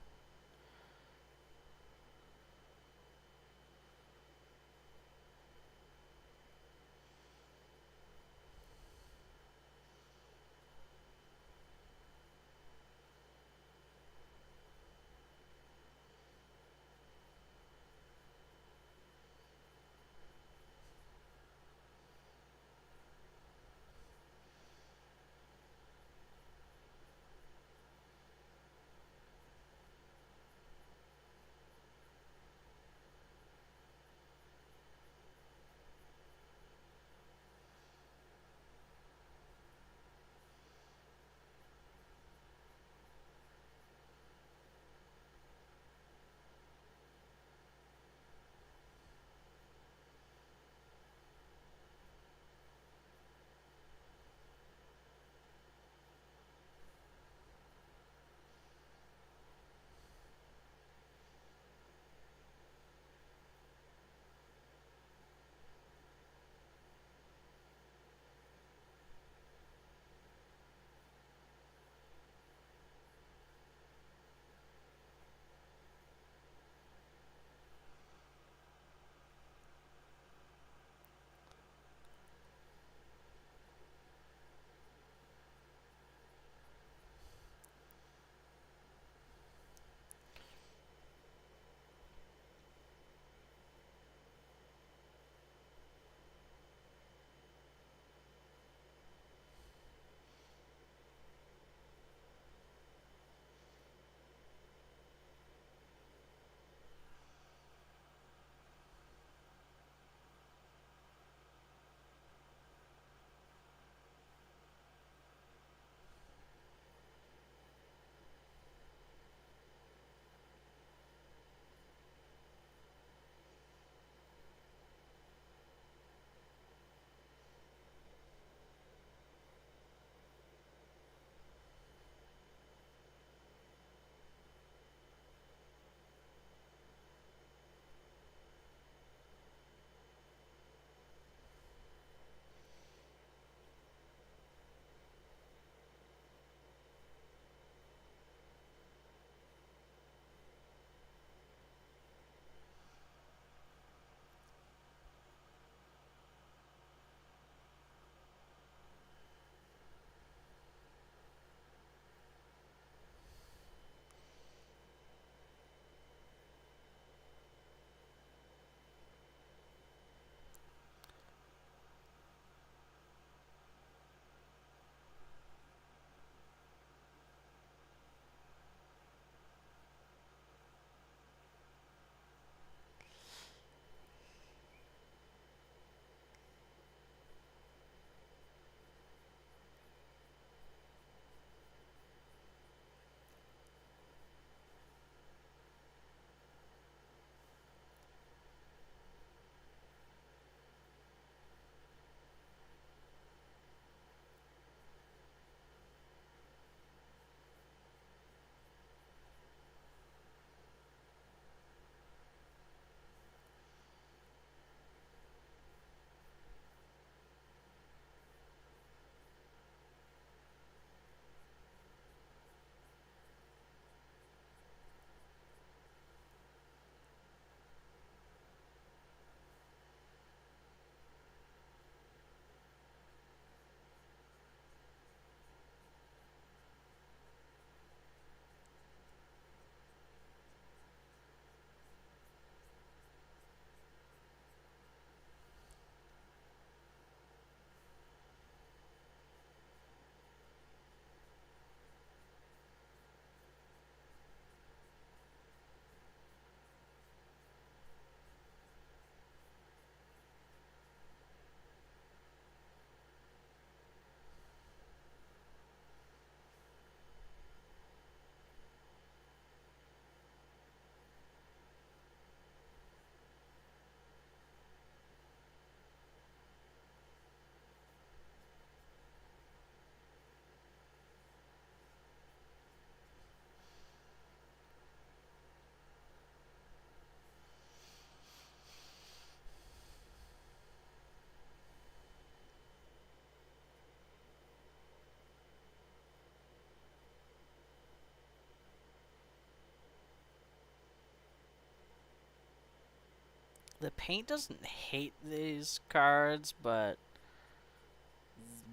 The paint doesn't hate these cards, but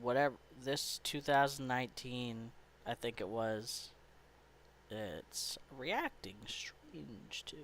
whatever. This 2019, I think it was. It's reacting strange to.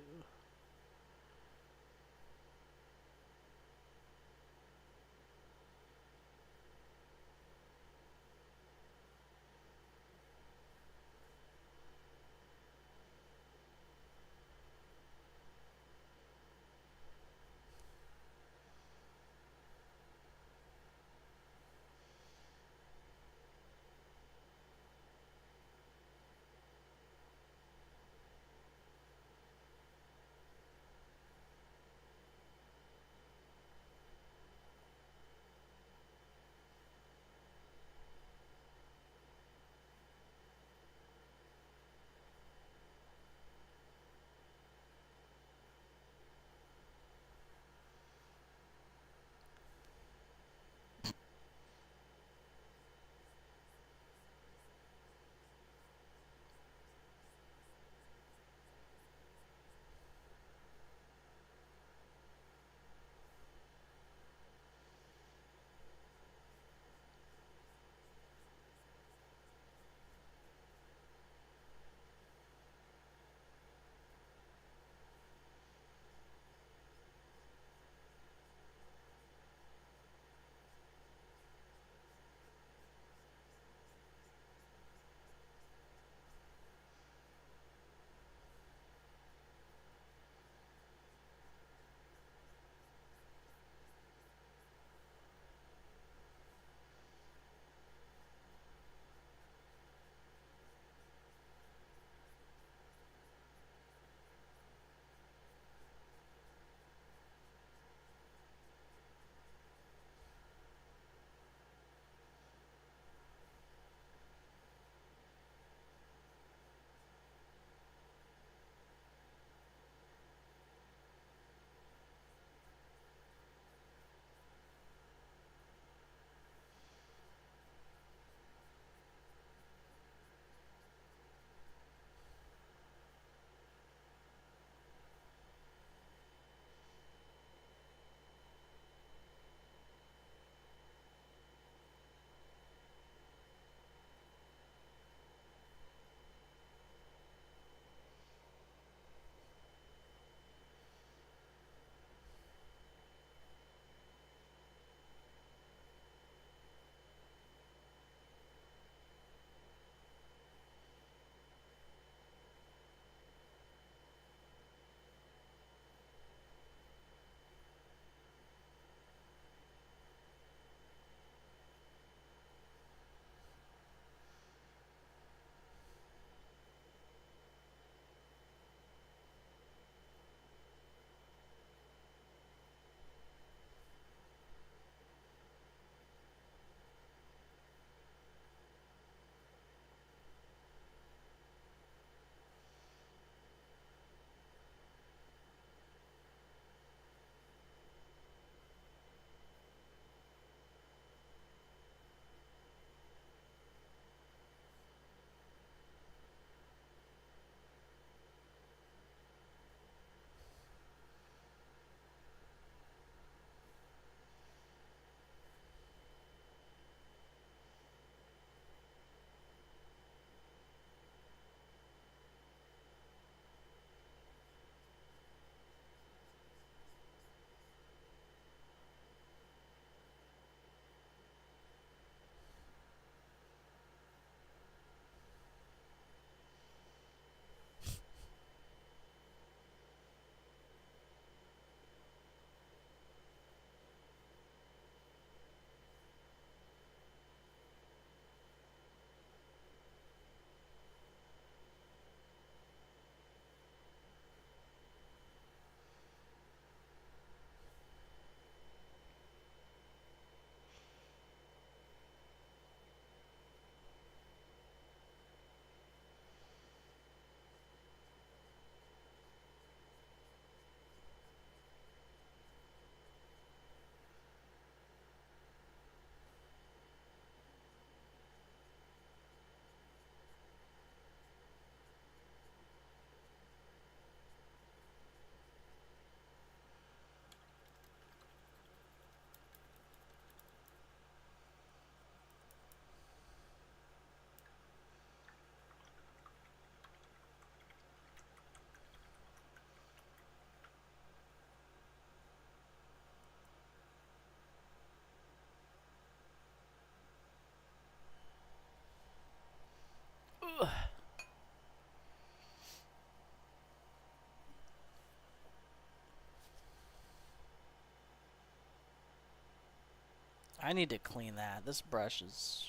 I need to clean that. This brush is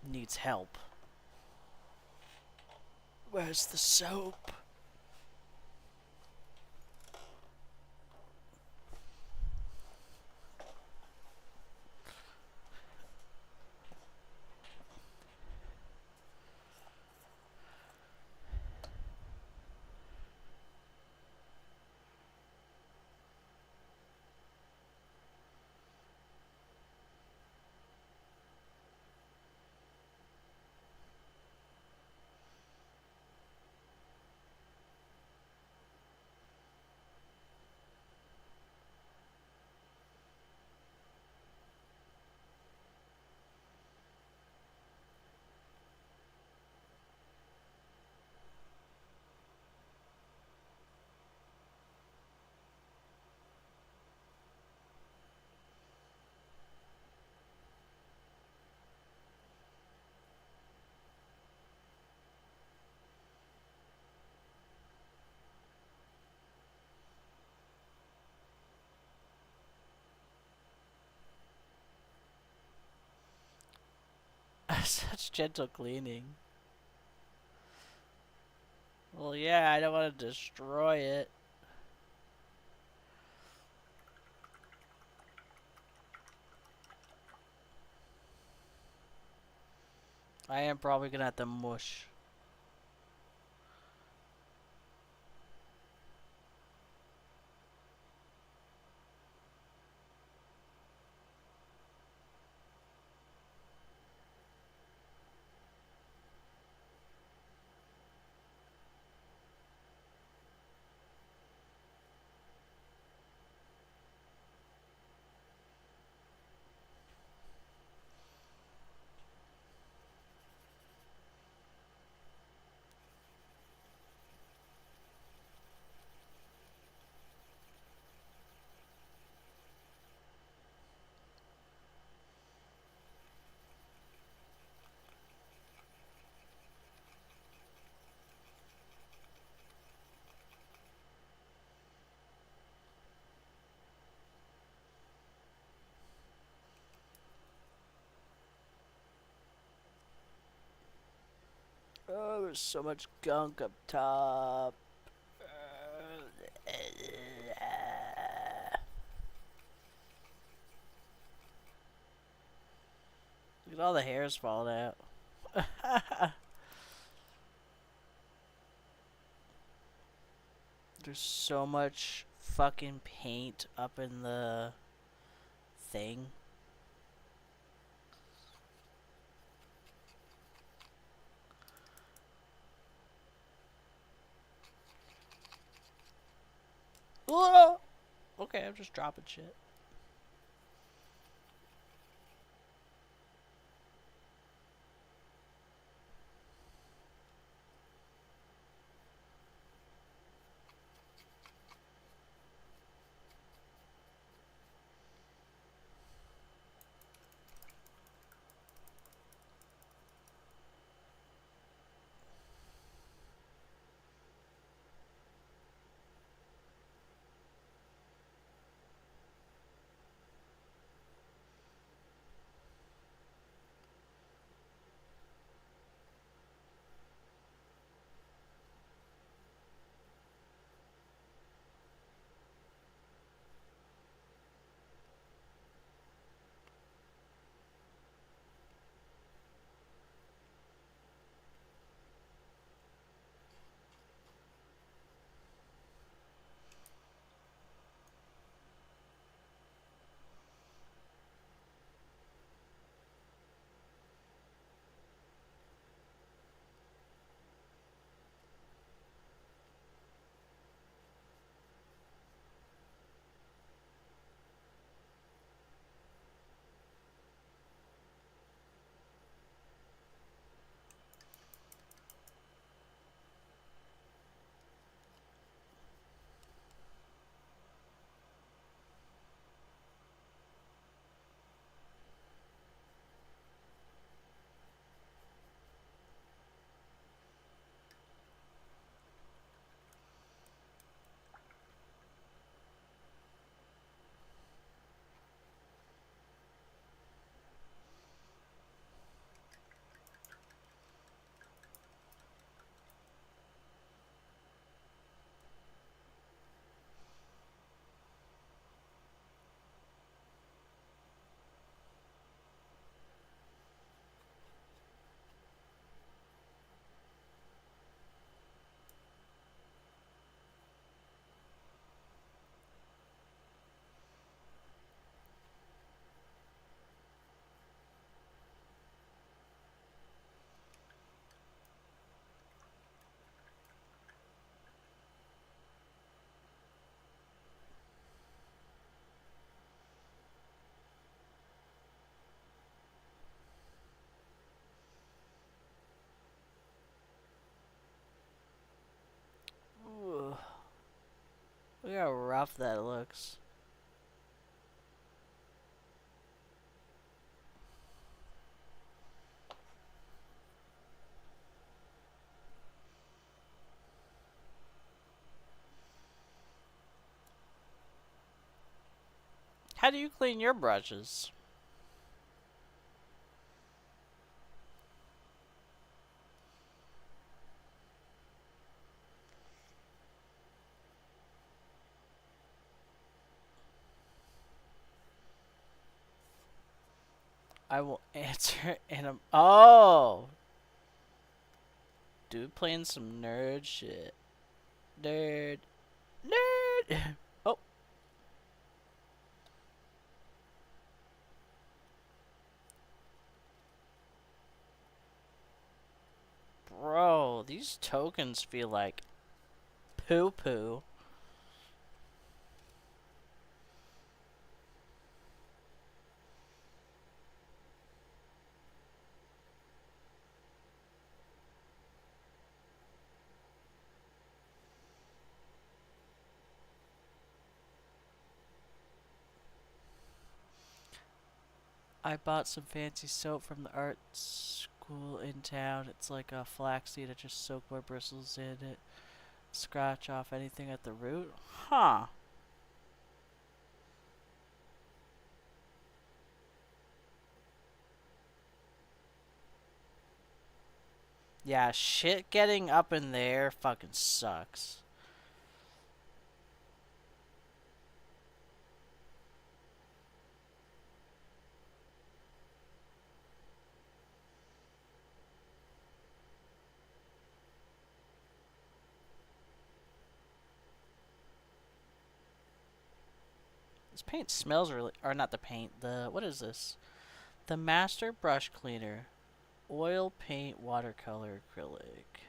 needs help. Where's the soap? Such gentle cleaning. Well, yeah, I don't want to destroy it. I am probably gonna have to mush. Oh, there's so much gunk up top. Look at all the hairs falling out. There's so much fucking paint up in the thing. Whoa! Okay, I'm just dropping shit. Look how rough that looks. How do you clean your brushes? I will answer in a. Oh! Dude playing some nerd shit. Nerd. Nerd! Oh. Bro, these tokens feel like poo poo. I bought some fancy soap from the art school in town. It's like a flaxseed. I just soak my bristles in it. Scratch off anything at the root. Huh. Yeah, shit getting up in there fucking sucks. This paint smells really. Or not the paint. The. What is this? The Master Brush Cleaner. Oil paint watercolor acrylic.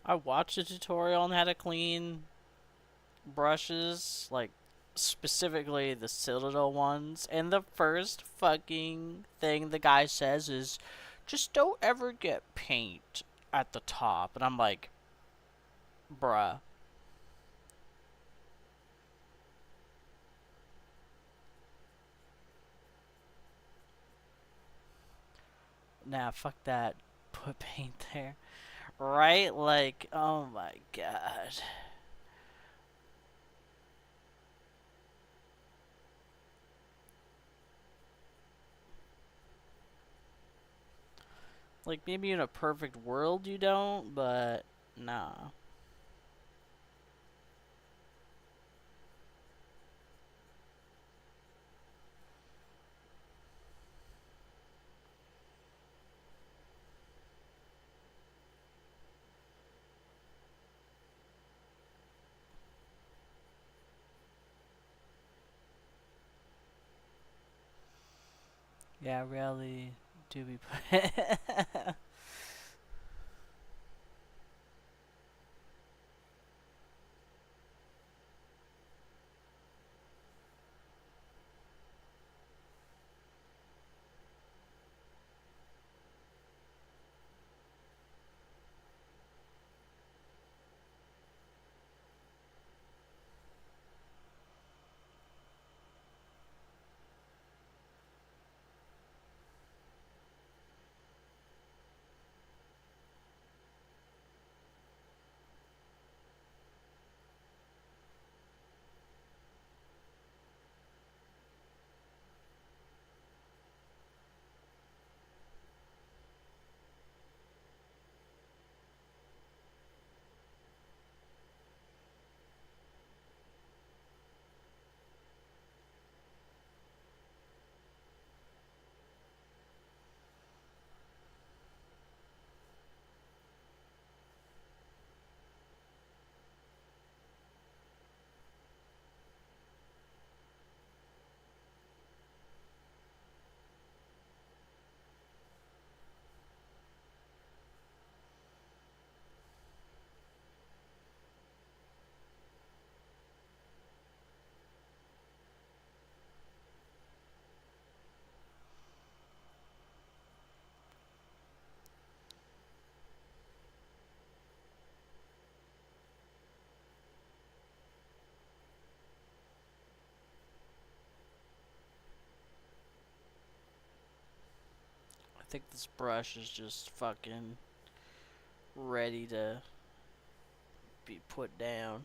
I watched a tutorial on how to clean brushes, like specifically the Citadel ones, and the first fucking thing the guy says is just don't ever get paint at the top. And I'm like, bruh. Nah, fuck that. Put paint there. Right? Like, oh my god. Like, maybe in a perfect world you don't, but nah. Yeah, rarely do we I think this brush is just fucking ready to be put down.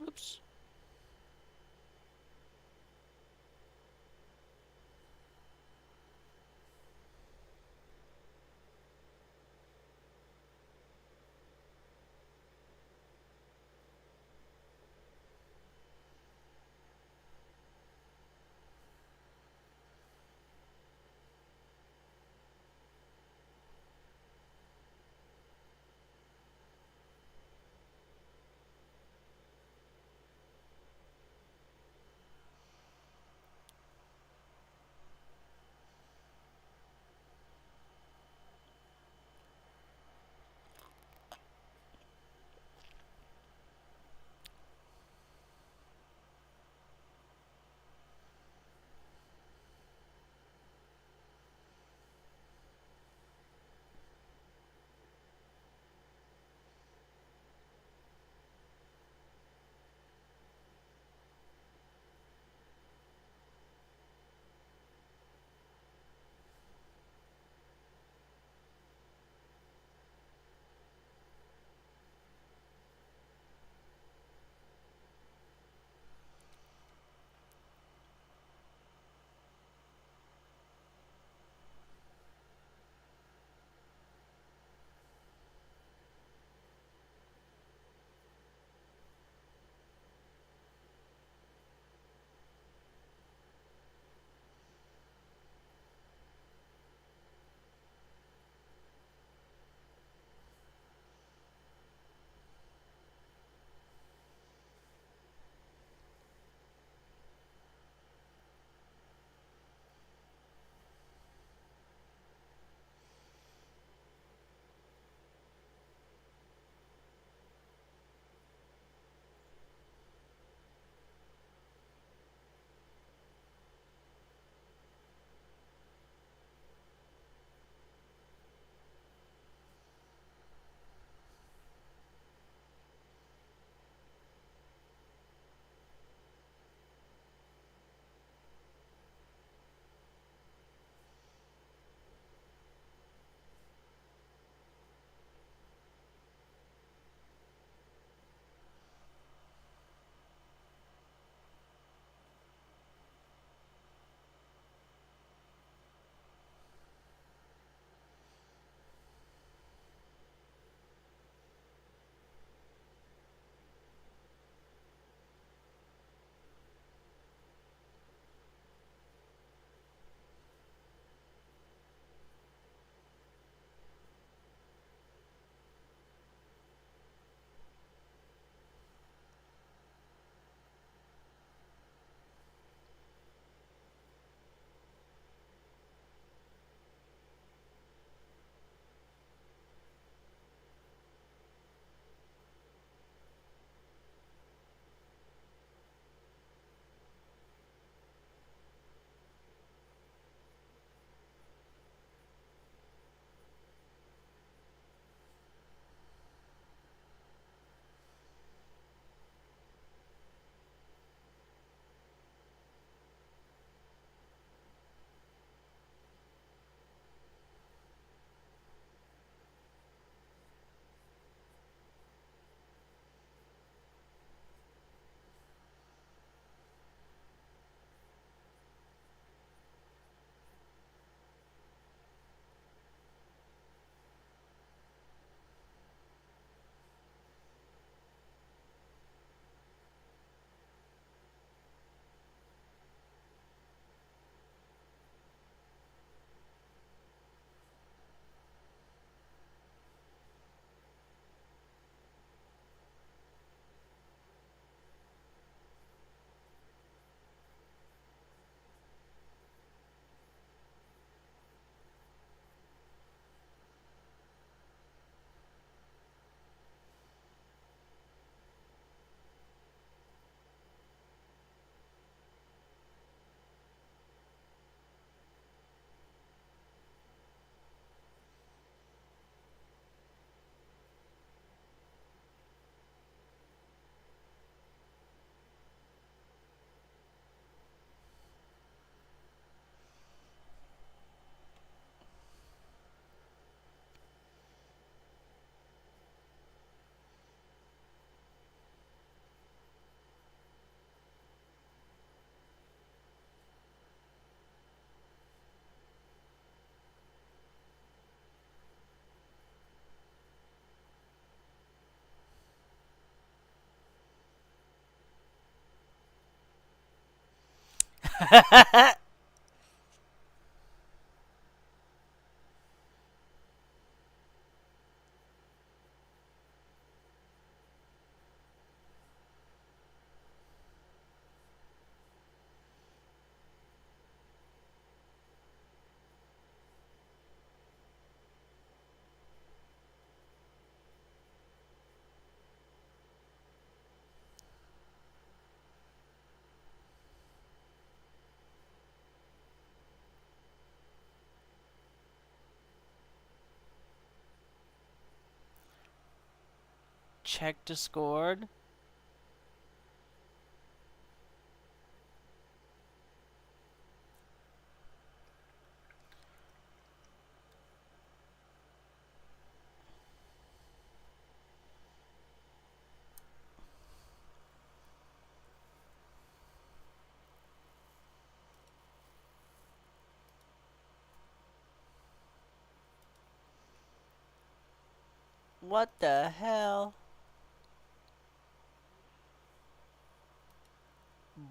Oops. Check Discord. What the hell?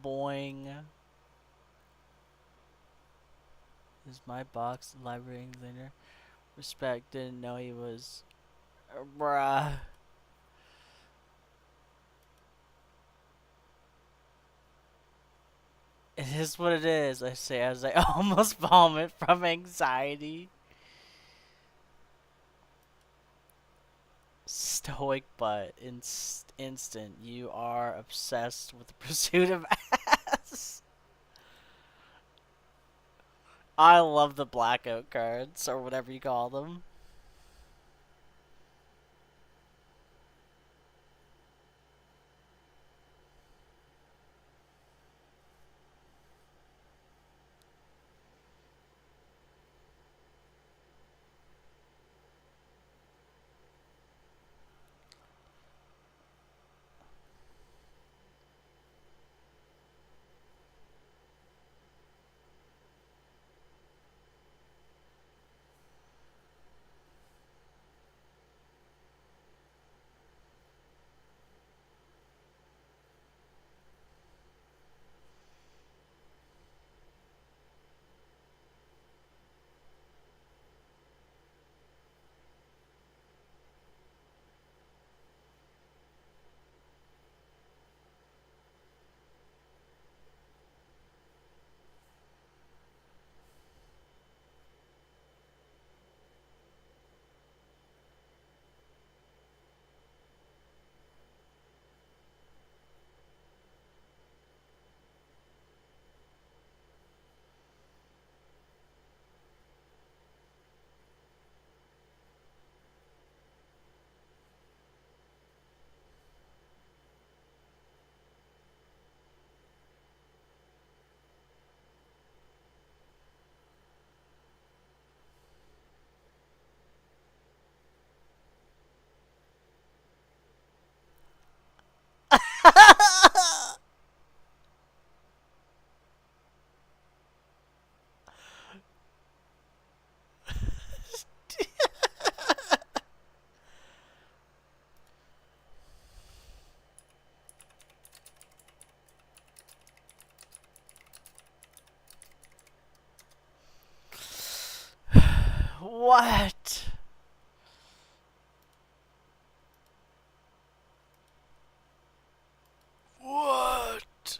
Boing. Is my box library cleaner? Respect, didn't know he was. Bruh. It is what it is, I say as I almost vomit from anxiety. Stoic but instant. You are obsessed with the pursuit of ass. I love the blackout cards, or whatever you call them. What? What?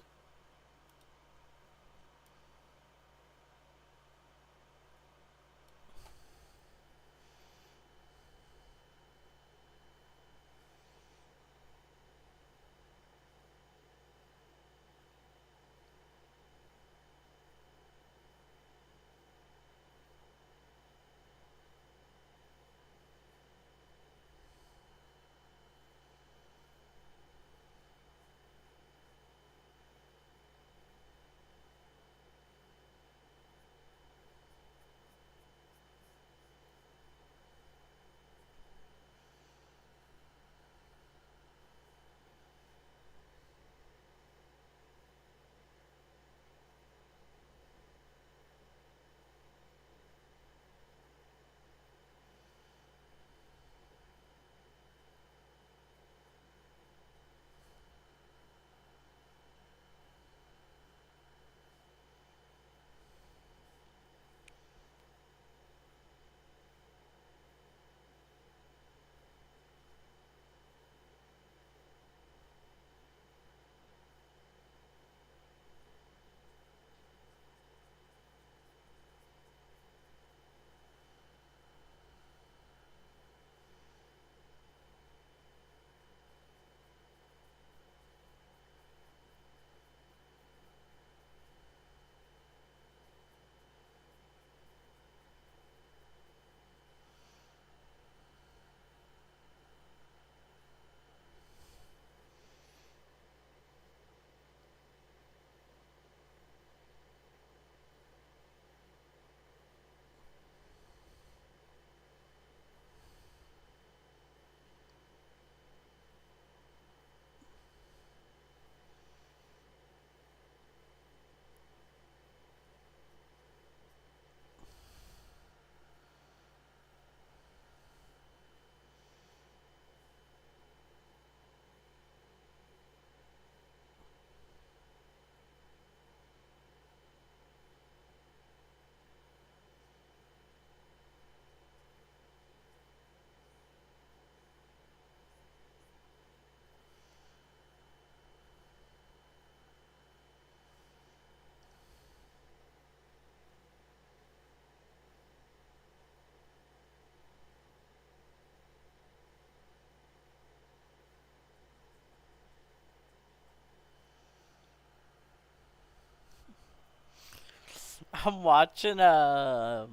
I'm watching a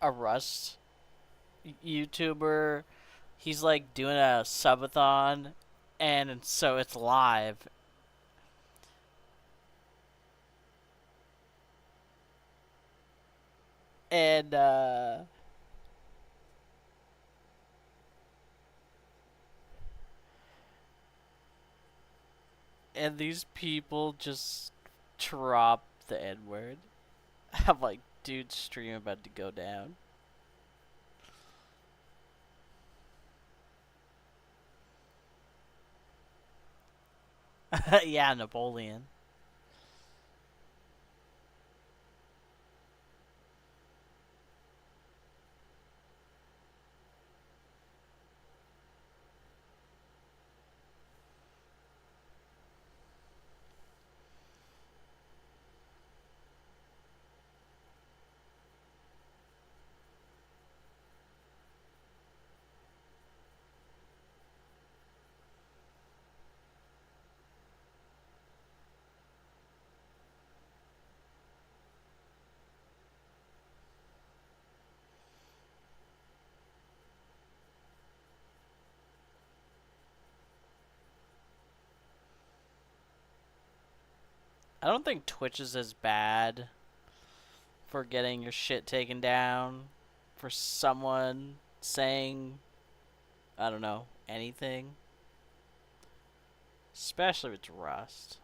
Rust YouTuber. He's like doing a subathon, and so it's live. And and these people just drop the N word. I'm like, dude, stream about to go down. Yeah, Napoleon. I don't think Twitch is as bad for getting your shit taken down for someone saying, I don't know, anything. Especially if it's Rust.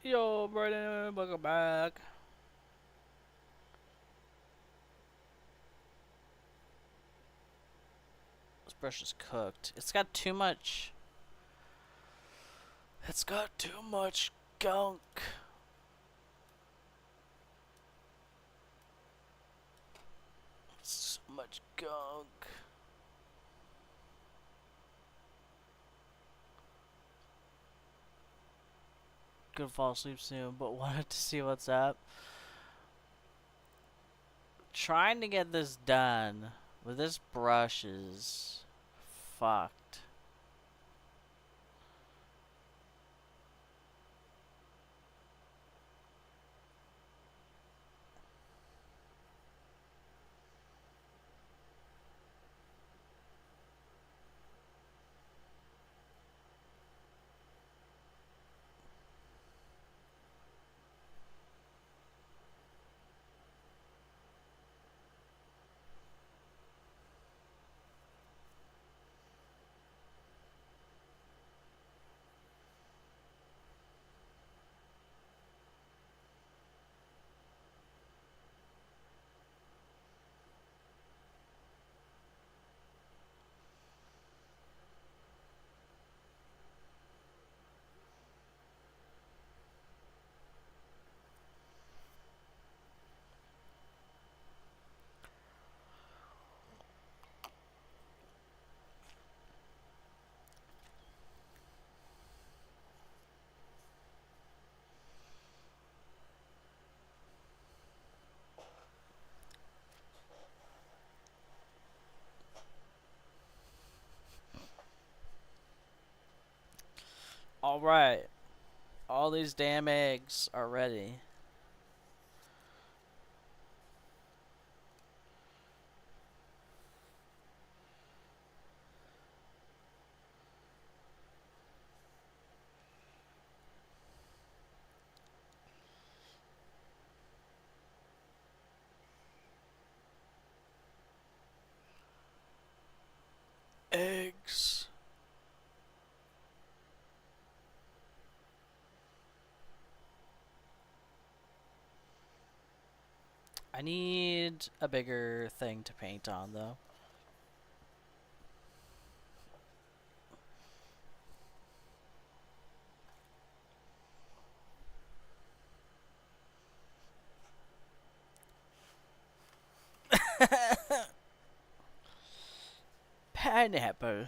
Yo, Brandon, welcome back. This brush is cooked. It's got too much. It's got too much gunk. So much gunk. Gonna fall asleep soon, but wanted to see what's up. Trying to get this done with this brush is fucked. Alright. All these damn eggs are ready. Eggs. I need a bigger thing to paint on, though. Pineapple.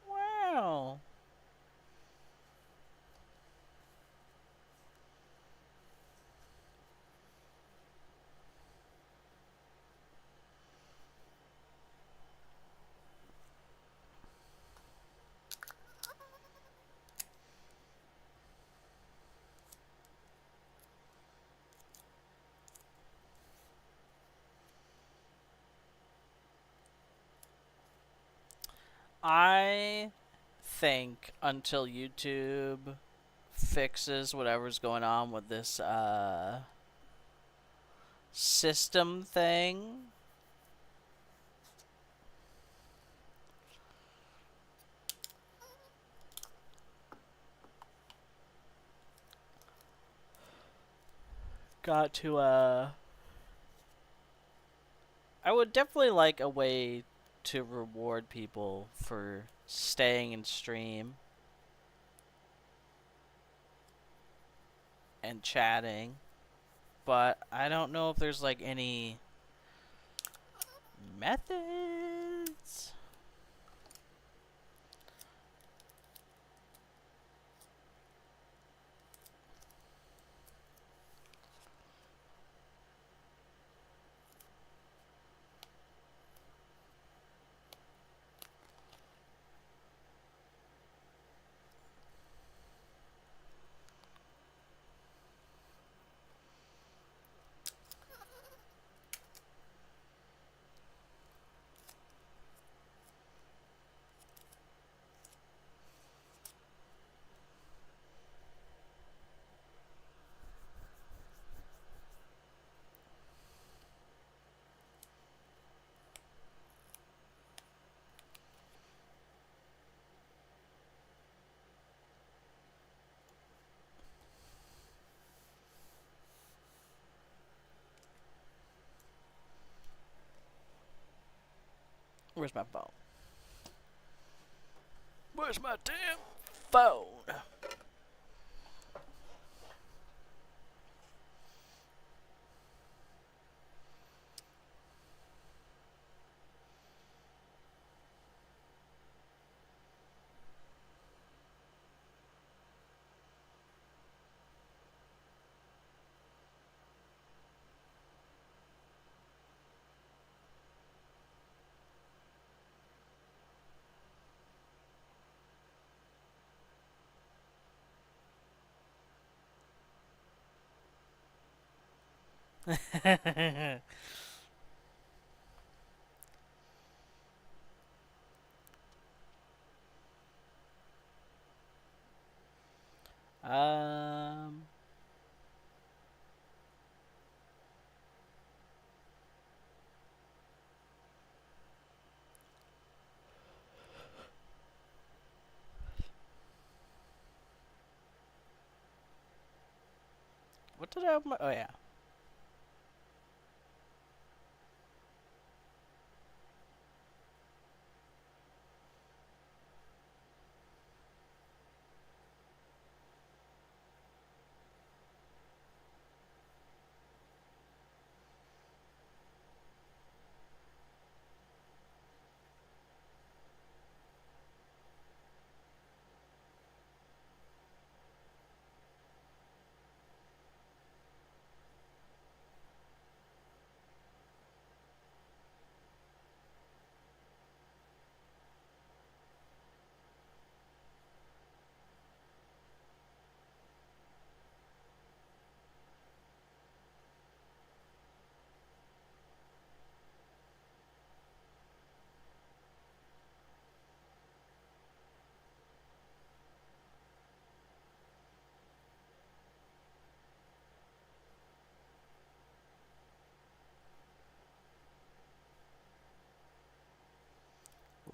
Wow. I think until YouTube fixes whatever's going on with this system thing, got to I would definitely like a way to reward people for staying in stream and chatting, but I don't know if there's like any methods. Where's my phone? Where's my damn phone? um, what did I have my? Oh yeah.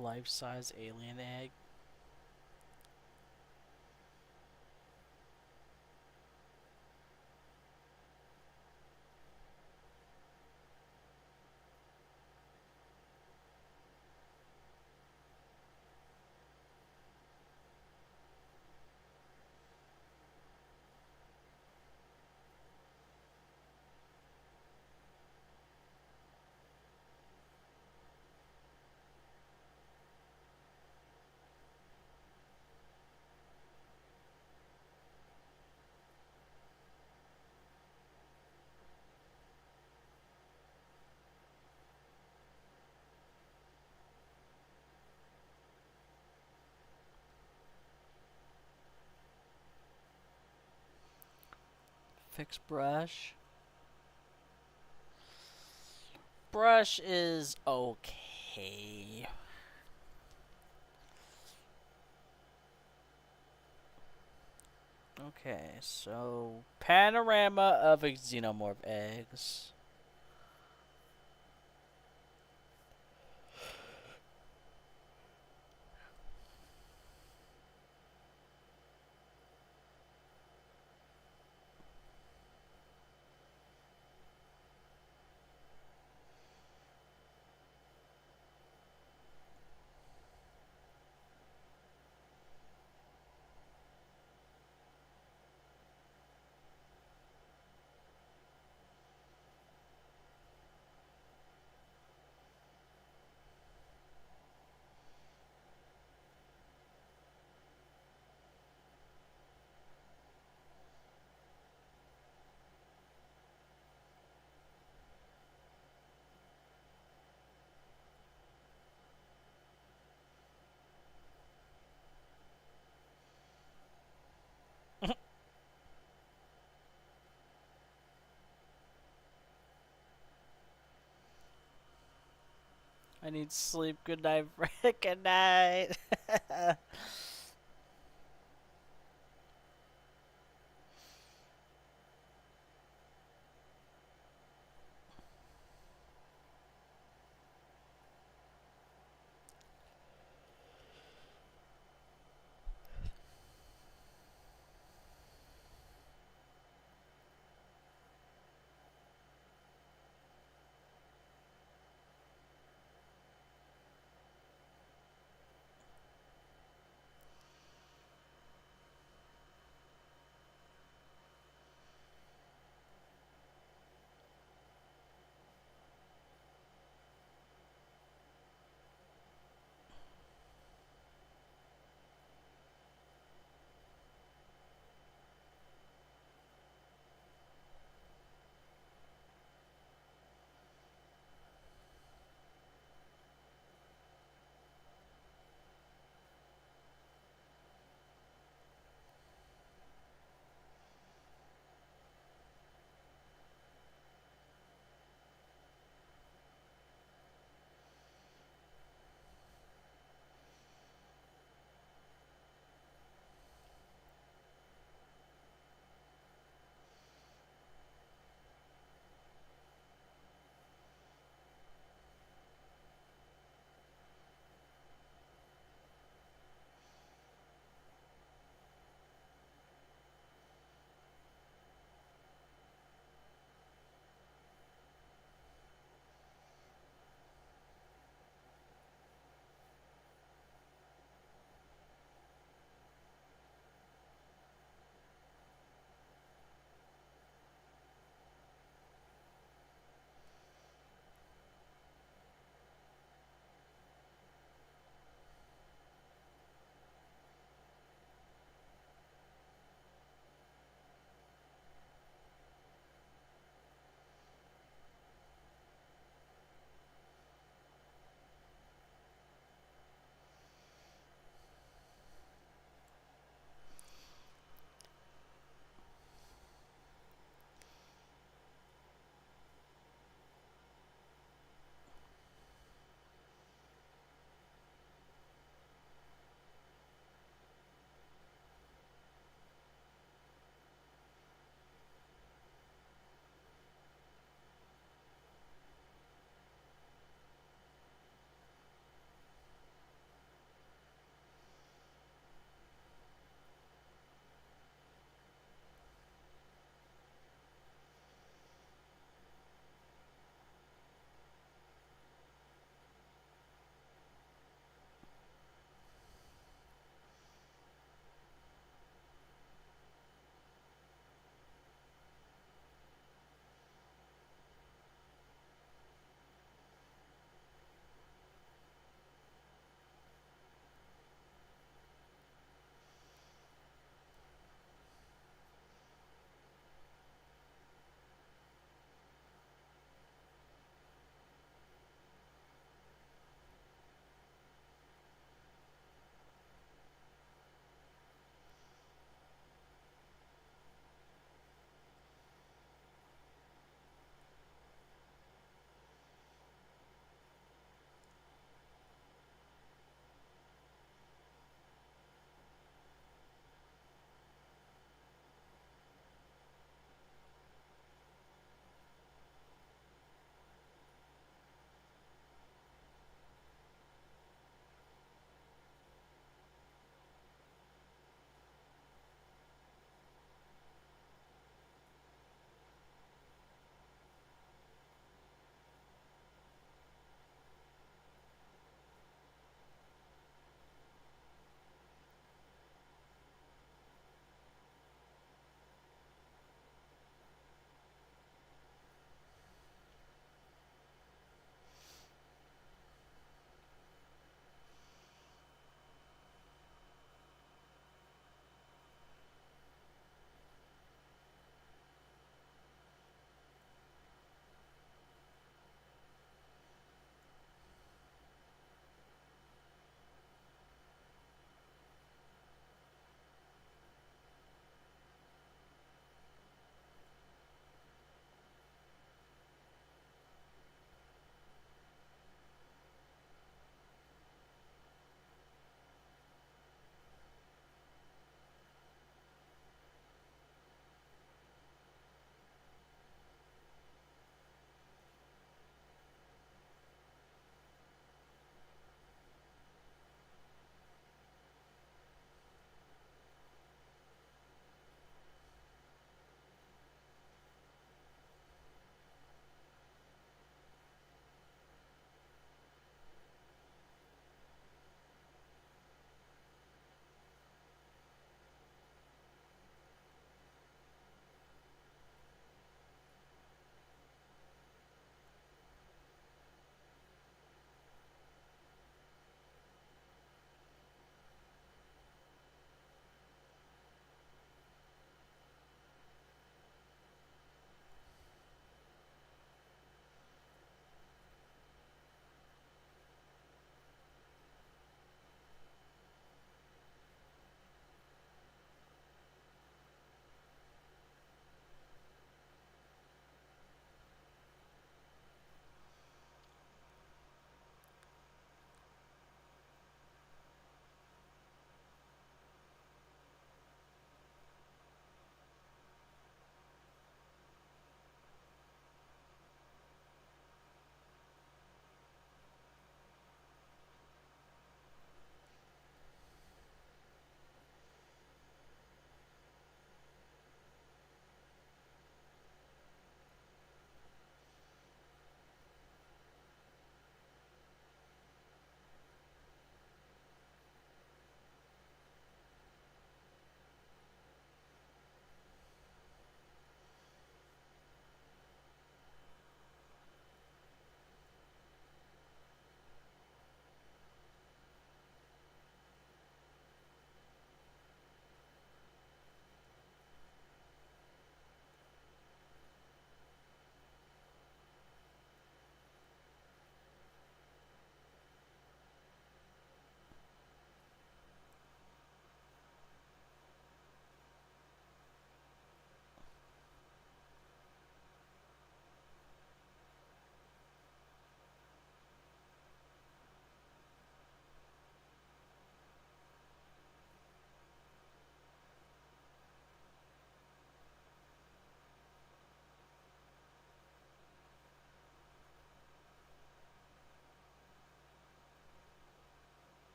Life-size alien egg. Fix brush. Brush is okay. Okay, so panorama of xenomorph eggs. I need sleep. Good night, Rick. Good night.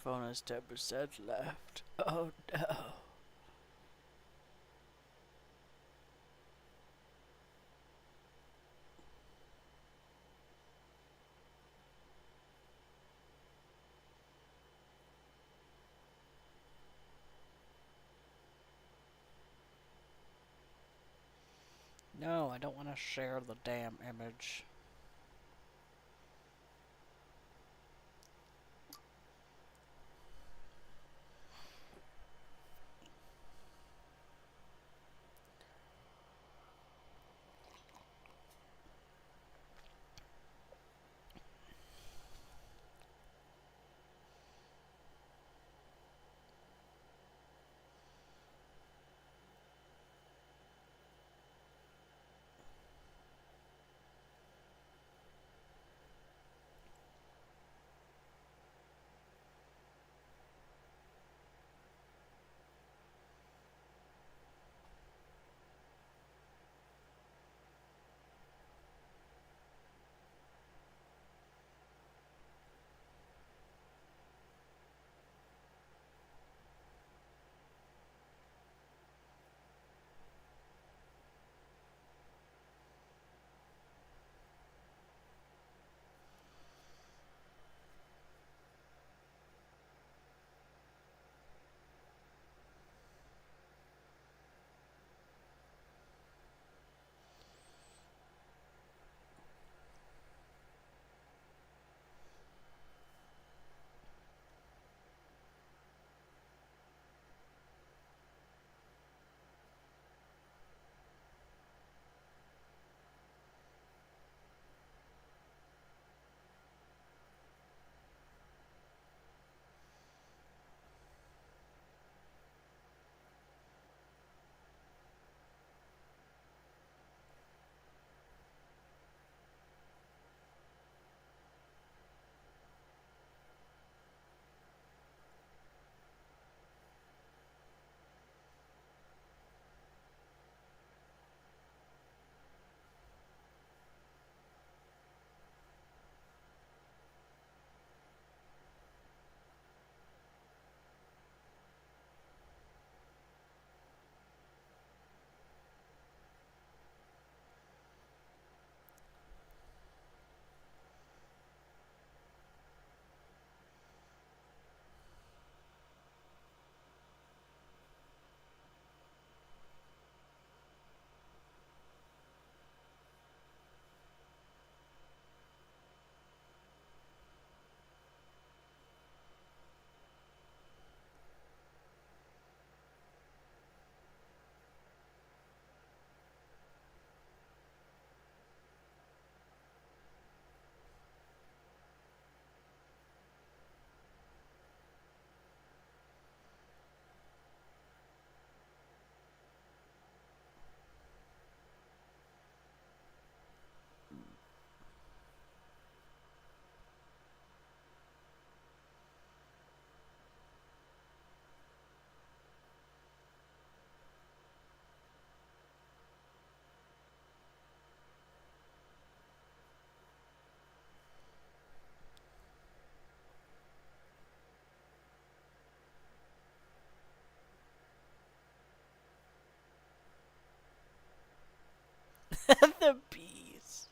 phone has 10% left. Oh no. No, I don't want to share the damn image. The bees.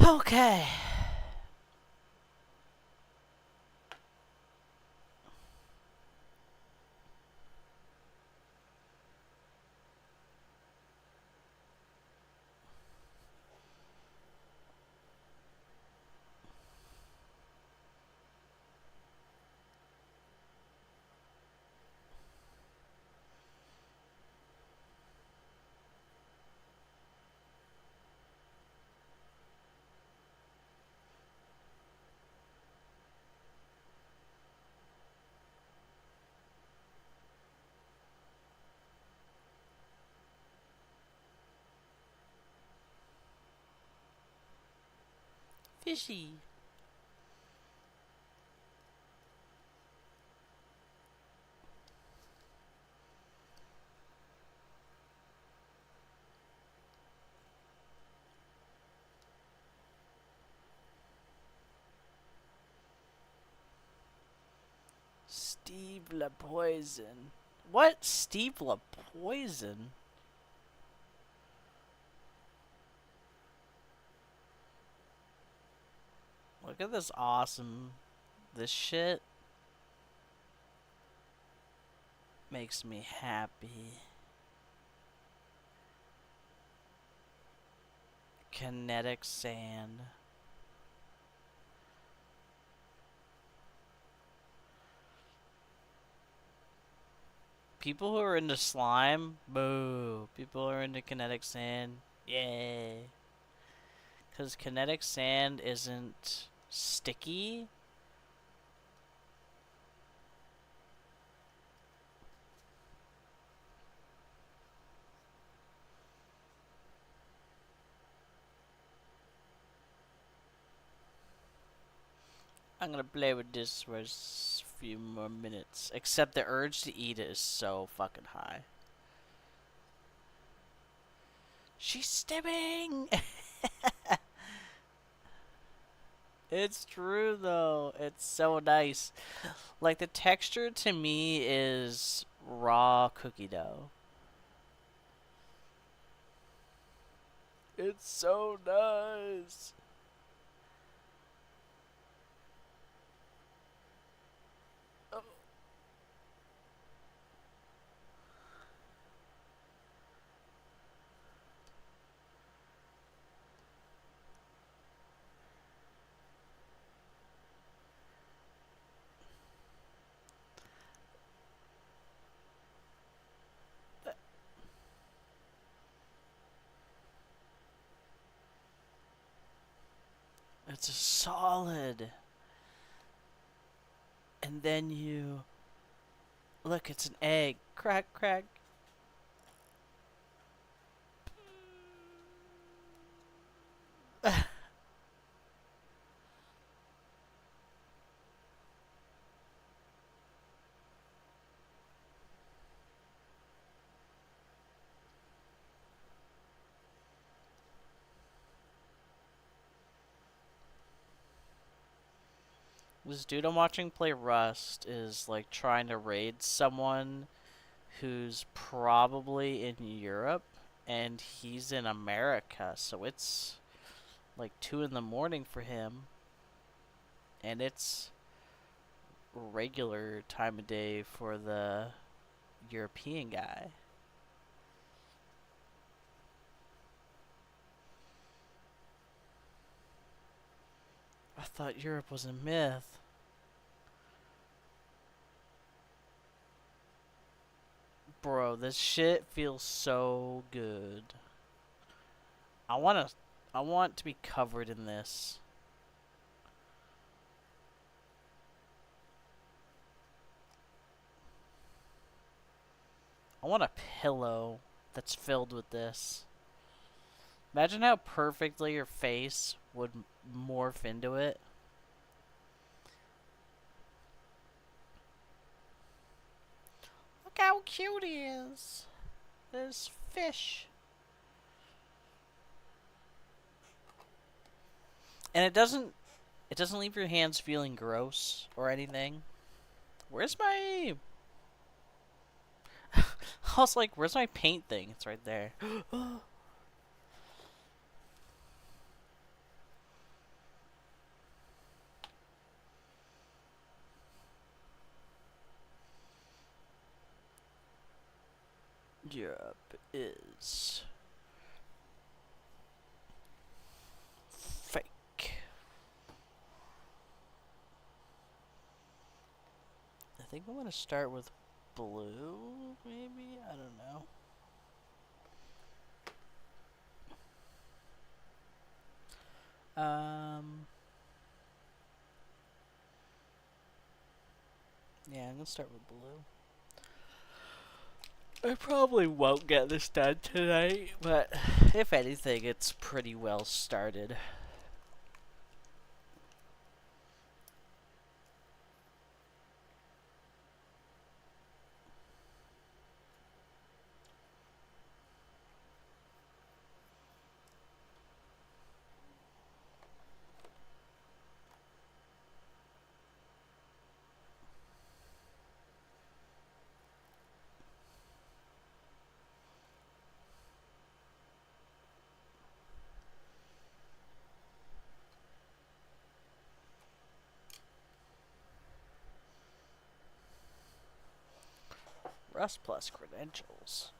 Okay. Fishy. Steve La Poison. What? Steve La Poison? Look at this awesome. This shit makes me happy. Kinetic sand. People who are into slime, boo. People who are into kinetic sand, yay. Because kinetic sand isn't sticky. I'm gonna play with this for a few more minutes. Except the urge to eat it is so fucking high. She's stimming! It's true though. It's so nice. Like the texture to me is raw cookie dough. It's so nice. Oh, it's a solid. And then you look, it's an egg. Crack, crack. This dude I'm watching play Rust is like trying to raid someone who's probably in Europe and he's in America, so it's like 2 in the morning for him and it's regular time of day for the European guy. I thought Europe was a myth. Bro, this shit feels so good. I wanna I want to be covered in this. I want a pillow that's filled with this. Imagine how perfectly your face would morph into it. Look how cute he is. This fish. And it doesn't leave your hands feeling gross or anything. Where's my I was like, where's my paint thing? It's right there. Europe is fake. I think I'm gonna start with blue, maybe? I don't know. Yeah, I'm gonna start with blue. I probably won't get this done tonight, but if anything, it's pretty well started. Rust plus credentials.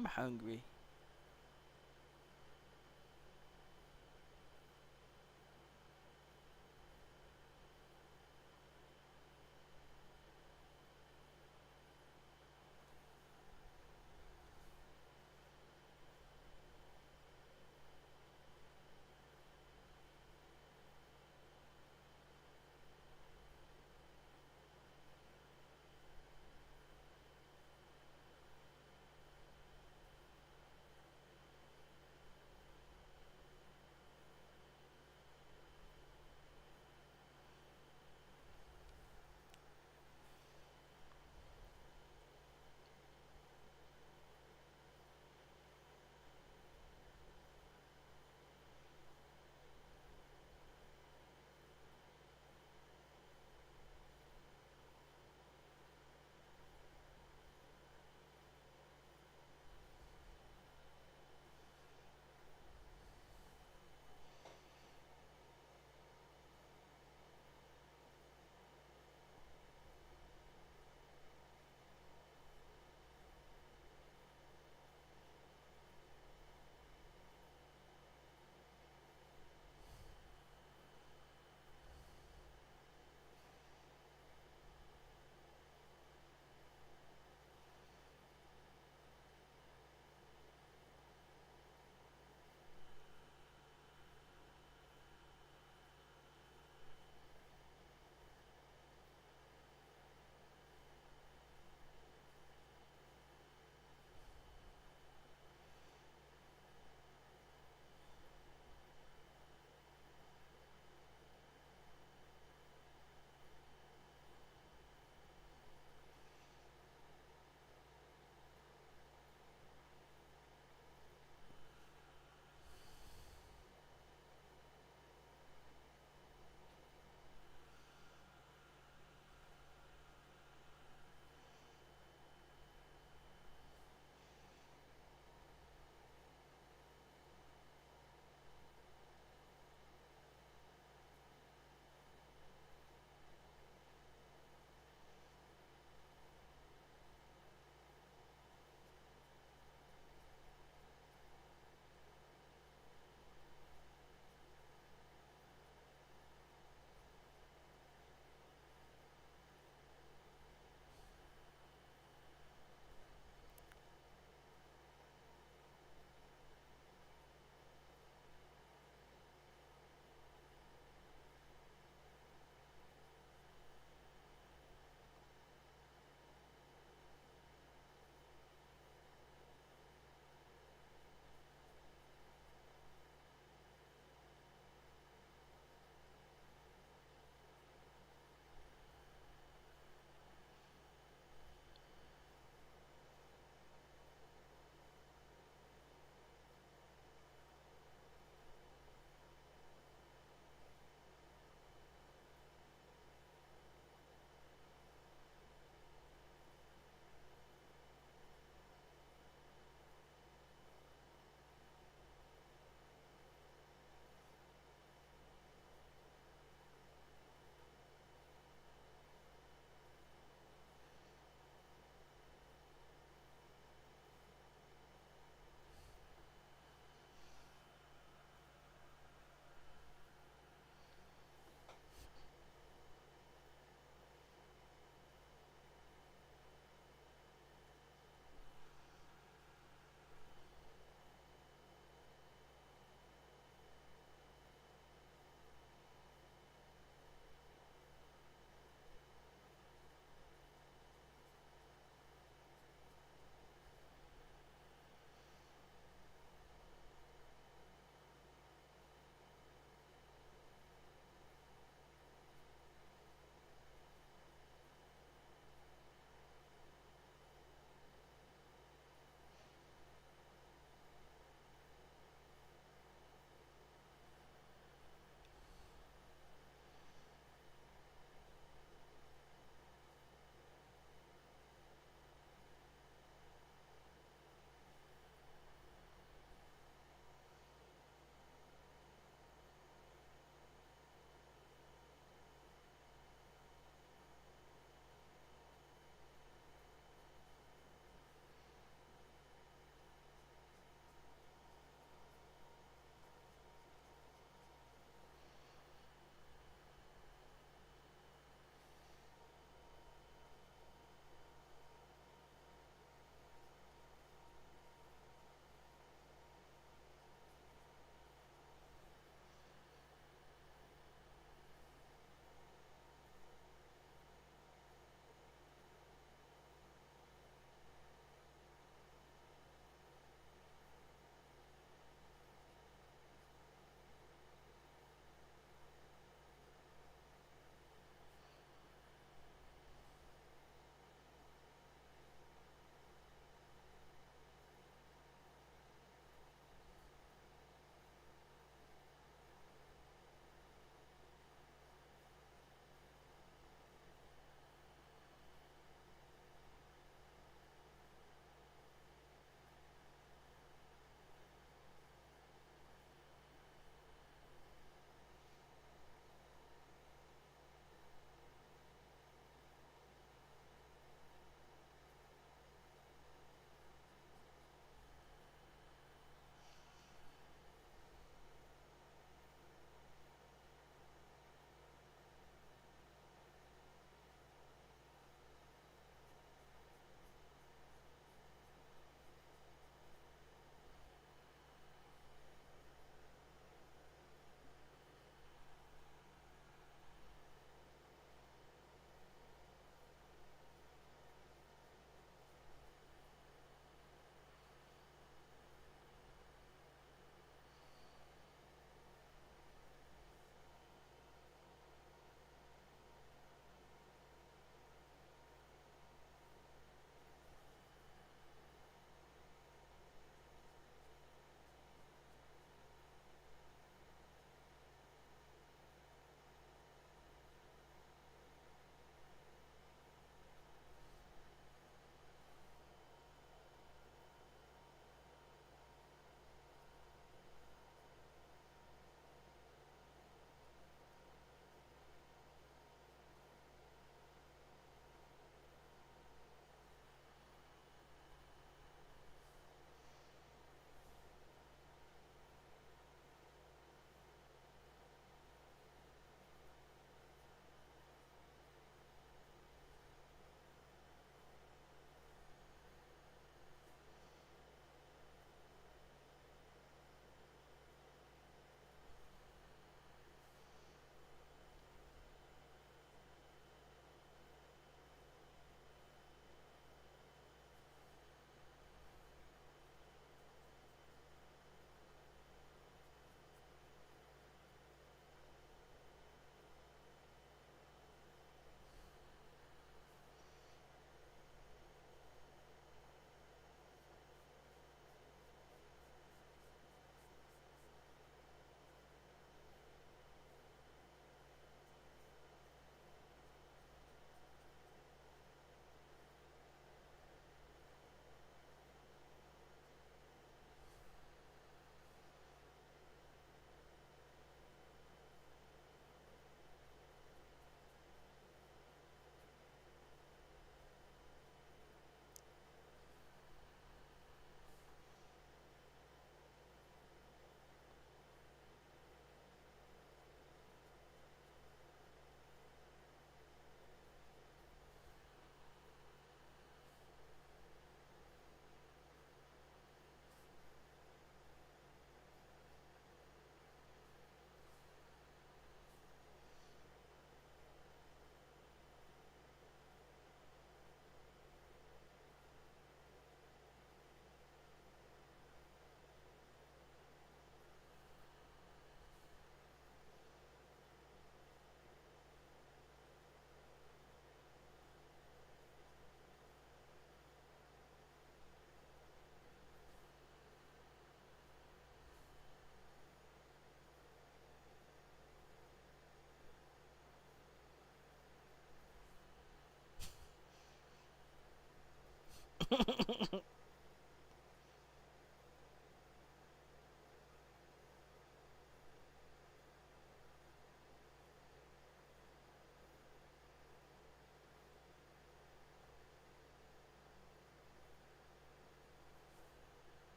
I'm hungry.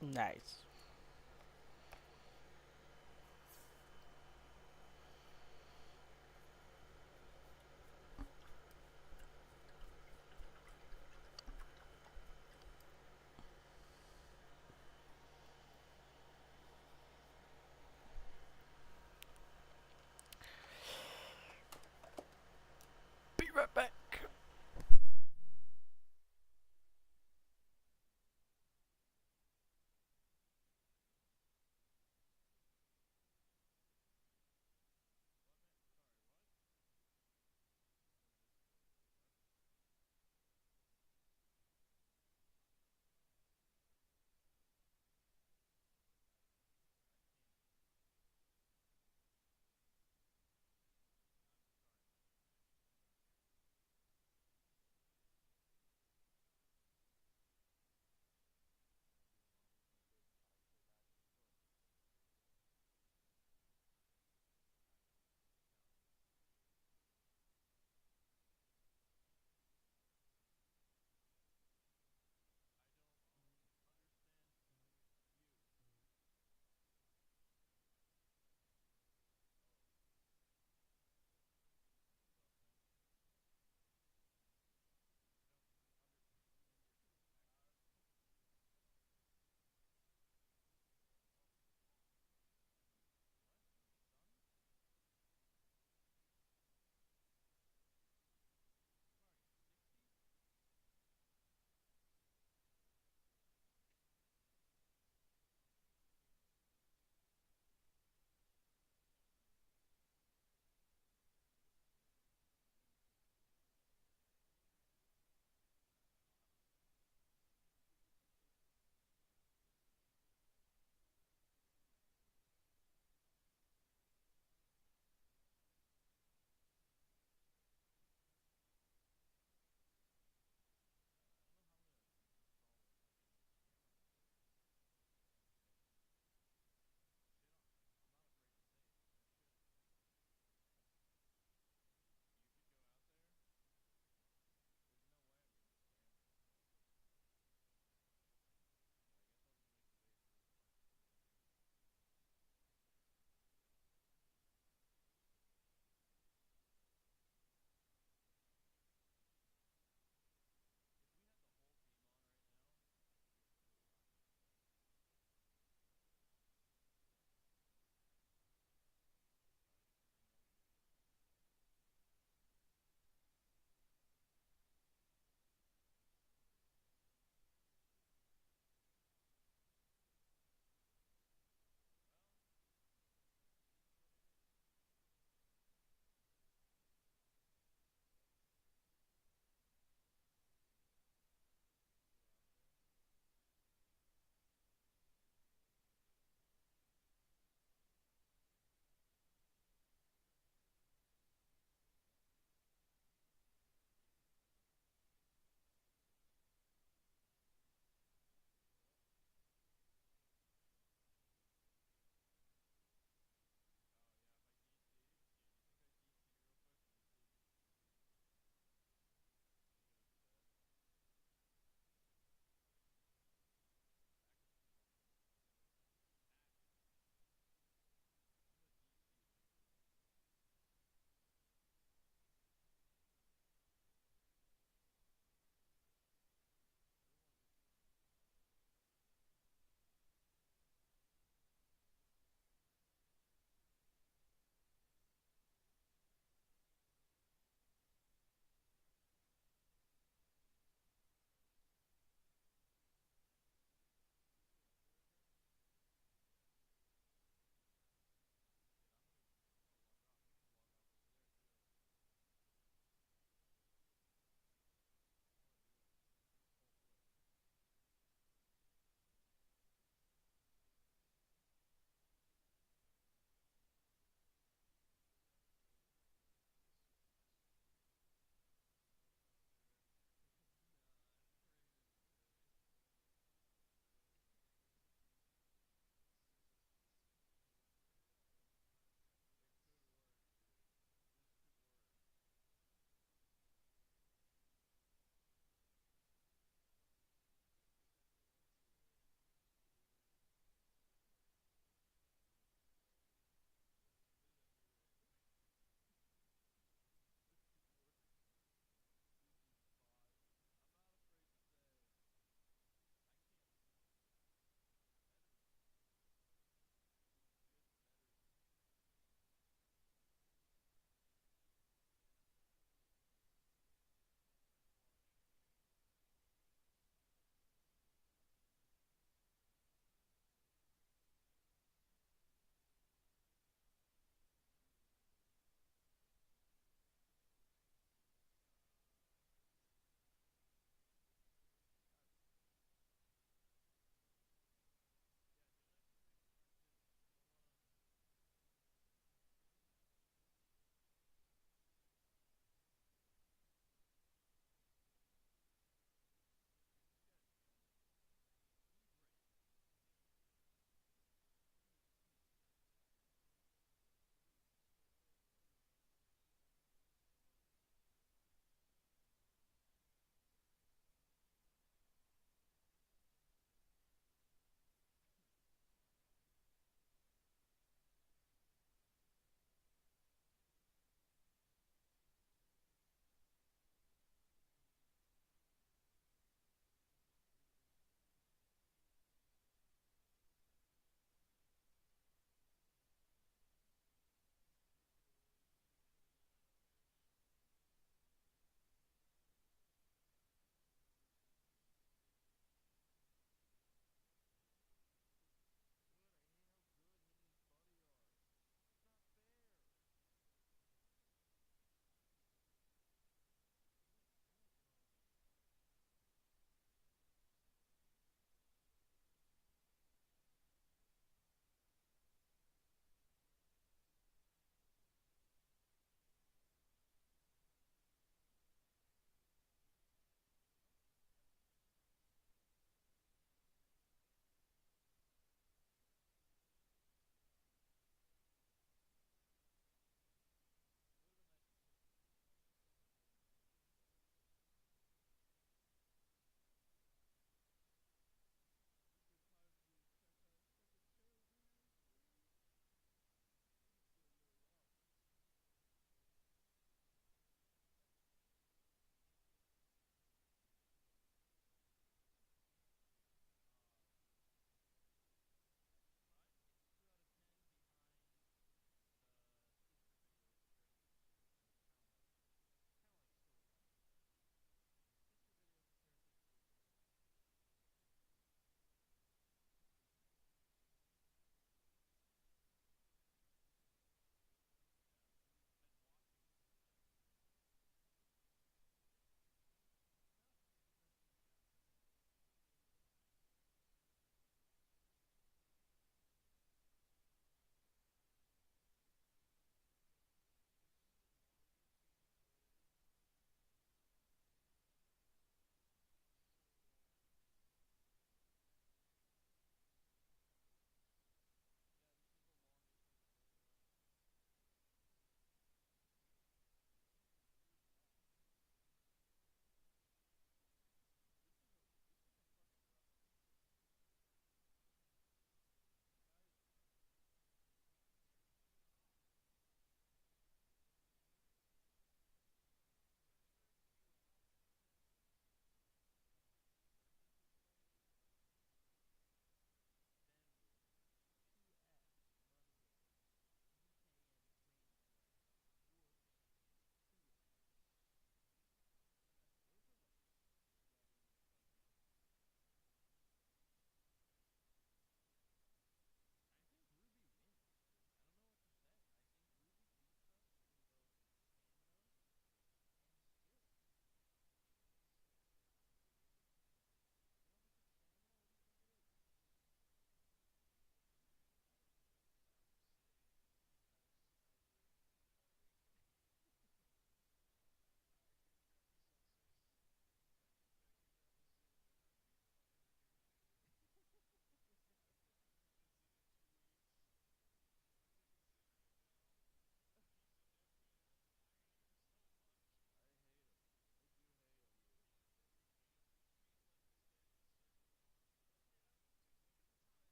Nice. Be right back.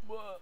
Whoa.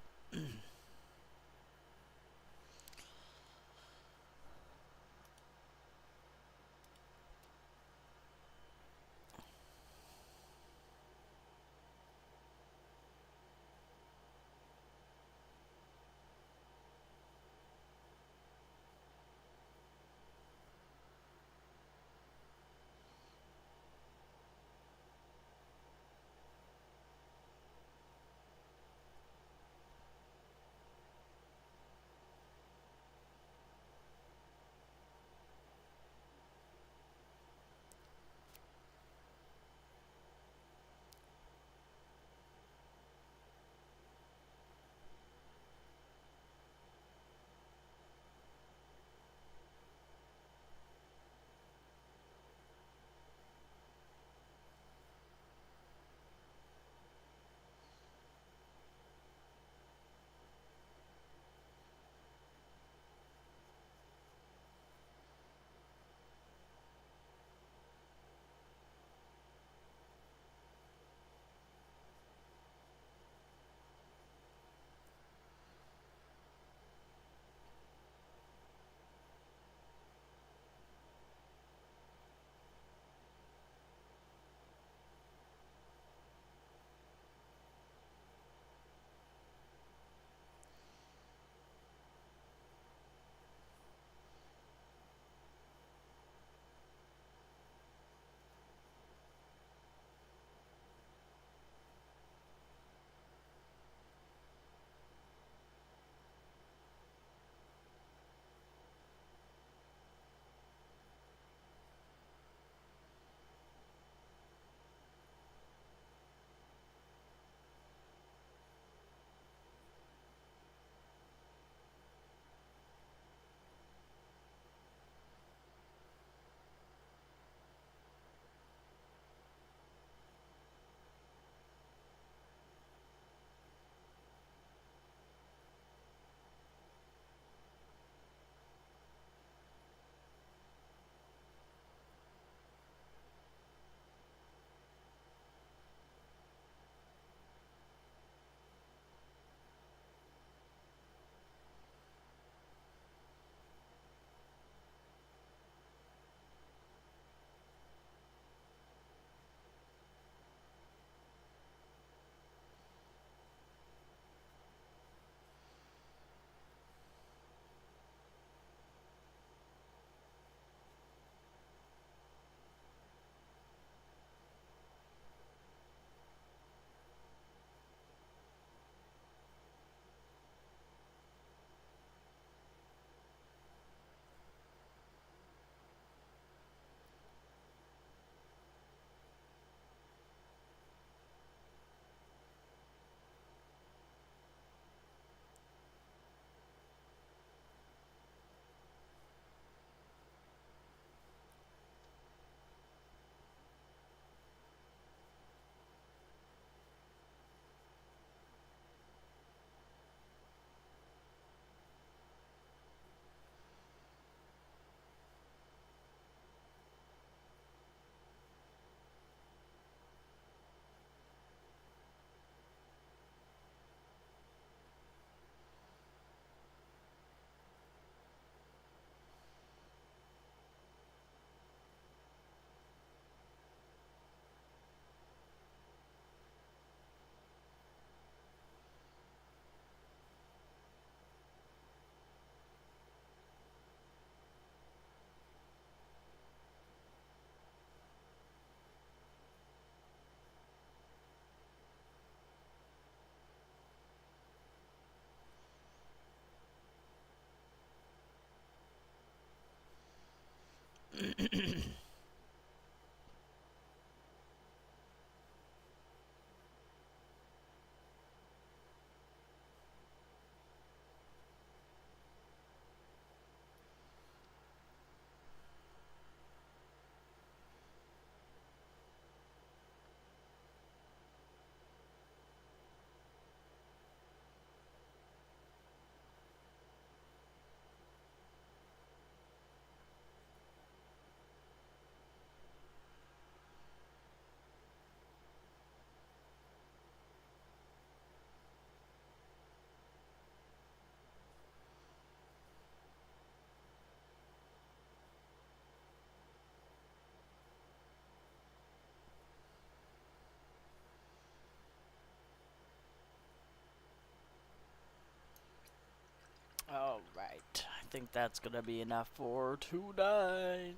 Alright. I think that's gonna be enough for tonight.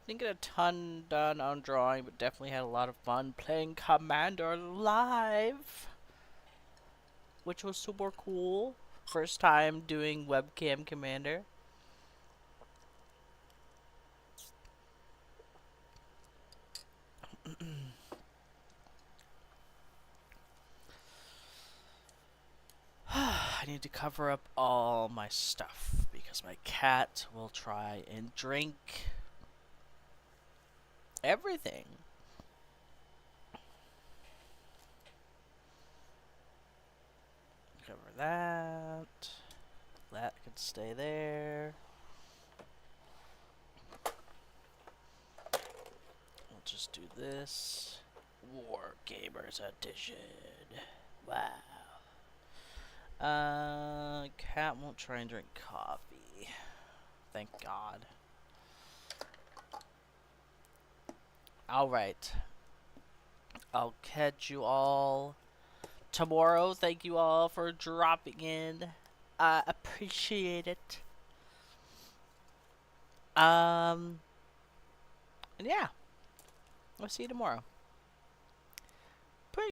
Didn't get a ton done on drawing, but definitely had a lot of fun playing Commander live, which was super cool. First time doing webcam Commander. I need to cover up all my stuff because my cat will try and drink everything. Cover that. That could stay there. We'll just do this. War Gamers Edition. Wow. Cat won't try and drink coffee. Thank God. Alright. I'll catch you all tomorrow. Thank you all for dropping in. I appreciate it. And yeah. I'll see you tomorrow.